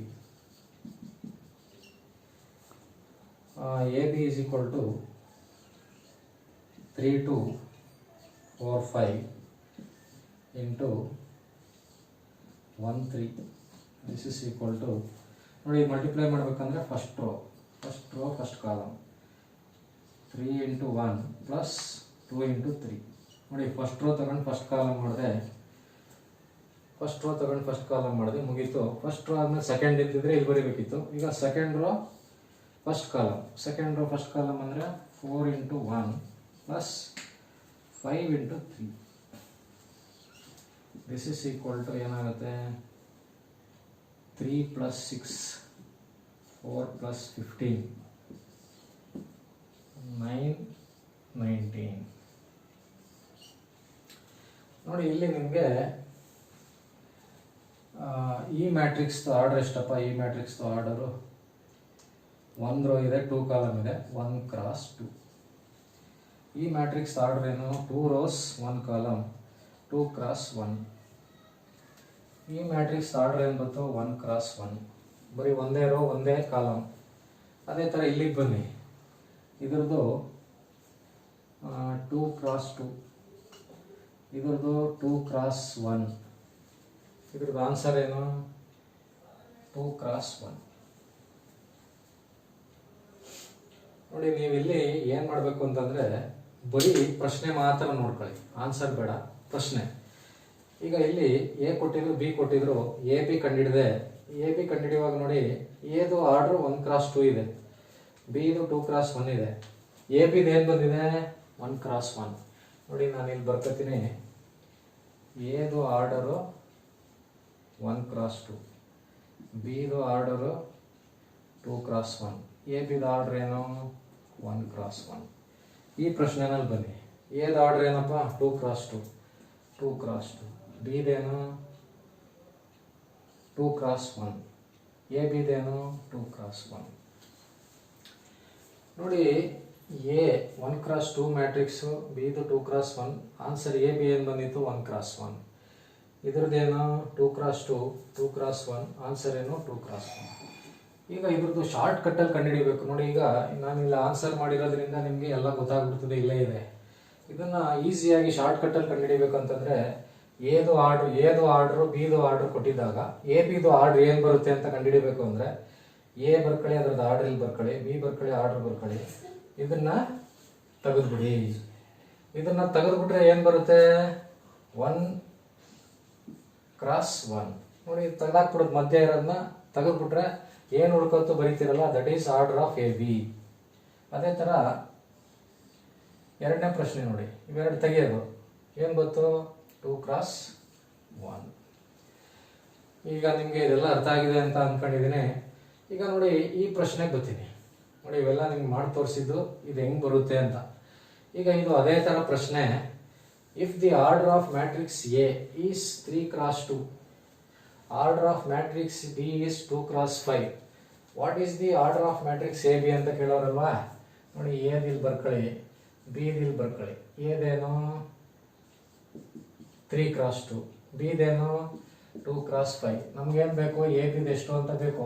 A B is equal to 3 2 4 5 into 1 3. This is equal to ನೋಡಿ ಮಲ್ಟಿಪ್ಲೈ ಮಾಡಬೇಕಂದ್ರೆ first row first column 3 into 1 plus 2 into 3. ನೋಡಿ first row ತಗೊಂಡು first column ಮಾಡಿದೆ ಮುಗೀತು. First row ಆದಮೇಲೆ second ಇದ್ದಿದ್ರೆ ಇಲ್ಲಿ ಬರೀಬೇಕಿತ್ತು. ಈಗ ಸೆಕೆಂಡ್ ರೋ ಫಸ್ಟ್ ಕಾಲಮ್ ಅಂದರೆ 4 into 1 plus 5 into 3. This is equal to ಏನಾಗುತ್ತೆ 3 plus 6 4 plus 15 9 19. ನೋಡಿ ಇಲ್ಲಿ ನಿಮಗೆ ಈ ಮ್ಯಾಟ್ರಿಕ್ಸ್ ಆರ್ಡರ್ ಎಷ್ಟಪ್ಪ? ಈ ಮ್ಯಾಟ್ರಿಕ್ಸ್ ಆರ್ಡರು 1 ರೋ ಇದೆ, 2 ಕಾಲಮ್ ಇದೆ, 1 cross 2. ಈ ಮ್ಯಾಟ್ರಿಕ್ಸ್ ಆರ್ಡರ್ ಏನು? 2 rows 1 ಕಾಲಮ್ 2 cross 1. ಈ ಮ್ಯಾಟ್ರಿಕ್ಸ್ ಆರ್ಡರ್ ಏನು ಬಂತು? 1 cross 1. ಬರೀ ಒಂದೇ ರೋ ಒಂದೇ ಕಾಲಮ್. ಅದೇ ಥರ ಇಲ್ಲಿಗೆ ಬನ್ನಿ, ಇದ್ರದ್ದು 2 cross 2, ಇದ್ರದ್ದು 2 cross 1. ಇದ್ರದ್ದು ಆನ್ಸರ್ ಏನು? 2 cross 1. ನೋಡಿ ನೀವು ಇಲ್ಲಿ ಏನು ಮಾಡಬೇಕು ಅಂತಂದರೆ ಬರೀ ಪ್ರಶ್ನೆ ಮಾತ್ರ ನೋಡ್ಕೊಳ್ಳಿ, ಆನ್ಸರ್ ಬೇಡ, ಪ್ರಶ್ನೆ. ಈಗ ಇಲ್ಲಿ ಎ ಕೊಟ್ಟಿದ್ರು, ಬಿ ಕೊಟ್ಟಿದ್ರು, ಎ ಬಿ ಕಂಡುಹಿಡಿಯುವಾಗ ನೋಡಿ ಎದು ಆರ್ಡ್ರು 1 cross 2 ಇದೆ, ಬಿದು 2 cross 1 ಇದೆ, ಎ ಬಿದು ಏನು ಬಂದಿದೆ? 1 cross 1. ನೋಡಿ ನಾನು ಇಲ್ಲಿ ಬರ್ಕೊತೀನಿ, ಎದು ಆರ್ಡರು 1 cross 2, ಬಿದು ಆರ್ಡರು 2 cross 1, ಎ ಬಿದು ಆರ್ಡರ್ ಏನು? 1 cross 1. ಈ ಪ್ರಶ್ನೆನಲ್ಲಿ ಬನ್ನಿ, ಎದು ಆರ್ಡರ್ ಏನಪ್ಪ? 2 cross 2 ಬಿದೇನು? 2 cross 1, ಎ ಬಿದೇನು? 2 cross 1. ನೋಡಿ ಎ 1 cross 2 ಮ್ಯಾಟ್ರಿಕ್ಸು, ಬಿದು 2 cross 1, ಆನ್ಸರ್ ಎ ಬಿ ಏನು ಬಂದಿತ್ತು? 1 cross 1. ಇದ್ರದ್ದೇನು? 2 cross 2 cross 1, ಆನ್ಸರ್ ಏನು? 2 cross 1. ಈಗ ಇದ್ರದ್ದು ಶಾರ್ಟ್ ಕಟ್ಟಲ್ಲಿ ಕಂಡುಹಿಡಿಬೇಕು. ನೋಡಿ ಈಗ ನಾನು ಇಲ್ಲಿ ಆನ್ಸರ್ ಮಾಡಿರೋದ್ರಿಂದ ನಿಮಗೆ ಎಲ್ಲ ಗೊತ್ತಾಗ್ಬಿಡ್ತದೆ, ಇಲ್ಲೇ ಇದೆ. ಇದನ್ನು ಈಸಿಯಾಗಿ ಶಾರ್ಟ್ ಕಟ್ಟಲ್ಲಿ ಕಂಡುಹಿಡಿಬೇಕಂತಂದರೆ ಎದು ಆರ್ಡ್ರು ಬಿದು ಆರ್ಡ್ರ್ ಕೊಟ್ಟಿದ್ದಾಗ ಎ ಬಿದು ಆರ್ಡ್ರ್ ಏನು ಬರುತ್ತೆ ಅಂತ ಕಂಡುಹಿಡಿಬೇಕು ಅಂದರೆ ಎ ಬರ್ಕೊಳ್ಳಿ, ಅದ್ರದ್ದು ಆರ್ಡ್ರ್ ಇಲ್ಲಿ ಬರ್ಕೊಳ್ಳಿ, ಬಿ ಬರ್ಕೊಳ್ಳಿ, ಆರ್ಡ್ರ್ ಬರ್ಕೊಳ್ಳಿ, ಇದನ್ನು ತೆಗೆದುಬಿಡಿ. ಇದನ್ನು ತೆಗೆದುಬಿಟ್ರೆ ಏನು ಬರುತ್ತೆ? 1 cross 1. ನೋಡಿ ತೆಗೆದಾಕ್ಬಿಡೋದು, ಮಧ್ಯ ಇರೋದನ್ನ ತೆಗೆದುಬಿಟ್ರೆ ಏನು ಉಳ್ಕೊತ್ತು ಬರೀತಿರಲ್ಲ, that is order of A B. ಅದೇ ಥರ ಎರಡನೇ ಪ್ರಶ್ನೆ ನೋಡಿ, ಇವೆರಡು ತೆಗೆಯೋದು ಏನು ಬಂತು? 2 cross 1. ಈಗ ನಿಮಗೆ ಇದೆಲ್ಲ ಅರ್ಥ ಆಗಿದೆ ಅಂತ ಅಂದ್ಕೊಂಡಿದ್ದೀನಿ. ಈಗ ನೋಡಿ ಈ ಪ್ರಶ್ನೆಗೆ ಬರ್ತೀನಿ. ನೋಡಿ ಇವೆಲ್ಲ ನಿಮ್ಗೆ ಮಾಡಿ ತೋರಿಸಿದ್ದು ಇದು ಹೆಂಗೆ ಬರುತ್ತೆ ಅಂತ. ಈಗ ಇದು ಅದೇ ಥರ ಪ್ರಶ್ನೆ. If the order of matrix A is 3 cross 2, order of matrix B is 2 cross 5, what is the order of matrix A B ಅಂತ ಕೇಳೋರಲ್ವಾ? ನೋಡಿ ಎದಿಲ್ಲಿ ಬರ್ಕೊಳ್ಳಿ, ಬಿದಿಲ್ಲಿ ಬರ್ಕೊಳ್ಳಿ. ಎದೇನು? 3 cross 2, ಬಿದೇನು? 2 cross 5. ನಮ್ಗೇನು ಬೇಕು? ಎ ಬಿದು ಎಷ್ಟು ಅಂತ ಬೇಕು.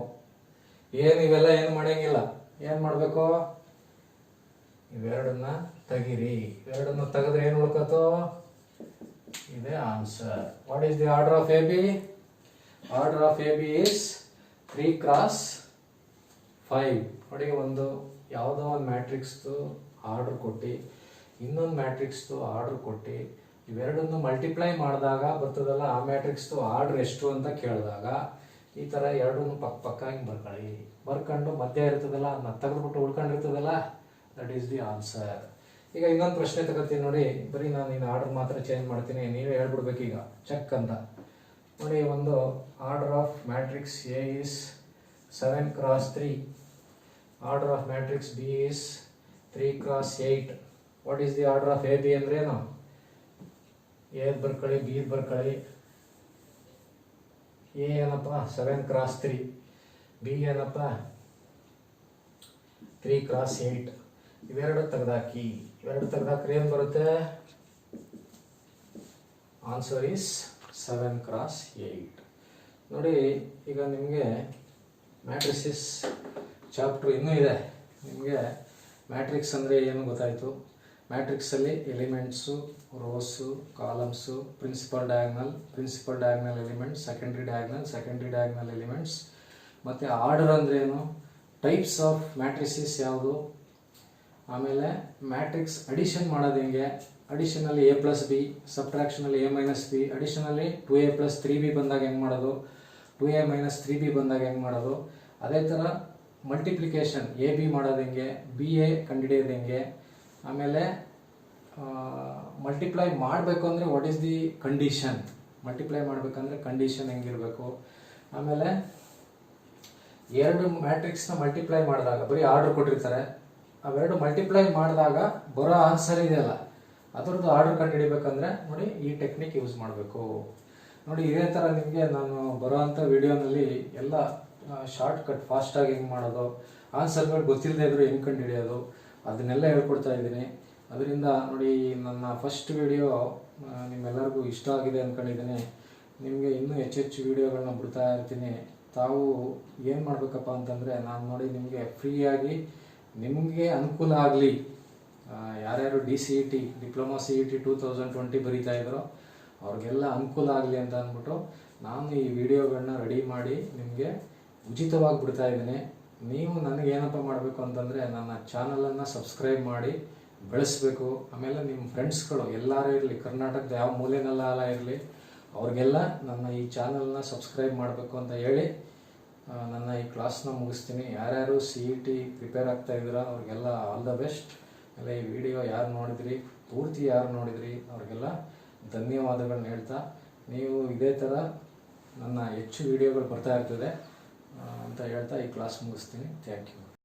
ಏನು ಇವೆಲ್ಲ ಏನು ಮಾಡೋಂಗಿಲ್ಲ, ಏನು ಮಾಡಬೇಕು? ಇವೆರಡನ್ನ ತೆಗೀರಿ. ಇವೆರಡನ್ನ ತೆಗೆದ್ರೆ ಏನು ಉಳ್ಕೋತು? ಇದೇ answer. What is the order of A B? Order of A B is 3 cross 5. ನೋಡಿ ಒಂದು ಯಾವುದೋ ಒಂದು ಮ್ಯಾಟ್ರಿಕ್ಸ್ದು ಆರ್ಡರ್ ಕೊಟ್ಟು ಇನ್ನೊಂದು ಮ್ಯಾಟ್ರಿಕ್ಸ್ದು ಆರ್ಡರ್ ಕೊಟ್ಟು ಇವೆರಡನ್ನು ಮಲ್ಟಿಪ್ಲೈ ಮಾಡಿದಾಗ ಬರ್ತದಲ್ಲ, ಆ ಮ್ಯಾಟ್ರಿಕ್ಸ್ದು ಆರ್ಡರ್ ಎಷ್ಟು ಅಂತ ಕೇಳಿದಾಗ ಈ ಥರ ಎರಡನ್ನೂ ಪಕ್ಕ ಹಿಂಗೆ ಬರ್ಕೊಳ್ಳಿ. ಬರ್ಕೊಂಡು ಮಧ್ಯ ಇರ್ತದಲ್ಲ, ಅದನ್ನ ತೆಗೆದುಬಿಟ್ಟು ಉಳ್ಕೊಂಡಿರ್ತದಲ್ಲ, ದಟ್ ಈಸ್ ದಿ ಆನ್ಸರ್. ಈಗ ಇನ್ನೊಂದು ಪ್ರಶ್ನೆ ತಗೋತೀನಿ ನೋಡಿ. ಬರೀ ನಾನು ಇನ್ನು ಆರ್ಡರ್ ಮಾತ್ರ ಚೇಂಜ್ ಮಾಡ್ತೀನಿ, ನೀವೇ ಹೇಳ್ಬಿಡ್ಬೇಕು ಈಗ ಚೆಕ್ ಅಂತ. ನೋಡಿ ಒಂದು order of matrix A is 7 cross 3, order of matrix B is 3 cross 8. What is the order of A B ಅಂದ್ರೇನು? ಎದ್ ಬರ್ಕೊಳ್ಳಿ, ಬಿದ್ ಬರ್ಕೊಳ್ಳಿ. ಎ ಏನಪ್ಪ? 7 cross 3, ಬಿ ಏನಪ್ಪ? 3 cross 8. ಇವೆರಡು ತೆಗೆದಾಕಿ. ಇವೆರಡು ತೆಗೆದಾಕ್ರೆ ಏನು ಬರುತ್ತೆ? Answer is 7 cross 8. ನೋಡಿ ಈಗ ನಿಮಗೆ ಮ್ಯಾಟ್ರಿಸಿಸ್ ಚಾಪ್ಟರ್ ಇನ್ನೂ ಇದೆ. ನಿಮಗೆ ಮ್ಯಾಟ್ರಿಕ್ಸ್ ಅಂದರೆ ಏನು ಗೊತ್ತಾಯಿತು. ಮ್ಯಾಟ್ರಿಕ್ಸಲ್ಲಿ elements, rows, columns, principal diagonal elements, secondary diagonal elements, ಮತ್ತು ಆರ್ಡರ್ ಅಂದರೆ ಏನು, ಟೈಪ್ಸ್ ಆಫ್ ಮ್ಯಾಟ್ರಿಸಿಸ್ ಯಾವುದು, ಆಮೇಲೆ ಮ್ಯಾಟ್ರಿಕ್ಸ್ ಅಡಿಷನ್ ಮಾಡೋದು ಹೆಂಗೆ, ಅಡಿಷನಲ್ಲಿ A+B, ಸಬ್ಟ್ರಾಕ್ಷನಲ್ಲಿ A-B, ಅಡಿಷನಲ್ಲಿ 2A+3B ಬಂದಾಗ ಹೆಂಗೆ ಮಾಡೋದು, 2A-3B ಬಂದಾಗ ಹೆಂಗೆ ಮಾಡೋದು, ಅದೇ ಥರ ಮಲ್ಟಿಪ್ಲಿಕೇಶನ್ AB ಮಾಡೋದು ಹೆಂಗೆ, BA ಕಂಡುಹಿಡಿಯೋದು ಹೆಂಗೆ, ಆಮೇಲೆ ಮಲ್ಟಿಪ್ಲೈ ಮಾಡಬೇಕು ಅಂದರೆ what is the condition, multiply ಮಾಡಬೇಕಂದ್ರೆ ಕಂಡೀಷನ್ ಹೆಂಗಿರಬೇಕು, ಆಮೇಲೆ ಎರಡು ಮ್ಯಾಟ್ರಿಕ್ಸ್ನ ಮಲ್ಟಿಪ್ಲೈ ಮಾಡಿದಾಗ ಬರೀ ಆರ್ಡರ್ ಕೊಟ್ಟಿರ್ತಾರೆ, ಅವೆರಡು ಮಲ್ಟಿಪ್ಲೈ ಮಾಡಿದಾಗ ಬರೋ ಆನ್ಸರ್ ಇದೆಯಲ್ಲ ಅದರದ್ದು ಆರ್ಡರ್ ಕಂಡುಹಿಡಿಬೇಕಂದ್ರೆ ನೋಡಿ ಈ ಟೆಕ್ನಿಕ್ ಯೂಸ್ ಮಾಡಬೇಕು. ನೋಡಿ ಇದೇ ಥರ ನಿಮಗೆ ನಾನು ಬರೋವಂಥ ವಿಡಿಯೋನಲ್ಲಿ ಎಲ್ಲ ಶಾರ್ಟ್ ಕಟ್ ಫಾಸ್ಟಾಗಿ ಹೆಂಗೆ ಮಾಡೋದು, ಆನ್ಸರ್ಗಳು ಗೊತ್ತಿಲ್ಲದೆ ಇದ್ರೂ ಹೆಂಗೆ ಕಂಡುಹಿಡಿಯೋದು ಅದನ್ನೆಲ್ಲ ಹೇಳ್ಕೊಡ್ತಾ ಇದ್ದೀನಿ. ಅದರಿಂದ ನೋಡಿ ನನ್ನ ಫಸ್ಟ್ ವಿಡಿಯೋ ನಿಮ್ಮೆಲ್ಲರಿಗೂ ಇಷ್ಟ ಆಗಿದೆ ಅಂದ್ಕೊಂಡಿದ್ದೀನಿ. ನಿಮಗೆ ಇನ್ನೂ ಹೆಚ್ಚೆಚ್ಚು ವಿಡಿಯೋಗಳನ್ನ ಬಿಡ್ತಾ ಇರ್ತೀನಿ. ತಾವು ಏನು ಮಾಡಬೇಕಪ್ಪ ಅಂತಂದರೆ ನಾನು ನೋಡಿ ನಿಮಗೆ ಫ್ರೀಯಾಗಿ ನಿಮಗೆ ಅನುಕೂಲ ಆಗಲಿ, ಯಾರ್ಯಾರು DCET ಡಿಪ್ಲೊಮಾ CET 2020 ಬರೀತಾ ಇದ್ರೋ ಅವ್ರಿಗೆಲ್ಲ ಅನುಕೂಲ ಆಗಲಿ ಅಂತ ಅಂದ್ಬಿಟ್ಟು ನಾನು ಈ ವಿಡಿಯೋಗಳನ್ನ ರೆಡಿ ಮಾಡಿ ನಿಮಗೆ ಉಚಿತವಾಗಿ ಬಿಡ್ತಾ ಇದ್ದೀನಿ. ನೀವು ನನಗೇನಪ್ಪ ಮಾಡಬೇಕು ಅಂತಂದರೆ ನನ್ನ ಚಾನಲನ್ನು ಸಬ್ಸ್ಕ್ರೈಬ್ ಮಾಡಿ ಬೆಳೆಸಬೇಕು. ಆಮೇಲೆ ನಿಮ್ಮ ಫ್ರೆಂಡ್ಸ್ಗಳು ಎಲ್ಲರೂ ಇರಲಿ, ಕರ್ನಾಟಕದ ಯಾವ ಮೂಲೆನಲ್ಲ ಇರಲಿ, ಅವ್ರಿಗೆಲ್ಲ ನನ್ನ ಈ ಚಾನಲ್ನ ಸಬ್ಸ್ಕ್ರೈಬ್ ಮಾಡಬೇಕು ಅಂತ ಹೇಳಿ ನನ್ನ ಈ ಕ್ಲಾಸ್ನ ಮುಗಿಸ್ತೀನಿ. ಯಾರ್ಯಾರು CET ಪ್ರಿಪೇರ್ ಆಗ್ತಾ ಇದ್ದೀರಾ ಅವ್ರಿಗೆಲ್ಲ ಆಲ್ ದ ಬೆಸ್ಟ್. ಆಮೇಲೆ ಈ ವಿಡಿಯೋ ಯಾರು ನೋಡಿದ್ರಿ, ಪೂರ್ತಿ ಯಾರು ನೋಡಿದ್ರಿ ಅವ್ರಿಗೆಲ್ಲ ಧನ್ಯವಾದಗಳನ್ನ ಹೇಳ್ತಾ, ನೀವು ಇದೇ ಥರ ನನ್ನ ಹೆಚ್ಚು ವಿಡಿಯೋಗಳು ಬರ್ತಾ ಇರ್ತದೆ ಅಂತ ಹೇಳ್ತಾ ಈ ಕ್ಲಾಸ್ ಮುಗಿಸ್ತೀನಿ. Thank you.